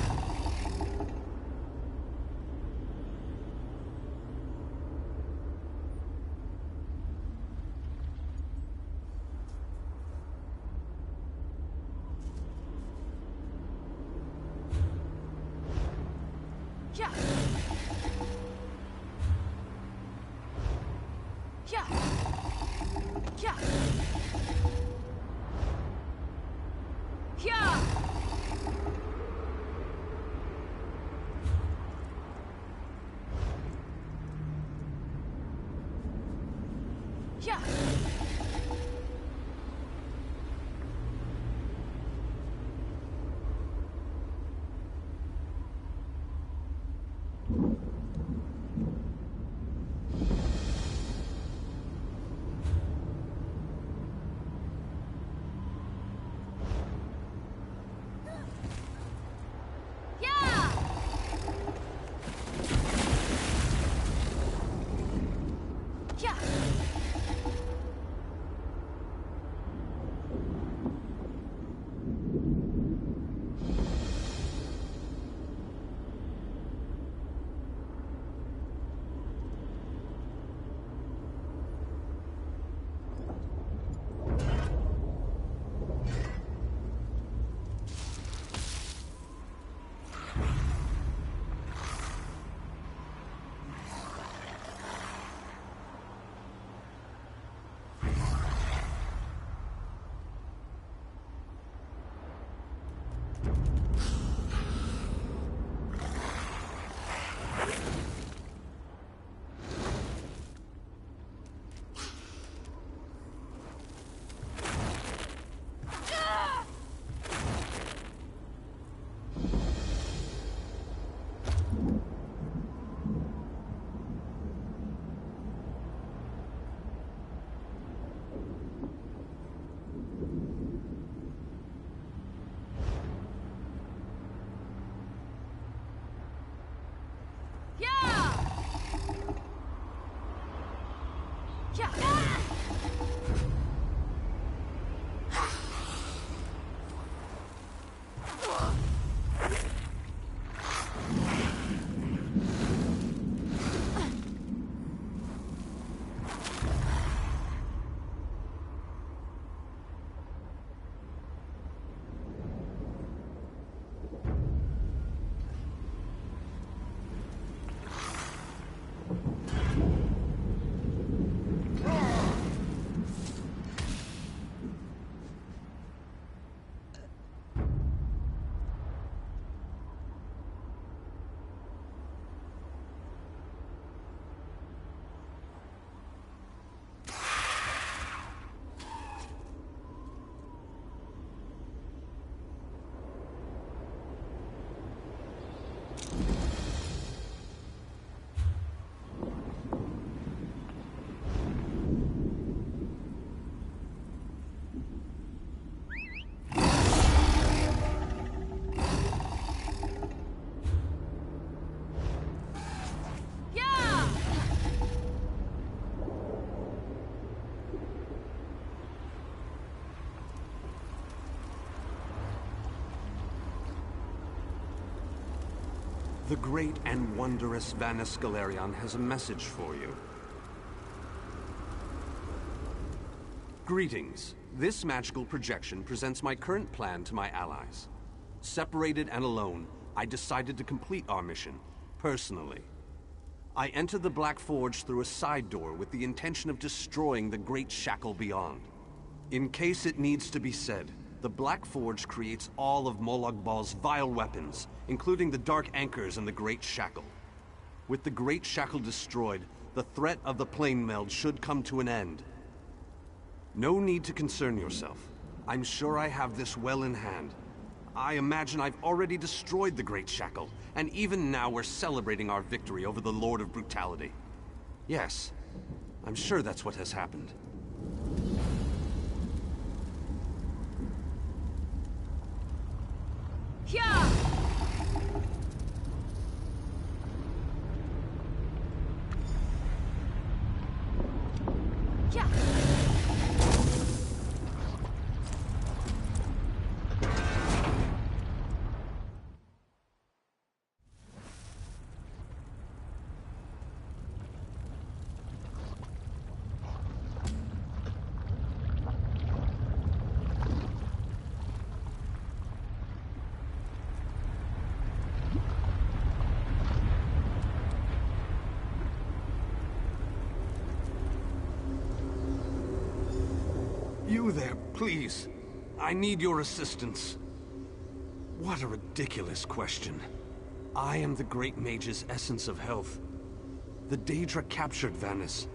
The great and wondrous Vanus Galerion has a message for you. Greetings. This magical projection presents my current plan to my allies. Separated and alone, I decided to complete our mission, personally. I entered the Black Forge through a side door with the intention of destroying the Great Shackle beyond. In case it needs to be said, the Black Forge creates all of Molag Bal's vile weapons, including the Dark Anchors and the Great Shackle. With the Great Shackle destroyed, the threat of the Plane Meld should come to an end. No need to concern yourself. I'm sure I have this well in hand. I imagine I've already destroyed the Great Shackle, and even now we're celebrating our victory over the Lord of Brutality. Yes, I'm sure that's what has happened. Yeah! Yeah! You there, please. I need your assistance. What a ridiculous question. I am the Great Mage's essence of health. The Daedra captured Vanus.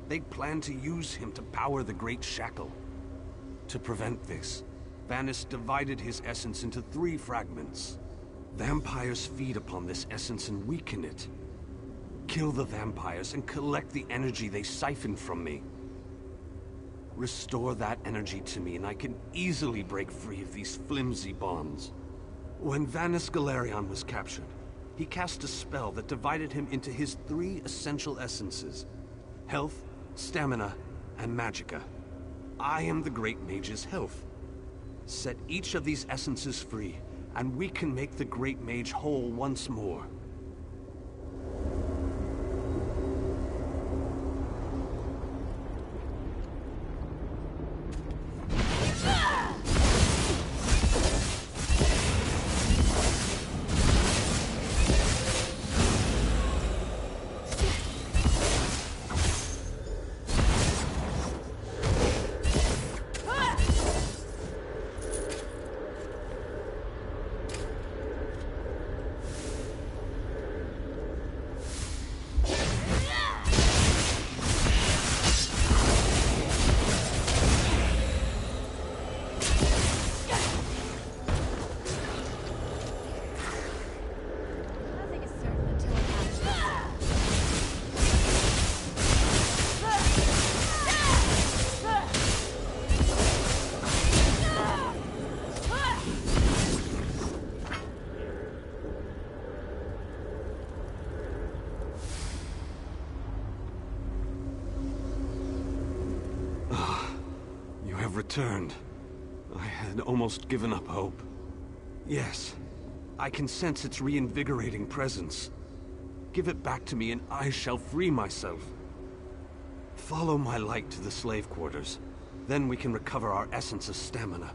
They plan to use him to power the Great Shackle. To prevent this, Vanus divided his essence into 3 fragments. Vampires feed upon this essence and weaken it. Kill the vampires and collect the energy they siphon from me. Restore that energy to me and I can easily break free of these flimsy bonds. When Vanus Galerion was captured, he cast a spell that divided him into his 3 essential essences: health, stamina, and magicka. I am the Great Mage's health. Set each of these essences free, and we can make the Great Mage whole once more. Returned. I had almost given up hope. Yes, I can sense its reinvigorating presence. Give it back to me and I shall free myself. Follow my light to the slave quarters. Then we can recover our essence of stamina.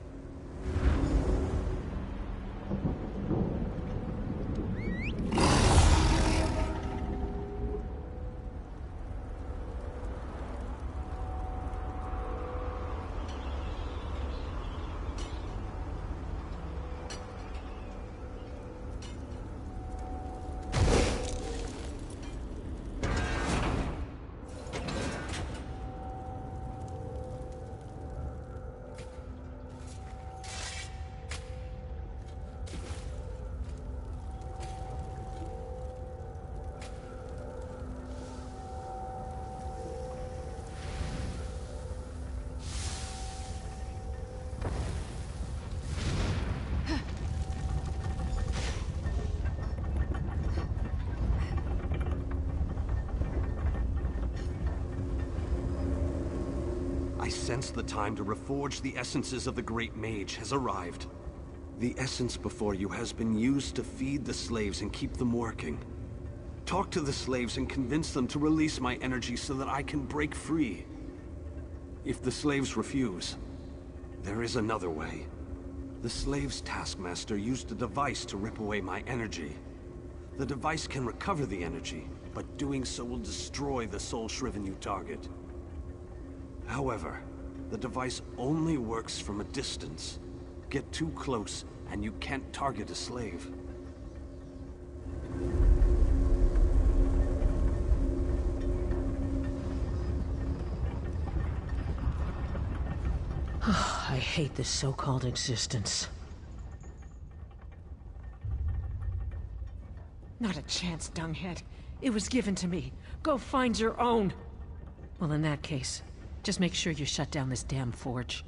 sense the time to reforge the essences of the Great Mage has arrived. The essence before you has been used to feed the slaves and keep them working. Talk to the slaves and convince them to release my energy so that I can break free. If the slaves refuse, there is another way. The slave's taskmaster used a device to rip away my energy. The device can recover the energy, but doing so will destroy the soul-shriven you target. However, the device only works from a distance. Get too close, and you can't target a slave. I hate this so-called existence. Not a chance, dunghead. It was given to me. Go find your own. Well, in that case, just make sure you shut down this damn forge.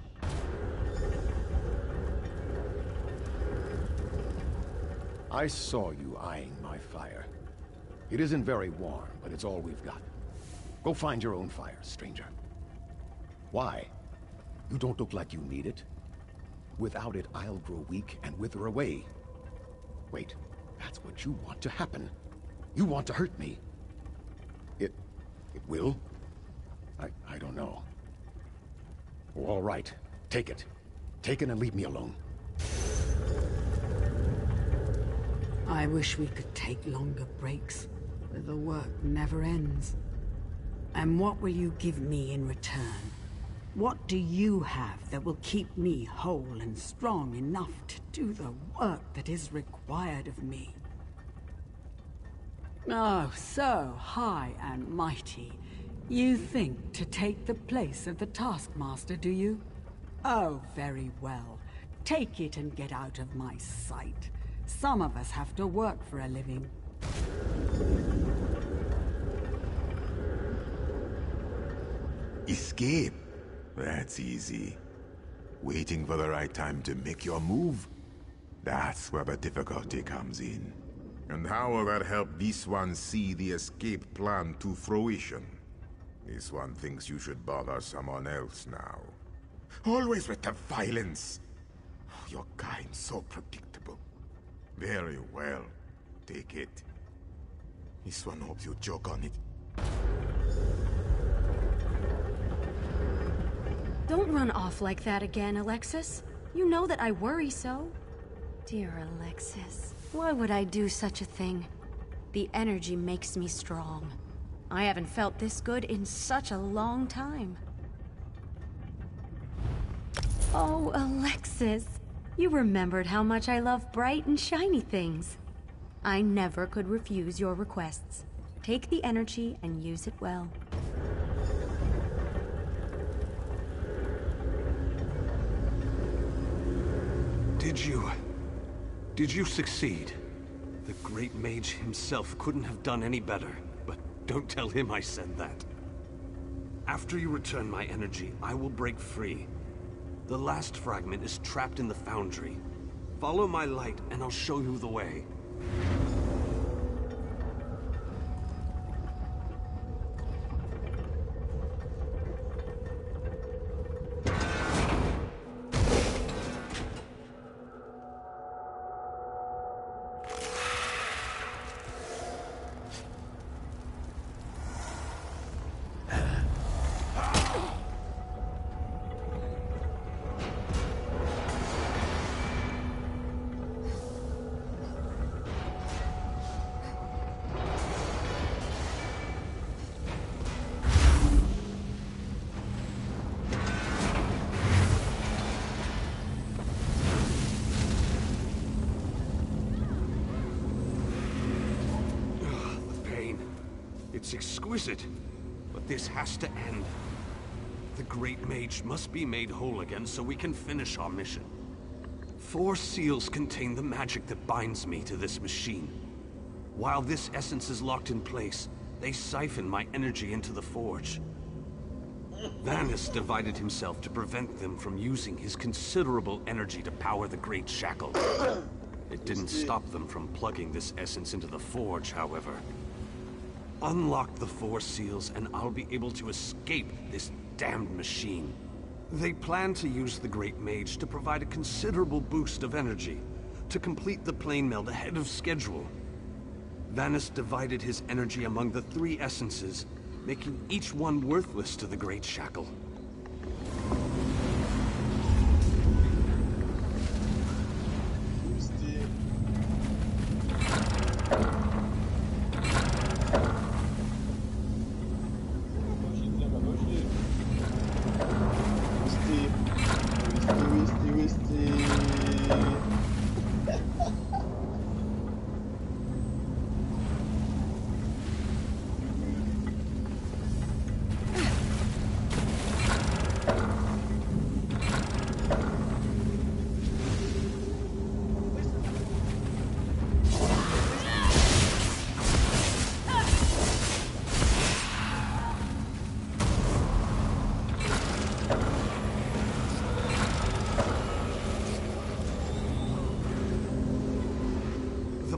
I saw you eyeing my fire. It isn't very warm, but it's all we've got. Go find your own fire, stranger. Why? You don't look like you need it. Without it, I'll grow weak and wither away. Wait, that's what you want to happen. You want to hurt me. It will? I don't know. All right, take it. Take it and leave me alone. I wish we could take longer breaks, but the work never ends. And what will you give me in return? What do you have that will keep me whole and strong enough to do the work that is required of me? Oh, so high and mighty. You think to take the place of the Taskmaster, do you? Oh, very well. Take it and get out of my sight. Some of us have to work for a living. Escape? That's easy. Waiting for the right time to make your move? That's where the difficulty comes in. And how will that help this one see the escape plan to fruition? This one thinks you should bother someone else now. Always with the violence. Your kind's so predictable. Very well. Take it. This one hopes you joke on it. Don't run off like that again, Alexis. You know that I worry so. Dear Alexis, why would I do such a thing? The energy makes me strong. I haven't felt this good in such a long time. Oh, Alexis, you remembered how much I love bright and shiny things. I never could refuse your requests. Take the energy and use it well. Did you succeed? The Great Mage himself couldn't have done any better, but don't tell him I said that. After you return my energy, I will break free. The last fragment is trapped in the foundry. Follow my light and I'll show you the way. It's exquisite, but this has to end. The Great Mage must be made whole again so we can finish our mission. 4 seals contain the magic that binds me to this machine. While this essence is locked in place, they siphon my energy into the forge. Vanus divided himself to prevent them from using his considerable energy to power the Great Shackle. It didn't stop them from plugging this essence into the forge, however. Unlock the 4 seals and I'll be able to escape this damned machine. They plan to use the Great Mage to provide a considerable boost of energy, to complete the plane meld ahead of schedule. Vanus divided his energy among the 3 essences, making each one worthless to the Great Shackle.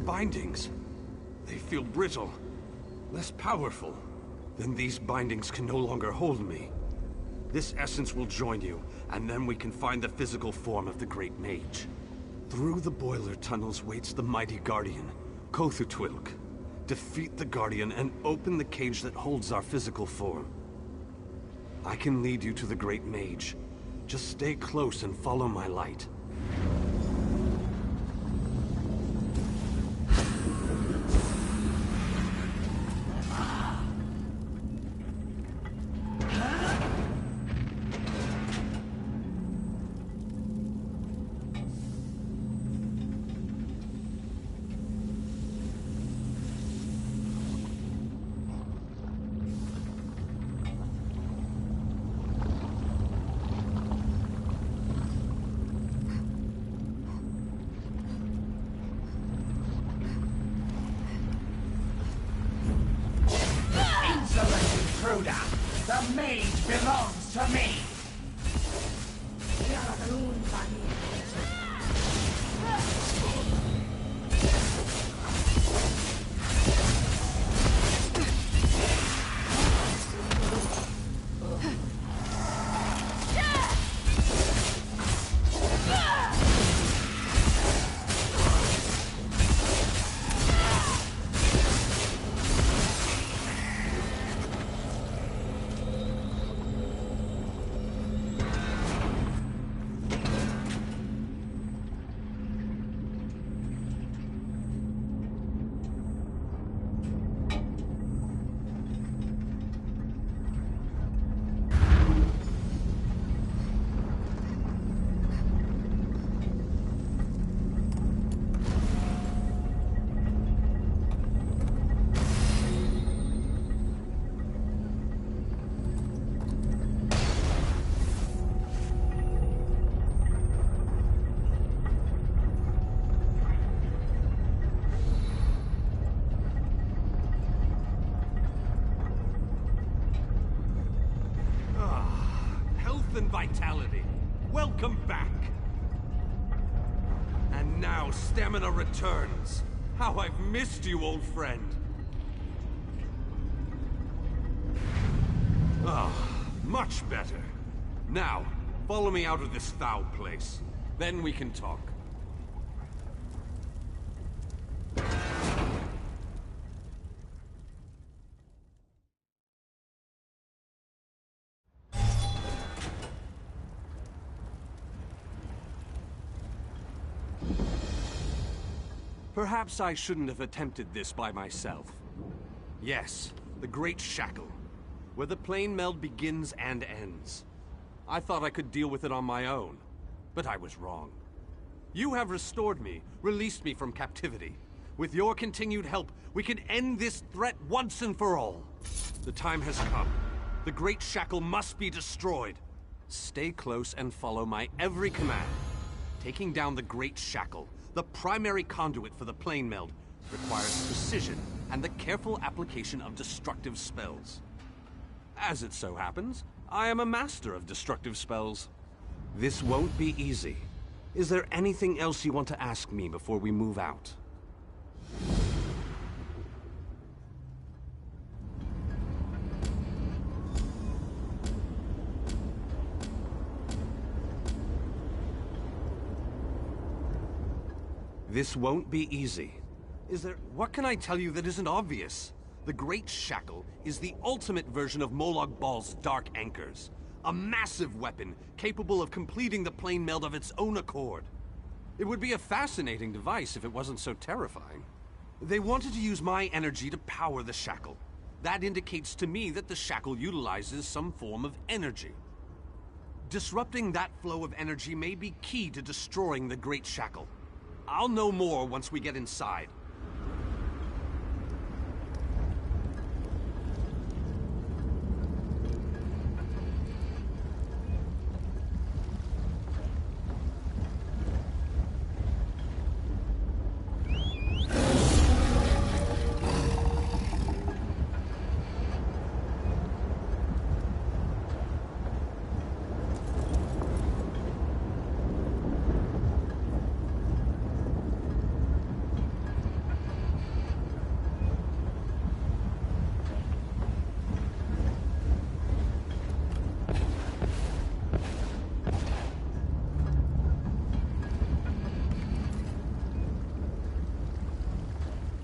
Bindings. They feel brittle, less powerful. Then these bindings can no longer hold me. This essence will join you, and then we can find the physical form of the Great Mage. Through the boiler tunnels waits the mighty Guardian, Kothutwilk. Defeat the Guardian and open the cage that holds our physical form. I can lead you to the Great Mage. Just stay close and follow my light. The mage belongs to me! And vitality. Welcome back. And now stamina returns. How I've missed you, old friend. Ah, much better. Now, follow me out of this foul place. Then we can talk. Perhaps I shouldn't have attempted this by myself. Yes, the Great Shackle, where the plane meld begins and ends. I thought I could deal with it on my own, but I was wrong. You have restored me, released me from captivity. With your continued help, we can end this threat once and for all. The time has come. The Great Shackle must be destroyed. Stay close and follow my every command. Taking down the Great Shackle, the primary conduit for the plane meld, requires precision and the careful application of destructive spells. As it so happens, I am a master of destructive spells. This won't be easy. Is there anything else you want to ask me before we move out? This won't be easy. What can I tell you that isn't obvious? The Great Shackle is the ultimate version of Molag Bal's Dark Anchors. A massive weapon capable of completing the plane meld of its own accord. It would be a fascinating device if it wasn't so terrifying. They wanted to use my energy to power the Shackle. That indicates to me that the Shackle utilizes some form of energy. Disrupting that flow of energy may be key to destroying the Great Shackle. I'll know more once we get inside.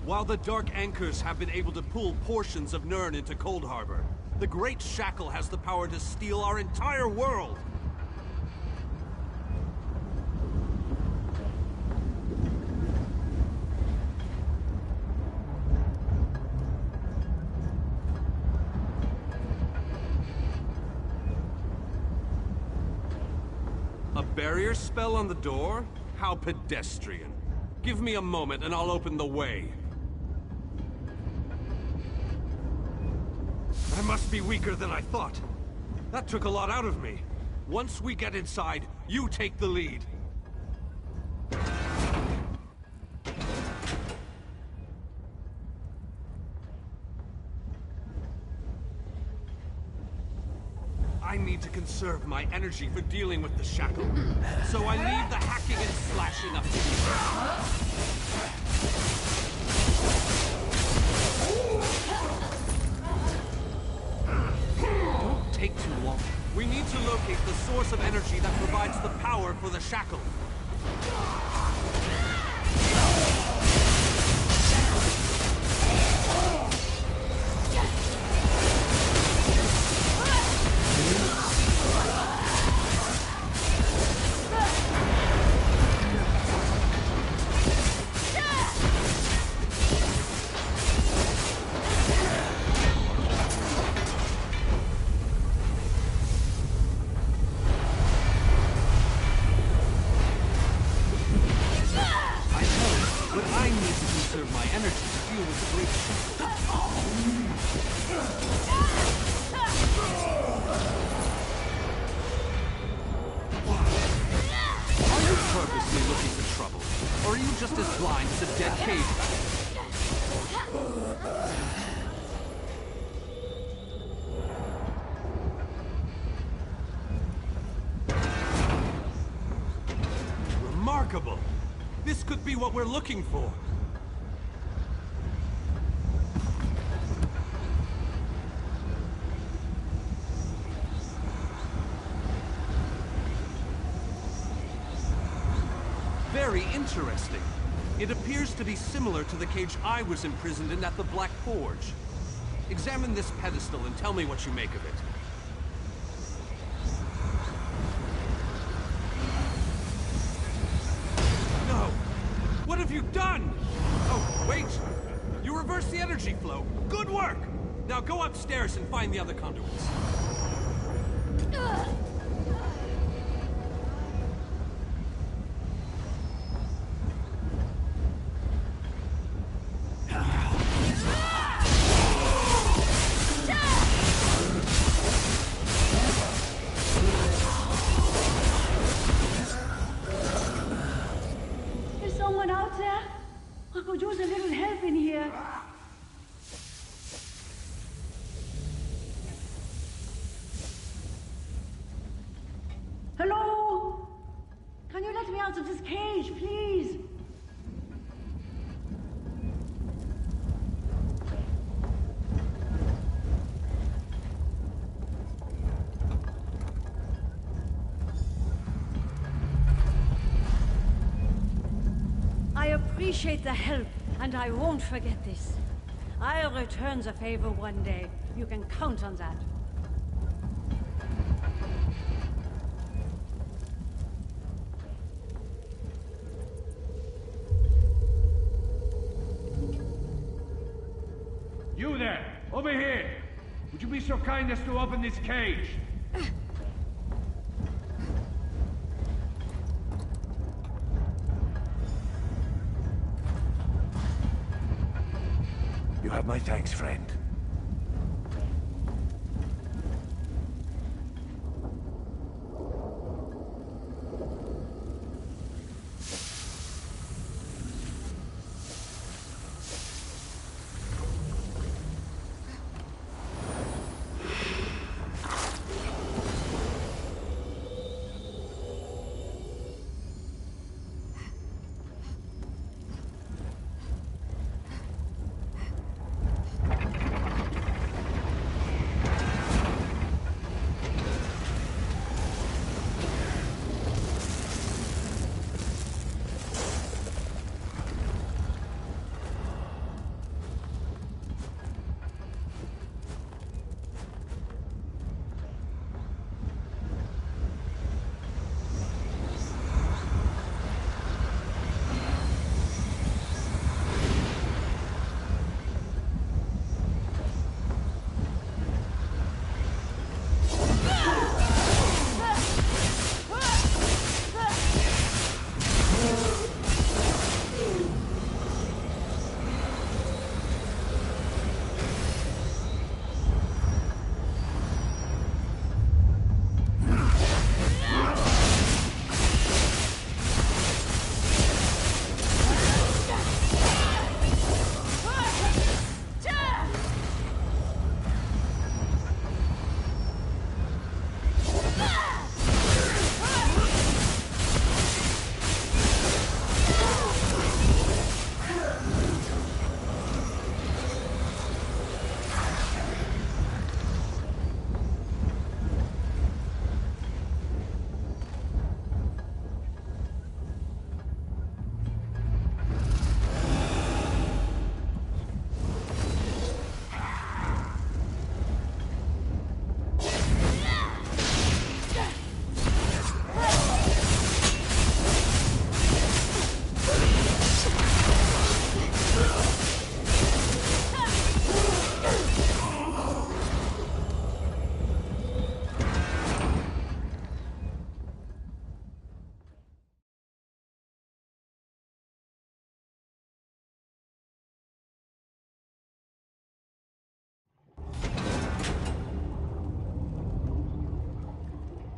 While the Dark Anchors have been able to pull portions of Nirn into Cold Harbor, the Great Shackle has the power to steal our entire world! A barrier spell on the door? How pedestrian. Give me a moment and I'll open the way. I must be weaker than I thought. That took a lot out of me. Once we get inside, you take the lead. I need to conserve my energy for dealing with the Shackle. So I leave the hacking and slashing up to you. Don't take too long. We need to locate the source of energy that provides the power for the Shackle. Remarkable! This could be what we're looking for. Very interesting. It appears to be similar to the cage I was imprisoned in at the Black Forge. Examine this pedestal and tell me what you make of it. No! What have you done? Oh, wait! You reversed the energy flow. Good work! Now go upstairs and find the other conduits. Hello? Can you let me out of this cage, please? I appreciate the help, and I won't forget this. I'll return the favor one day. You can count on that. You there! Over here! Would you be so kind as to open this cage? You have my thanks, friend.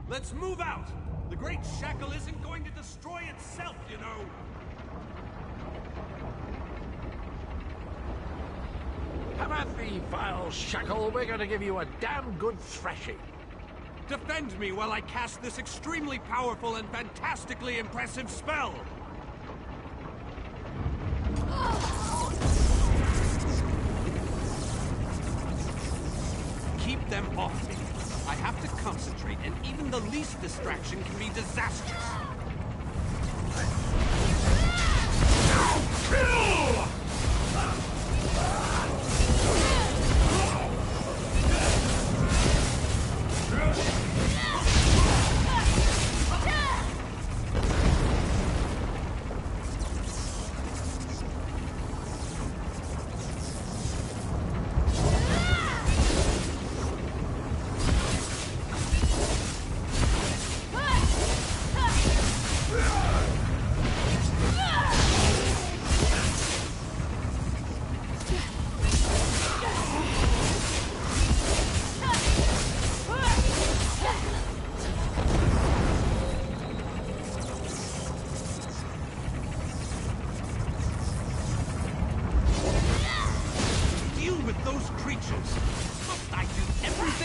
Let's move out! The Great Shackle isn't going to destroy itself, you know! Have at thee, vile shackle. We're gonna give you a damn good thrashing. Defend me while I cast this extremely powerful and fantastically impressive spell! Keep them off me. I have to concentrate, and even the least distraction can be disastrous.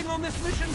On this mission?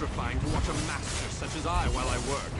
petrifying to watch a master such as I while I work.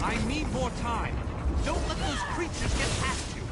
I need more time. Don't let those creatures get past you.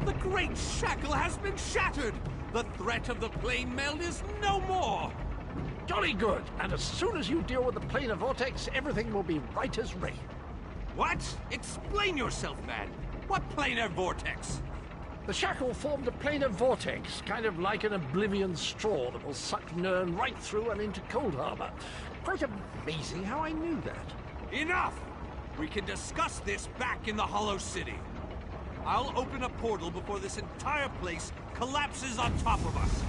The great shackle has been shattered! The threat of the plane meld is no more! Jolly good. And as soon as you deal with the planar vortex, everything will be right as rain. What? Explain yourself, man. What planar vortex? The shackle formed a planar vortex, kind of like an oblivion straw that will suck Nirn right through and into Cold Harbor. Quite amazing how I knew that. Enough! We can discuss this back in the Hollow City. I'll open a portal before this entire place collapses on top of us.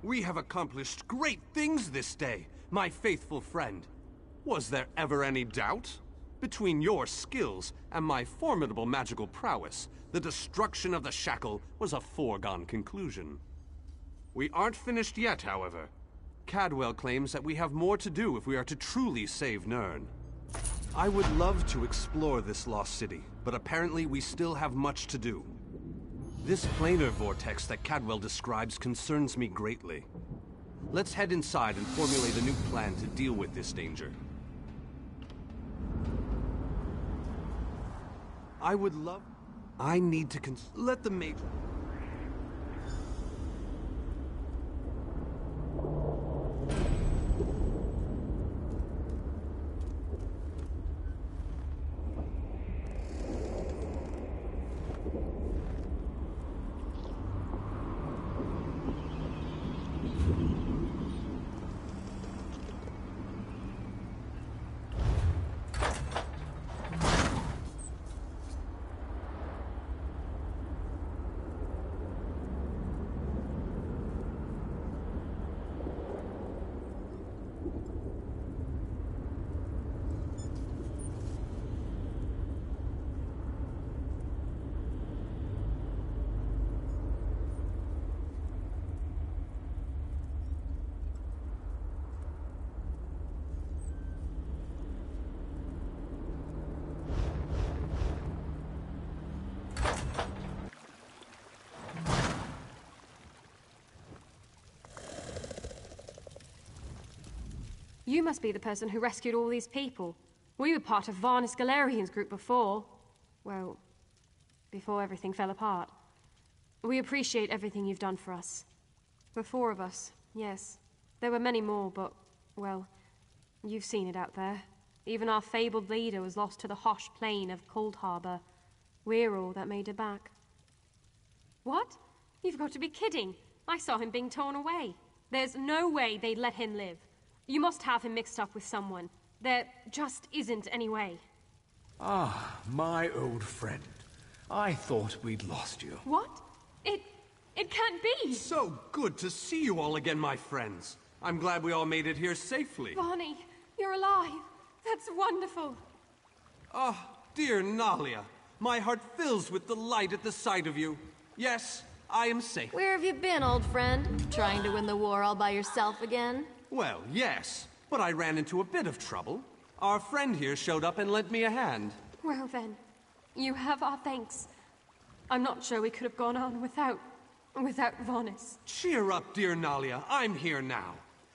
We have accomplished great things this day, my faithful friend. Was there ever any doubt? Between your skills and my formidable magical prowess, the destruction of the shackle was a foregone conclusion. We aren't finished yet, however. Cadwell claims that we have more to do if we are to truly save Nirn. I would love to explore this lost city, but apparently we still have much to do. This planar vortex that Cadwell describes concerns me greatly. Let's head inside and formulate a new plan to deal with this danger. I need to let the Major... You must be the person who rescued all these people. We were part of Varnus Galerian's group before. Well, before everything fell apart. We appreciate everything you've done for us. The four of us, yes. There were many more, but, well, you've seen it out there. Even our fabled leader was lost to the harsh plain of Cold Harbor. We're all that made it back. What? You've got to be kidding. I saw him being torn away. There's no way they'd let him live. You must have him mixed up with someone. There just isn't any way. Ah, my old friend. I thought we'd lost you. What? It can't be! So good to see you all again, my friends. I'm glad we all made it here safely. Varney, you're alive. That's wonderful. Oh, dear Nalia. My heart fills with delight at the sight of you. Yes, I am safe. Where have you been, old friend? Trying to win the war all by yourself again? Well, yes, but I ran into a bit of trouble. Our friend here showed up and lent me a hand. Well then, you have our thanks. I'm not sure we could have gone on without Varnus. Cheer up, dear Nalia. I'm here now.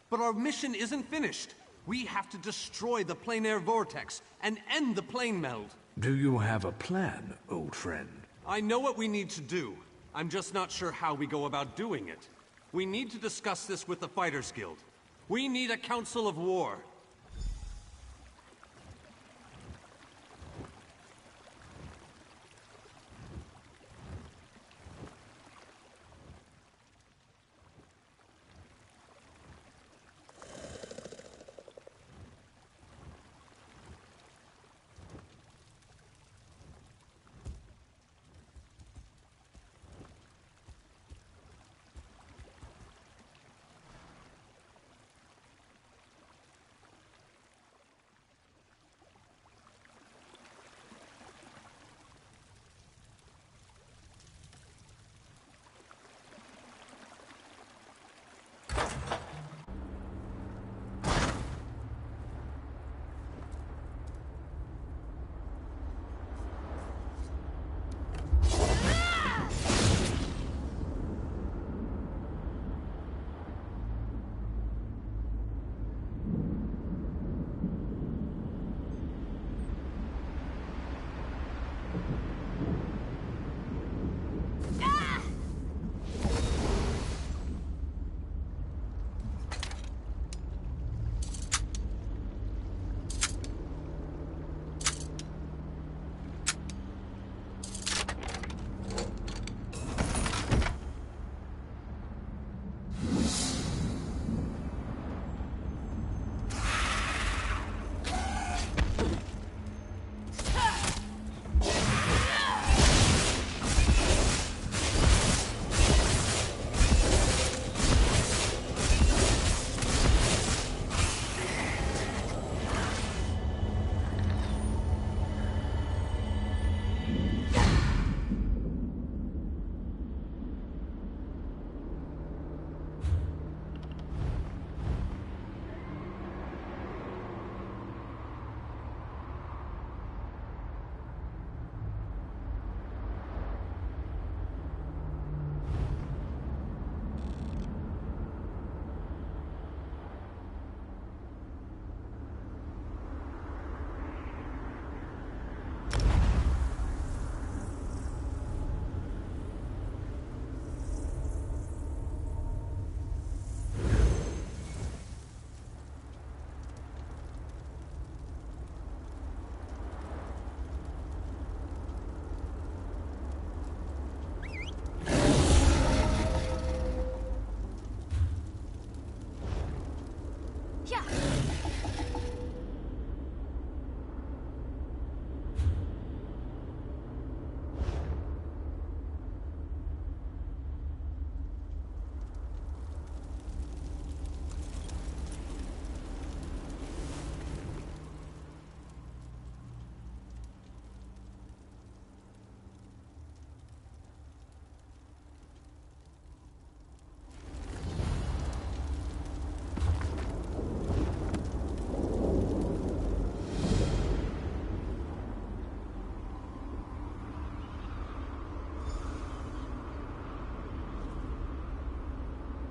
But our mission isn't finished. We have to destroy the plane air vortex and end the plane meld. Do you have a plan, old friend? I know what we need to do. I'm just not sure how we go about doing it. We need to discuss this with the Fighters Guild. We need a council of war.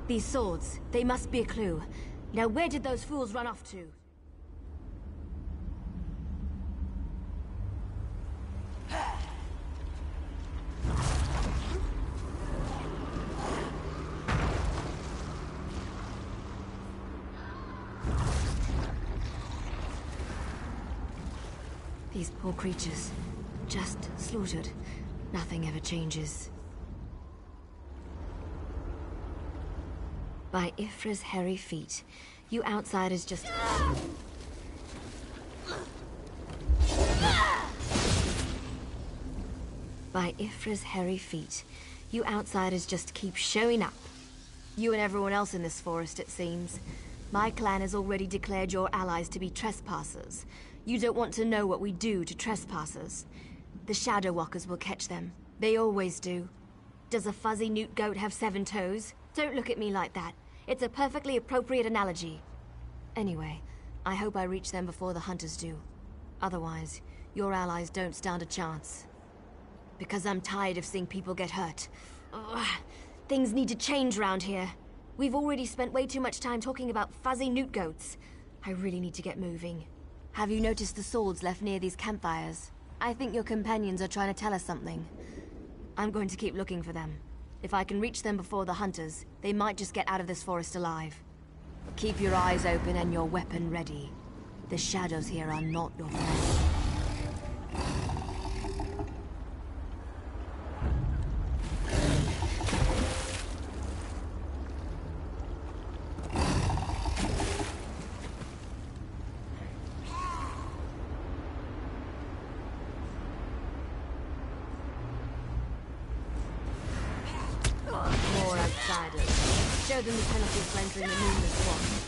These swords, they must be a clue. Now where did those fools run off to? These poor creatures, just slaughtered. Nothing ever changes. By Ifra's hairy feet, you outsiders just... By Ifra's hairy feet, you outsiders just keep showing up. You and everyone else in this forest, it seems. My clan has already declared your allies to be trespassers. You don't want to know what we do to trespassers. The Shadow Walkers will catch them. They always do. Does a fuzzy newt goat have 7 toes? Don't look at me like that. It's a perfectly appropriate analogy. Anyway, I hope I reach them before the hunters do. Otherwise, your allies don't stand a chance. Because I'm tired of seeing people get hurt. Ugh. Things need to change around here. We've already spent way too much time talking about fuzzy newt goats. I really need to get moving. Have you noticed the swords left near these campfires? I think your companions are trying to tell us something. I'm going to keep looking for them. If I can reach them before the hunters, they might just get out of this forest alive. Keep your eyes open and your weapon ready. The shadows here are not your friends. Show them the penalty of rendering the moonless one.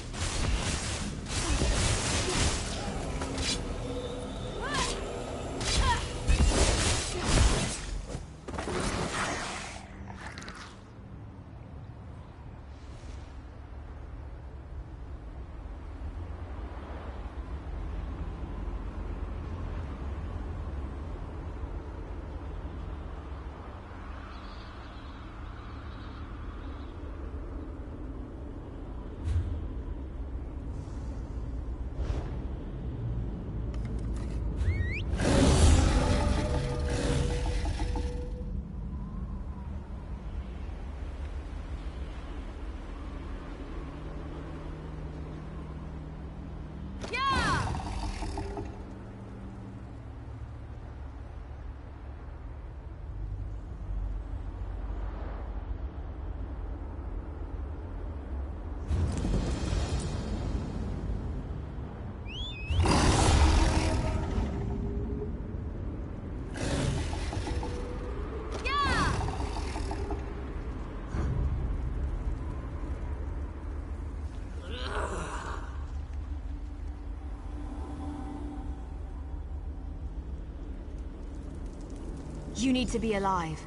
You need to be alive.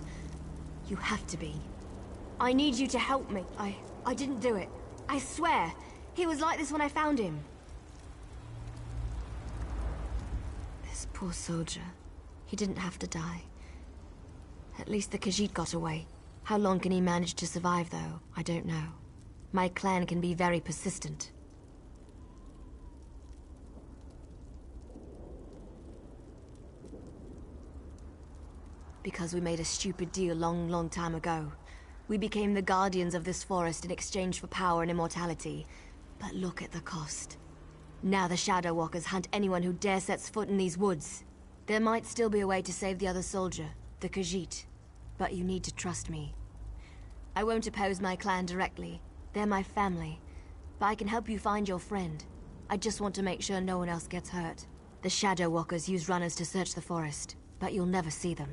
You have to be. I need you to help me. I didn't do it. I swear. He was like this when I found him. This poor soldier. He didn't have to die. At least the Khajiit got away. How long can he manage to survive, though? I don't know. My clan can be very persistent. Because we made a stupid deal long time ago. We became the guardians of this forest in exchange for power and immortality. But look at the cost. Now the Shadow Walkers hunt anyone who dare sets foot in these woods. There might still be a way to save the other soldier, the Khajiit. But you need to trust me. I won't oppose my clan directly. They're my family. But I can help you find your friend. I just want to make sure no one else gets hurt. The Shadow Walkers use runners to search the forest, but you'll never see them.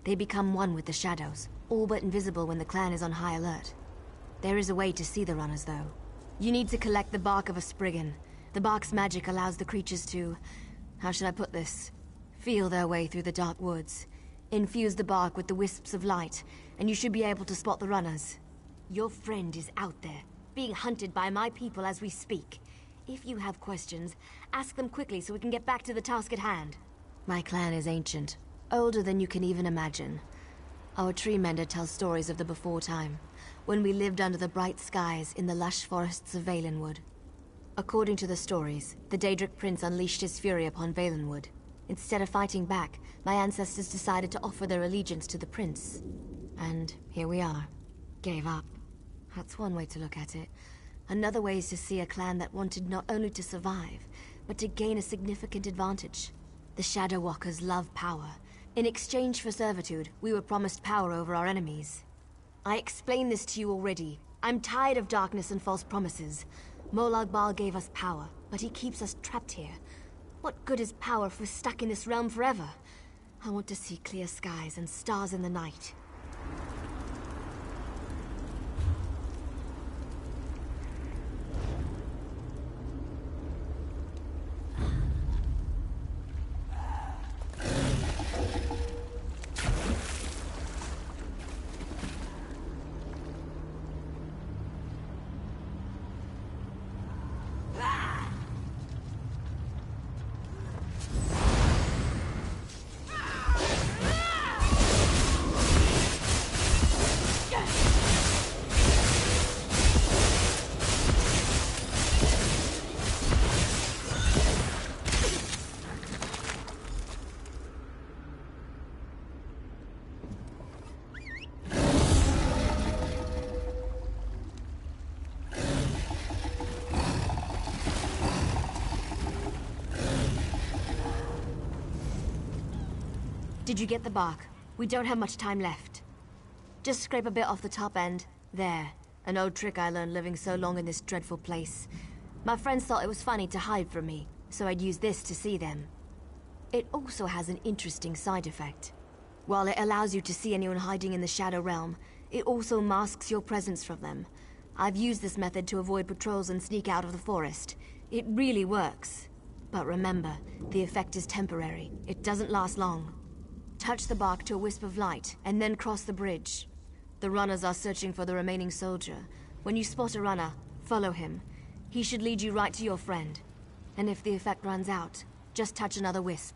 They become one with the shadows, all but invisible when the clan is on high alert. There is a way to see the runners, though. You need to collect the bark of a Spriggan. The bark's magic allows the creatures to... how should I put this? Feel their way through the dark woods. Infuse the bark with the wisps of light, and you should be able to spot the runners. Your friend is out there, being hunted by my people as we speak. If you have questions, ask them quickly so we can get back to the task at hand. My clan is ancient. Older than you can even imagine. Our tree mender tells stories of the before time, when we lived under the bright skies in the lush forests of Valenwood. According to the stories, the Daedric Prince unleashed his fury upon Valenwood. Instead of fighting back, my ancestors decided to offer their allegiance to the prince. And here we are. Gave up. That's one way to look at it. Another way is to see a clan that wanted not only to survive, but to gain a significant advantage. The Shadow Walkers love power. In exchange for servitude, we were promised power over our enemies. I explained this to you already. I'm tired of darkness and false promises. Molag Bal gave us power, but he keeps us trapped here. What good is power if we're stuck in this realm forever? I want to see clear skies and stars in the night. Did you get the bark? We don't have much time left. Just scrape a bit off the top end. There. An old trick I learned living so long in this dreadful place. My friends thought it was funny to hide from me, so I'd use this to see them. It also has an interesting side effect. While it allows you to see anyone hiding in the Shadow Realm, it also masks your presence from them. I've used this method to avoid patrols and sneak out of the forest. It really works. But remember, the effect is temporary. It doesn't last long. Touch the bark to a wisp of light, and then cross the bridge. The runners are searching for the remaining soldier. When you spot a runner, follow him. He should lead you right to your friend. And if the effect runs out, just touch another wisp.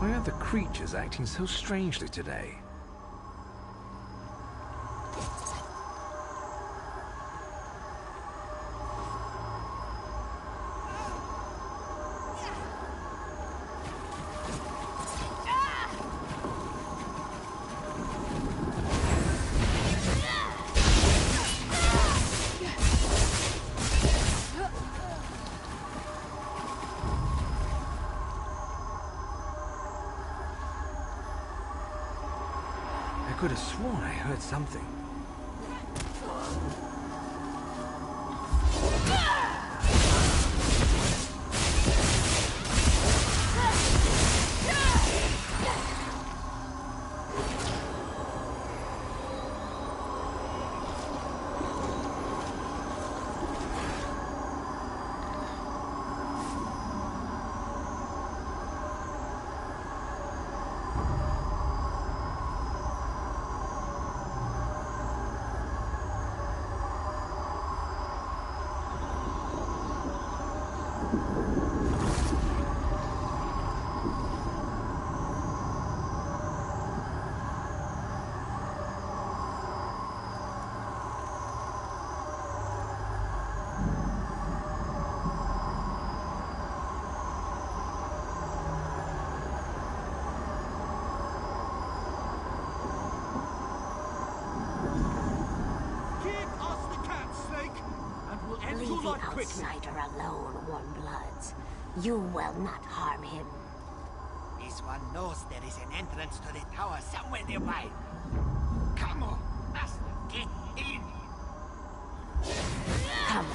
Why are the creatures acting so strangely today? I could have sworn I heard something. outsider alone, Warmbloods. You will not harm him. This one knows there is an entrance to the tower somewhere nearby. Come on, master, get in! Come on,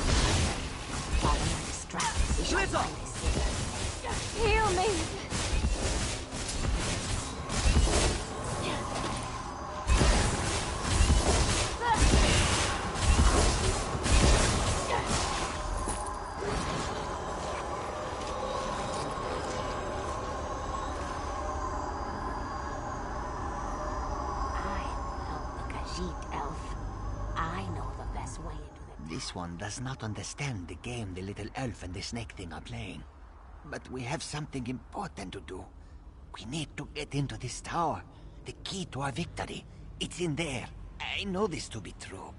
follow my distractions. We shall find this city. Heal me! This one does not understand the game the little elf and the snake thing are playing. But we have something important to do. We need to get into this tower. The key to our victory. It's in there. I know this to be true.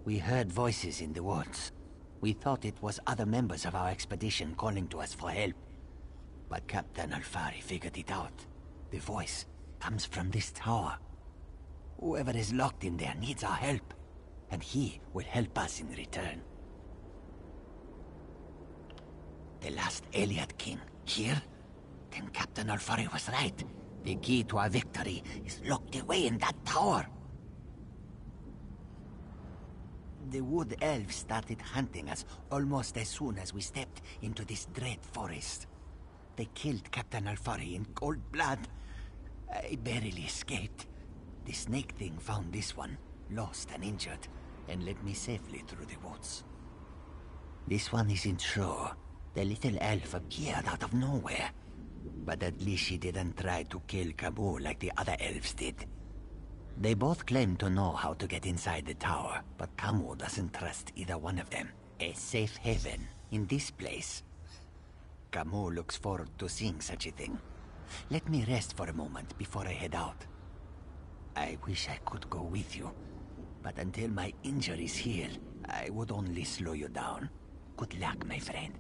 We heard voices in the woods. We thought it was other members of our expedition calling to us for help. But Captain Alfari figured it out. The voice comes from this tower. Whoever is locked in there needs our help, and he will help us in return. The last Elliot King, here? Then Captain Alfari was right. The key to our victory is locked away in that tower. The wood elves started hunting us almost as soon as we stepped into this dread forest. They killed Captain Alfari in cold blood. I barely escaped. The snake thing found this one, lost and injured, and led me safely through the woods. This one isn't sure. The little elf appeared out of nowhere. But at least she didn't try to kill Kabul like the other elves did. They both claim to know how to get inside the tower, but Kamu doesn't trust either one of them. A safe haven in this place. Kamu looks forward to seeing such a thing. Let me rest for a moment before I head out. I wish I could go with you, but until my injuries heal, I would only slow you down. Good luck, my friend.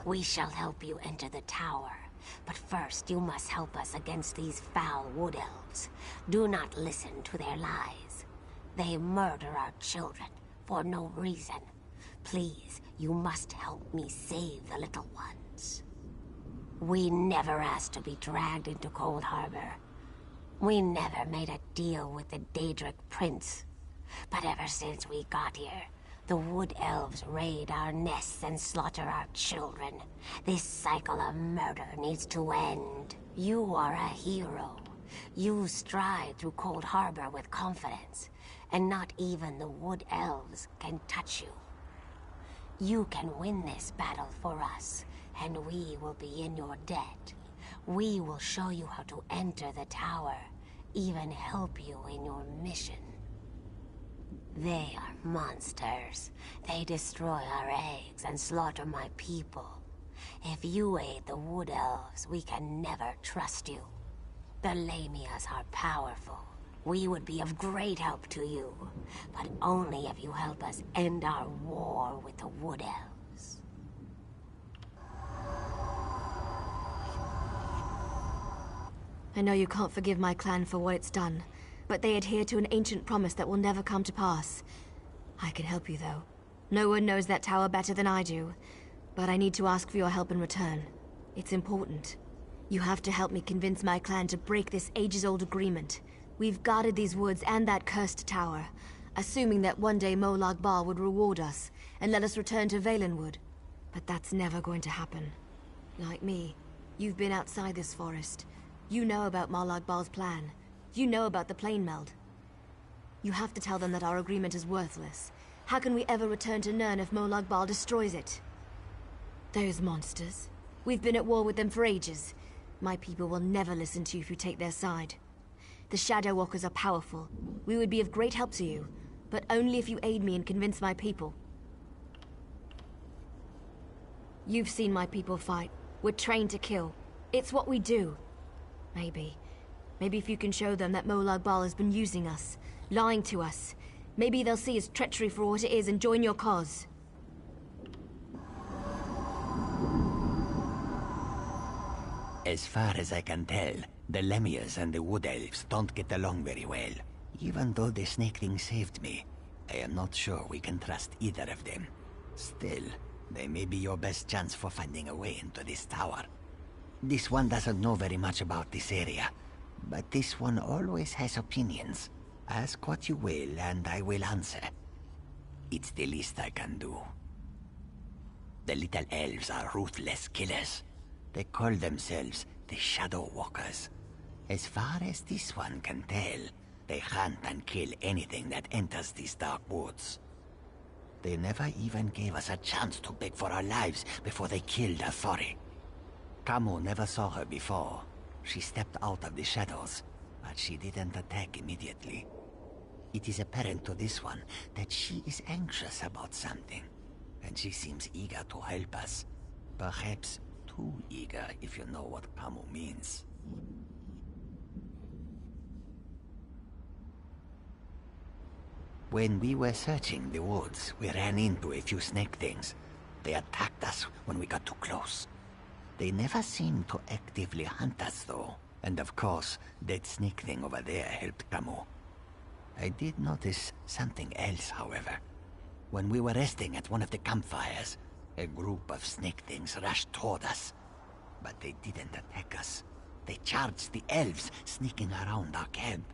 We shall help you enter the tower. But first, you must help us against these foul wood elves. Do not listen to their lies. They murder our children for no reason. Please, you must help me save the little ones. We never asked to be dragged into Cold Harbor. We never made a deal with the Daedric Prince. But ever since we got here, the Wood Elves raid our nests and slaughter our children. This cycle of murder needs to end. You are a hero. You stride through Cold Harbor with confidence, and not even the Wood Elves can touch you. You can win this battle for us, and we will be in your debt. We will show you how to enter the tower, even help you in your mission. They are monsters. They destroy our eggs and slaughter my people. If you aid the Wood Elves, we can never trust you. The Lamias are powerful. We would be of great help to you, but only if you help us end our war with the Wood Elves. I know you can't forgive my clan for what it's done, but they adhere to an ancient promise that will never come to pass. I can help you, though. No one knows that tower better than I do, but I need to ask for your help in return. It's important. You have to help me convince my clan to break this ages-old agreement. We've guarded these woods and that cursed tower, assuming that one day Molag Bal would reward us and let us return to Valenwood. But that's never going to happen. Like me, you've been outside this forest. You know about Molag Bal's plan. You know about the plane meld. You have to tell them that our agreement is worthless. How can we ever return to Nirn if Molag Bal destroys it? Those monsters. We've been at war with them for ages. My people will never listen to you if you take their side. The Shadow Walkers are powerful. We would be of great help to you, but only if you aid me and convince my people. You've seen my people fight. We're trained to kill. It's what we do. Maybe if you can show them that Molag Bal has been using us, lying to us, maybe they'll see his treachery for what it is and join your cause. As far as I can tell, the Lamias and the Wood Elves don't get along very well. Even though the Snake Thing saved me, I am not sure we can trust either of them. Still, they may be your best chance for finding a way into this tower. This one doesn't know very much about this area, but this one always has opinions. Ask what you will, and I will answer. It's the least I can do. The little elves are ruthless killers. They call themselves the Shadow Walkers. As far as this one can tell, they hunt and kill anything that enters these dark woods. They never even gave us a chance to beg for our lives before they killed Alfari. Camus never saw her before. She stepped out of the shadows, but she didn't attack immediately. It is apparent to this one that she is anxious about something, and she seems eager to help us. Perhaps too eager, if you know what Camus means. When we were searching the woods, we ran into a few snake things. They attacked us when we got too close. They never seemed to actively hunt us, though. And of course, that snake thing over there helped Camus. I did notice something else, however. When we were resting at one of the campfires, a group of snake things rushed toward us. But they didn't attack us. They charged the elves sneaking around our camp.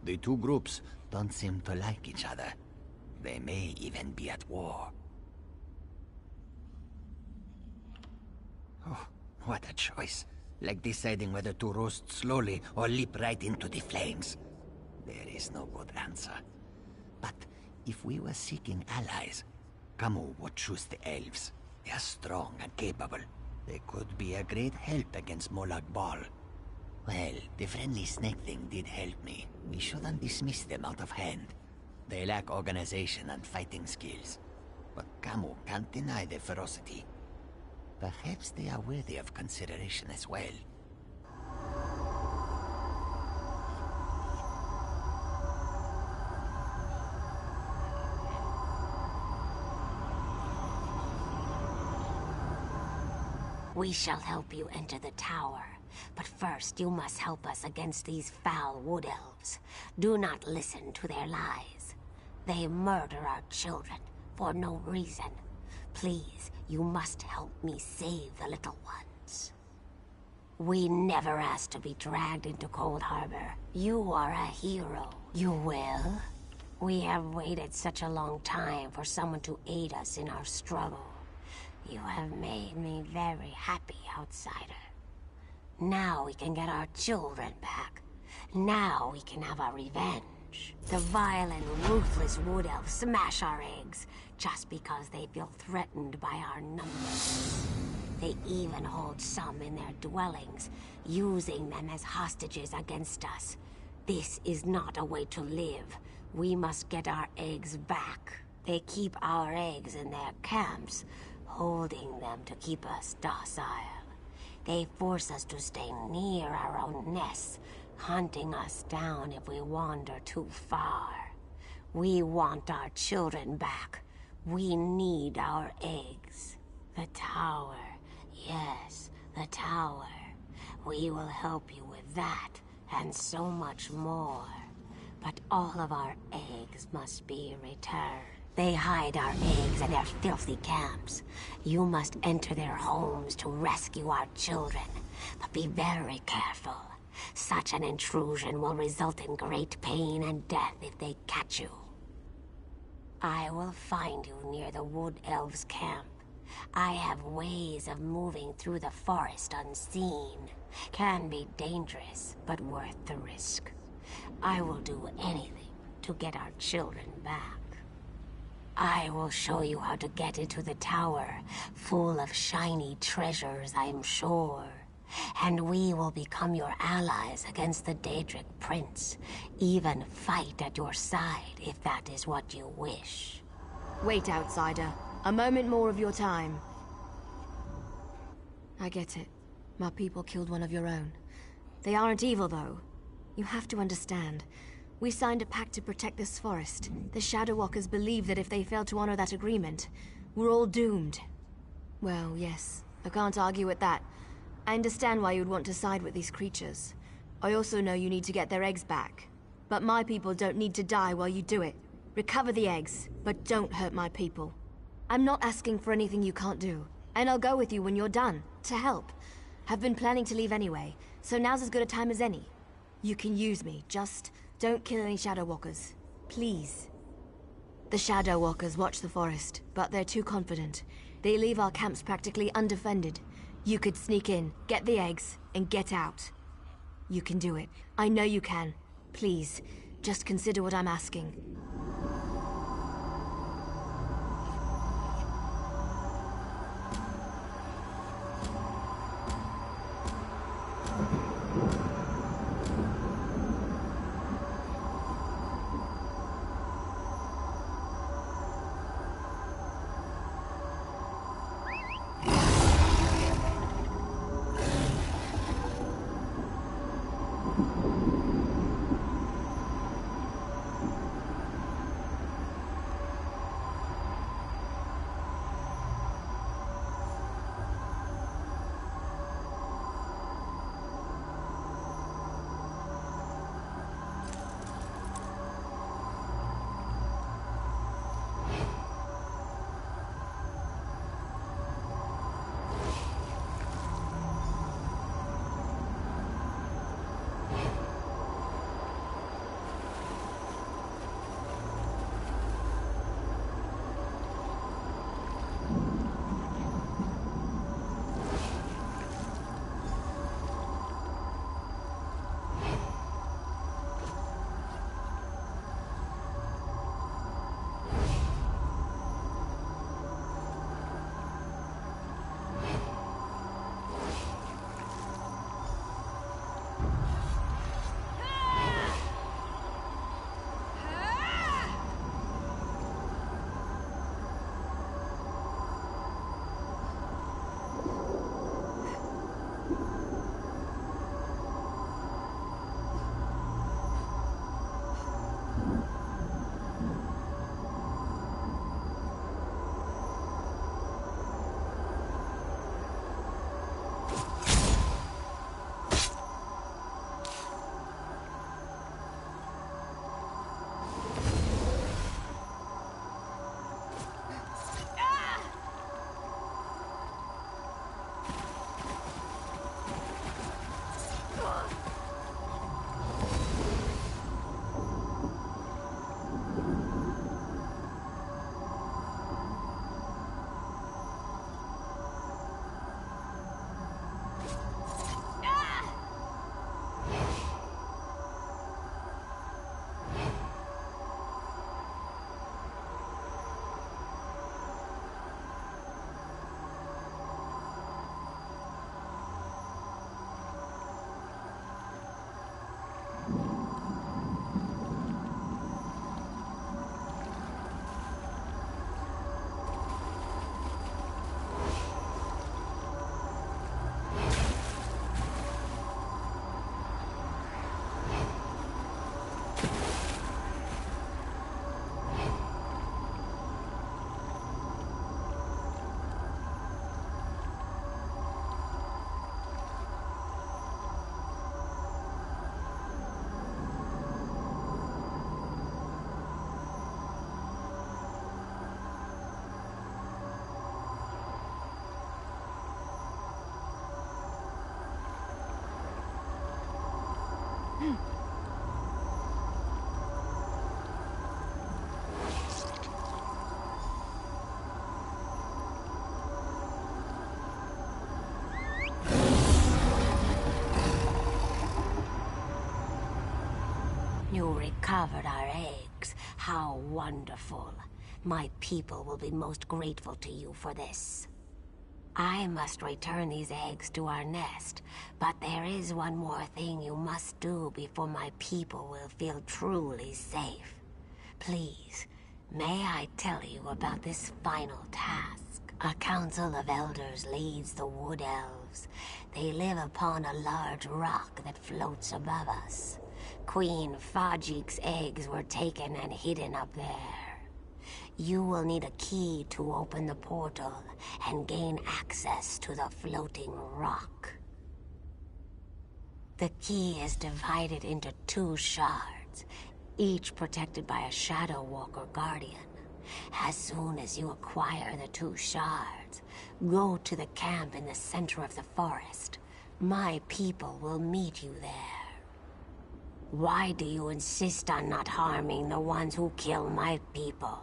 The two groups don't seem to like each other. They may even be at war. Oh, what a choice. Like deciding whether to roast slowly or leap right into the flames. There is no good answer. But if we were seeking allies, Camus would choose the elves. They are strong and capable. They could be a great help against Molag Bal. Well, the friendly snake thing did help me. We shouldn't dismiss them out of hand. They lack organization and fighting skills. But Camus can't deny their ferocity. Perhaps they are worthy of consideration as well. We shall help you enter the tower. But first, you must help us against these foul wood elves. Do not listen to their lies. They murder our children for no reason. Please, you must help me save the little ones. We never asked to be dragged into Cold Harbor. You are a hero. You will? We have waited such a long time for someone to aid us in our struggle. You have made me very happy, outsider. Now we can get our children back. Now we can have our revenge. The vile and ruthless wood elves smash our eggs just because they feel threatened by our numbers. They even hold some in their dwellings, using them as hostages against us. This is not a way to live. We must get our eggs back. They keep our eggs in their camps, holding them to keep us docile. They force us to stay near our own nests, hunting us down if we wander too far. We want our children back. We need our eggs. The tower. Yes, the tower. We will help you with that, and so much more. But all of our eggs must be returned. They hide our eggs in their filthy camps. You must enter their homes to rescue our children. But be very careful. Such an intrusion will result in great pain and death if they catch you. I will find you near the Wood Elves' camp. I have ways of moving through the forest unseen. Can be dangerous, but worth the risk. I will do anything to get our children back. I will show you how to get into the tower, full of shiny treasures, I'm sure. And we will become your allies against the Daedric Prince. Even fight at your side if that is what you wish. Wait, outsider. A moment more of your time. I get it. My people killed one of your own. They aren't evil, though. You have to understand. We signed a pact to protect this forest. The Shadow Walkers believe that if they fail to honor that agreement, we're all doomed. Well, yes. I can't argue with that. I understand why you'd want to side with these creatures. I also know you need to get their eggs back. But my people don't need to die while you do it. Recover the eggs, but don't hurt my people. I'm not asking for anything you can't do. And I'll go with you when you're done, to help. I've been planning to leave anyway, so now's as good a time as any. You can use me, just don't kill any Shadow Walkers. Please. The Shadow Walkers watch the forest, but they're too confident. They leave our camps practically undefended. You could sneak in, get the eggs, and get out. You can do it. I know you can. Please, just consider what I'm asking. recovered our eggs. How wonderful. My people will be most grateful to you for this. I must return these eggs to our nest, but there is one more thing you must do before my people will feel truly safe. Please, may I tell you about this final task? A council of elders leads the Wood Elves. They live upon a large rock that floats above us. Queen Fajik's eggs were taken and hidden up there. You will need a key to open the portal and gain access to the floating rock. The key is divided into 2 shards, each protected by a Shadow Walker Guardian. As soon as you acquire the 2 shards, go to the camp in the center of the forest. My people will meet you there. Why do you insist on not harming the ones who kill my people?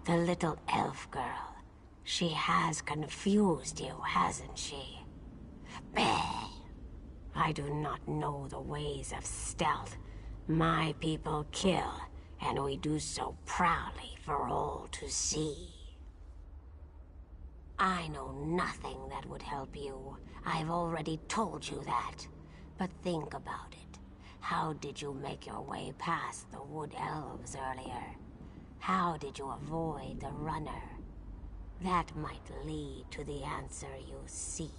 The little elf girl. She has confused you, hasn't she? Bah! I do not know the ways of stealth. My people kill, and we do so proudly for all to see. I know nothing that would help you. I've already told you that. But think about it. How did you make your way past the Wood Elves earlier? How did you avoid the runner? That might lead to the answer you seek.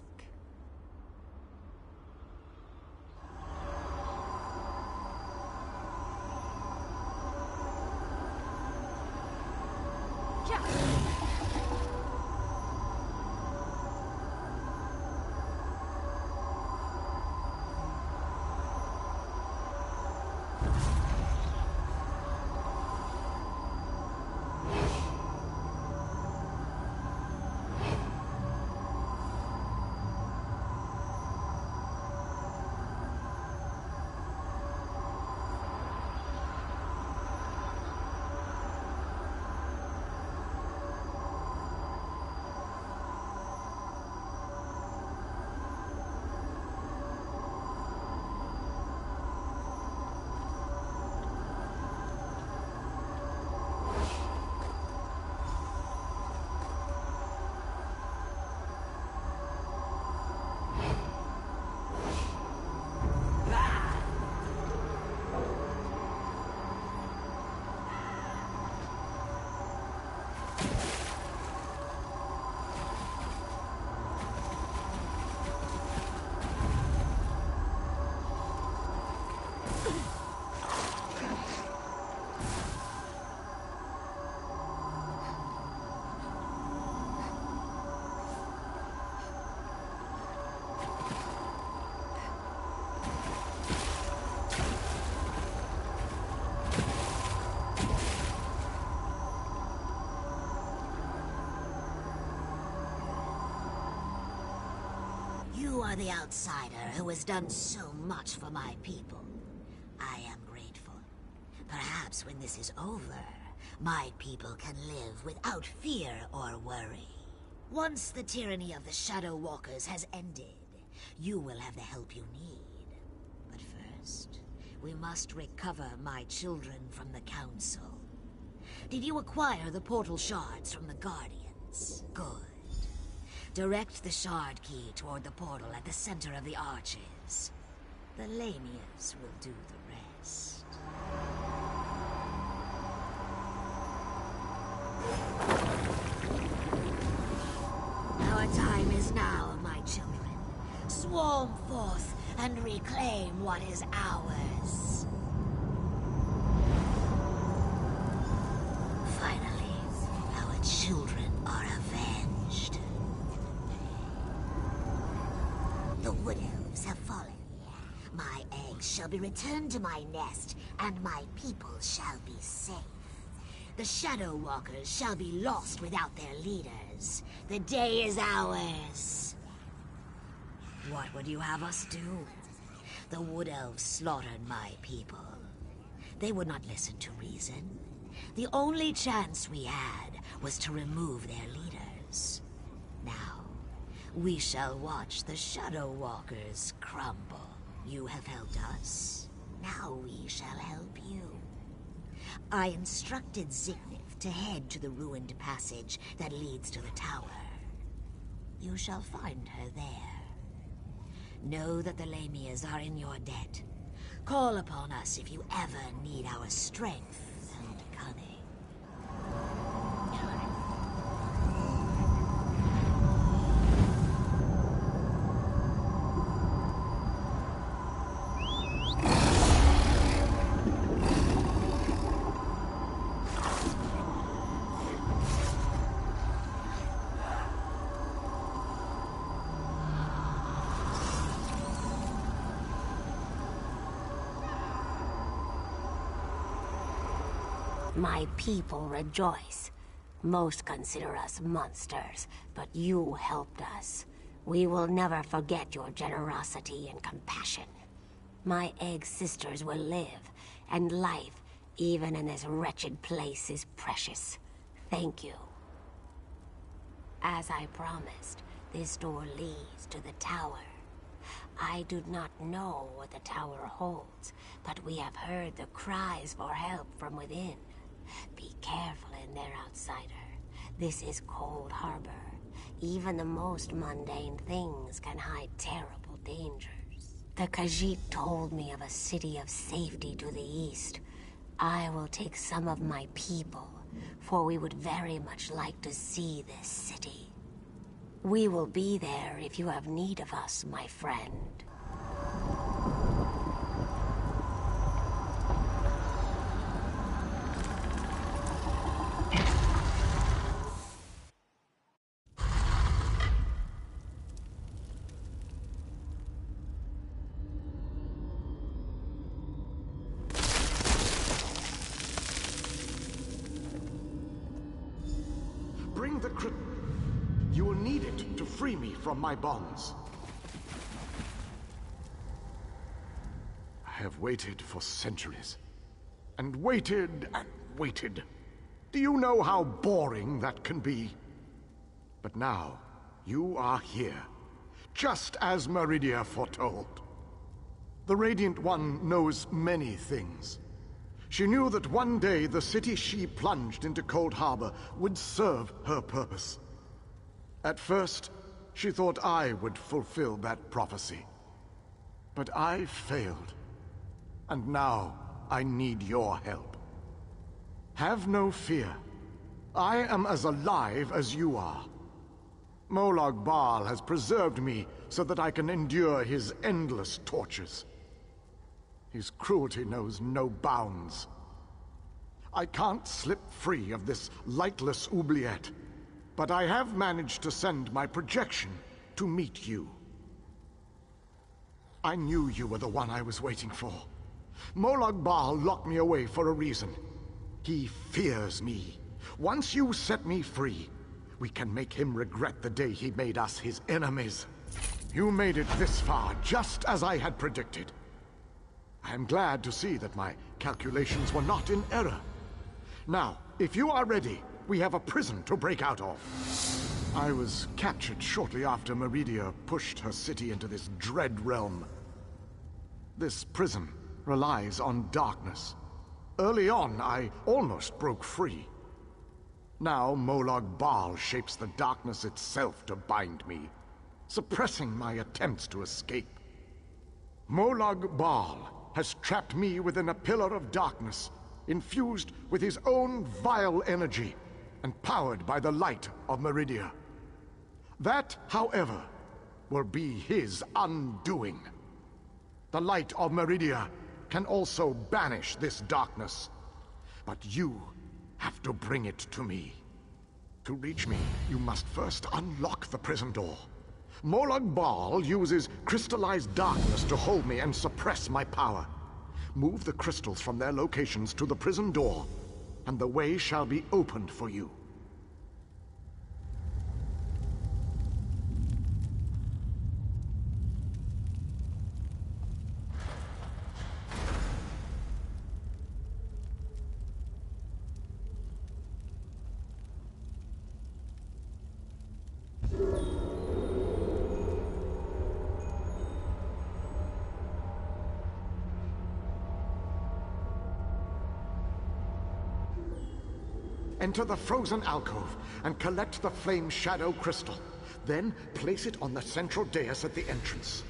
You are the outsider who has done so much for my people. I am grateful. Perhaps when this is over, my people can live without fear or worry. Once the tyranny of the Shadow Walkers has ended, you will have the help you need. But first, we must recover my children from the Council. Did you acquire the portal shards from the Guardians? Good. Direct the shard key toward the portal at the center of the arches. The Lamias will do the rest. Our time is now, my children. Swarm forth and reclaim what is ours. Finally, our children are avenged. The Wood Elves have fallen. My eggs shall be returned to my nest, and my people shall be safe. The Shadow Walkers shall be lost without their leaders. The day is ours. What would you have us do? The Wood Elves slaughtered my people. They would not listen to reason. The only chance we had was to remove their leaders. Now, we shall watch the Shadow Walkers crumble. You have helped us. Now we shall help you. I instructed Zignif to head to the ruined passage that leads to the tower. You shall find her there. Know that the Lamias are in your debt. Call upon us if you ever need our strength and cunning. My people rejoice. Most consider us monsters, but you helped us. We will never forget your generosity and compassion. My egg sisters will live, and life, even in this wretched place, is precious. Thank you. As I promised, this door leads to the tower. I do not know what the tower holds, but we have heard the cries for help from within. Be careful in there, outsider. This is Cold Harbor. Even the most mundane things can hide terrible dangers. The Khajiit told me of a city of safety to the east. I will take some of my people, for we would very much like to see this city. We will be there if you have need of us, my friend. Bring the You will need it to free me from my bonds. I have waited for centuries. And waited and waited. Do you know how boring that can be? But now, you are here. Just as Meridia foretold. The Radiant One knows many things. She knew that one day the city she plunged into Cold Harbor would serve her purpose. At first, she thought I would fulfill that prophecy. But I failed. And now, I need your help. Have no fear. I am as alive as you are. Molag Bal has preserved me so that I can endure his endless tortures. His cruelty knows no bounds. I can't slip free of this lightless oubliette, but I have managed to send my projection to meet you. I knew you were the one I was waiting for. Molag Bal locked me away for a reason. He fears me. Once you set me free, we can make him regret the day he made us his enemies. You made it this far, just as I had predicted. I am glad to see that my calculations were not in error. Now, if you are ready, we have a prison to break out of. I was captured shortly after Meridia pushed her city into this dread realm. This prison relies on darkness. Early on, I almost broke free. Now, Molag Bal shapes the darkness itself to bind me, suppressing my attempts to escape. Molag Bal has trapped me within a pillar of darkness, infused with his own vile energy, and powered by the light of Meridia. That, however, will be his undoing. The light of Meridia can also banish this darkness, but you have to bring it to me. To reach me, you must first unlock the prison door. Molag Bal uses crystallized darkness to hold me and suppress my power. Move the crystals from their locations to the prison door, and the way shall be opened for you. Enter the frozen alcove and collect the flame shadow crystal. Then place it on the central dais at the entrance.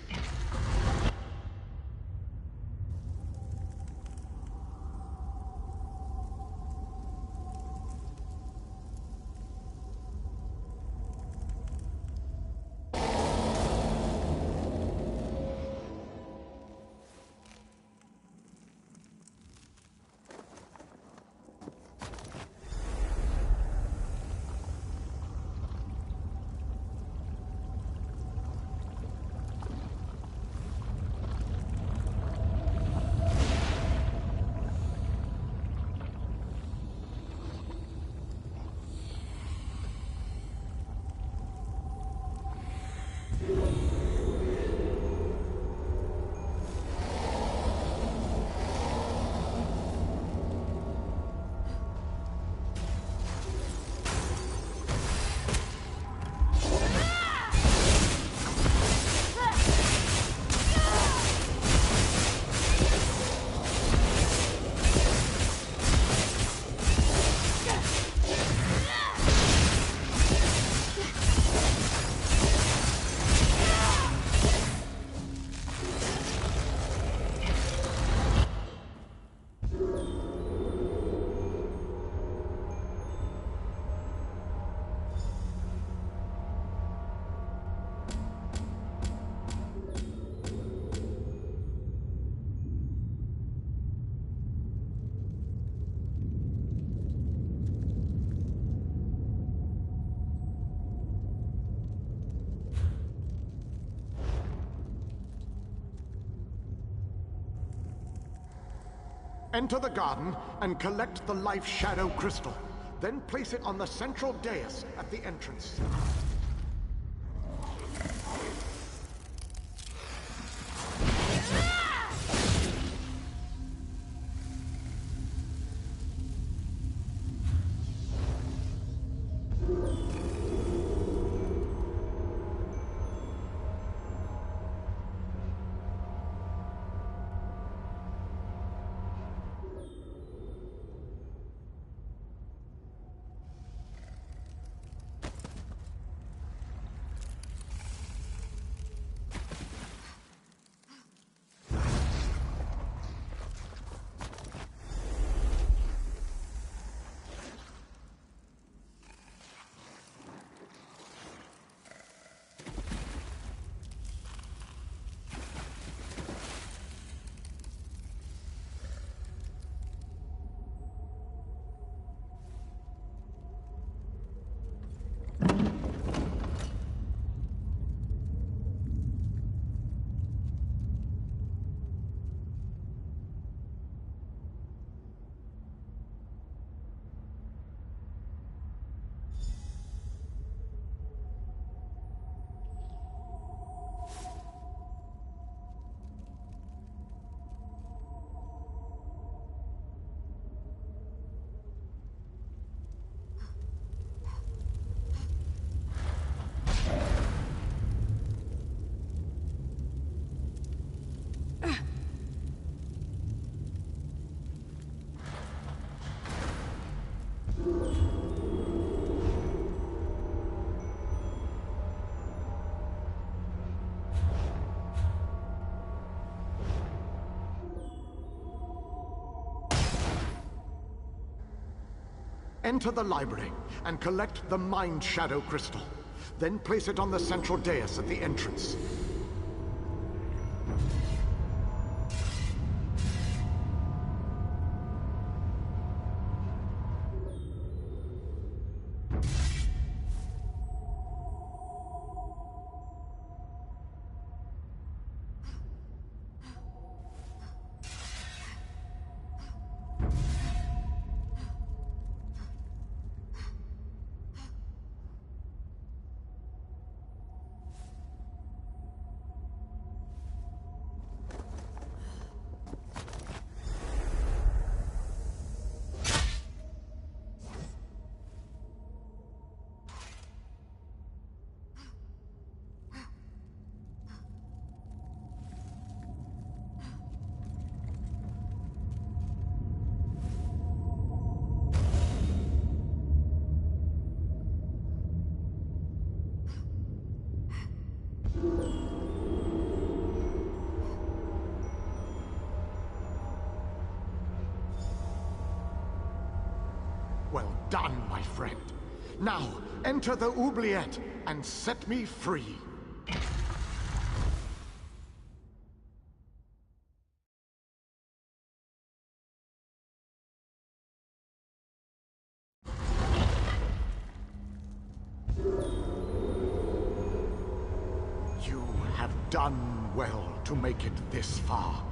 Enter the garden and collect the life shadow crystal. Then place it on the central dais at the entrance. Enter the library and collect the Mind Shadow Crystal. Then place it on the central dais at the entrance. done, my friend. Now, enter the oubliette and set me free. You have done well to make it this far.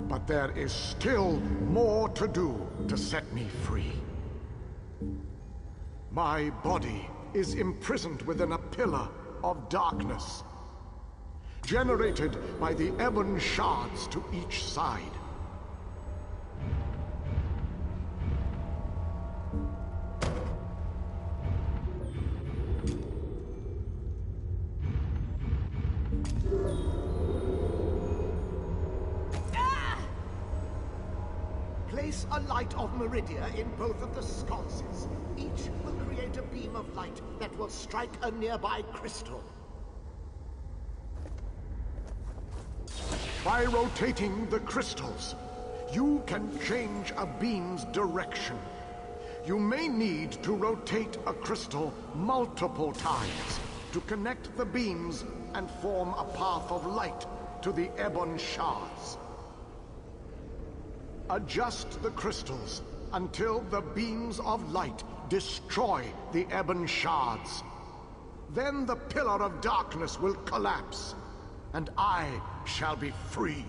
But there is still more to do to set me free. My body is imprisoned within a pillar of darkness, generated by the ebon shards to each side. Place a light of Meridia in both of the sconces. Each will create a beam of light that will strike a nearby crystal. By rotating the crystals, you can change a beam's direction. You may need to rotate a crystal multiple times to connect the beams and form a path of light to the ebon shards. Adjust the crystals until the beams of light destroy the ebon shards. Then the pillar of darkness will collapse, and I shall be free.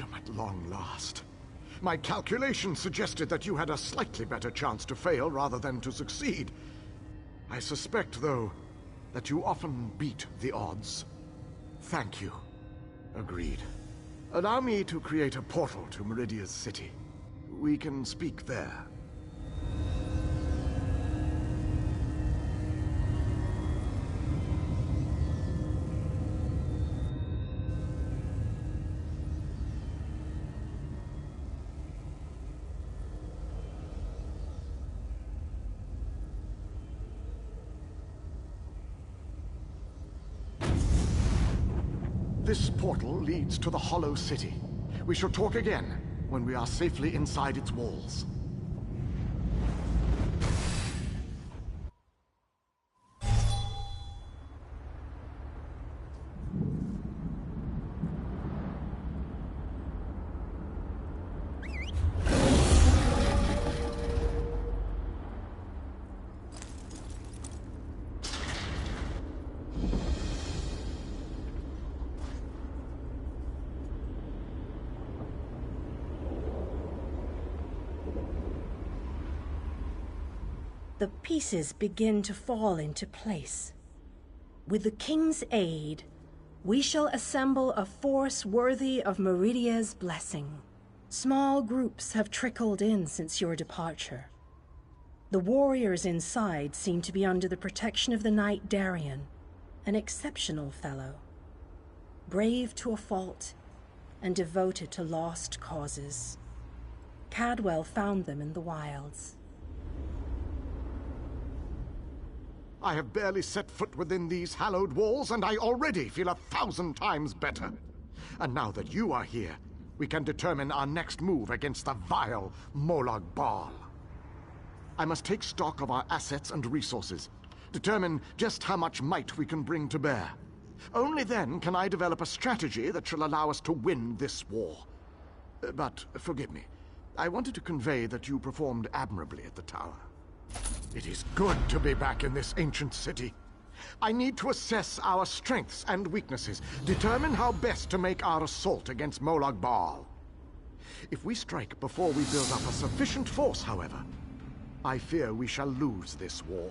freedom at long last. My calculations suggested that you had a slightly better chance to fail rather than to succeed. I suspect, though, that you often beat the odds. Thank you. Agreed. Allow me to create a portal to Meridia's city. We can speak there. This portal leads to the Hollow City. We shall talk again when we are safely inside its walls. The pieces begin to fall into place. With the King's aid, we shall assemble a force worthy of Meridia's blessing. Small groups have trickled in since your departure. The warriors inside seem to be under the protection of the Knight Darien, an exceptional fellow. Brave to a fault, and devoted to lost causes. Cadwell found them in the wilds. I have barely set foot within these hallowed walls, and I already feel 1,000 times better. And now that you are here, we can determine our next move against the vile Molag Bal. I must take stock of our assets and resources, determine just how much might we can bring to bear. Only then can I develop a strategy that shall allow us to win this war. But forgive me, I wanted to convey that you performed admirably at the tower. It is good to be back in this ancient city. I need to assess our strengths and weaknesses, determine how best to make our assault against Molag Bal. If we strike before we build up a sufficient force, however, I fear we shall lose this war.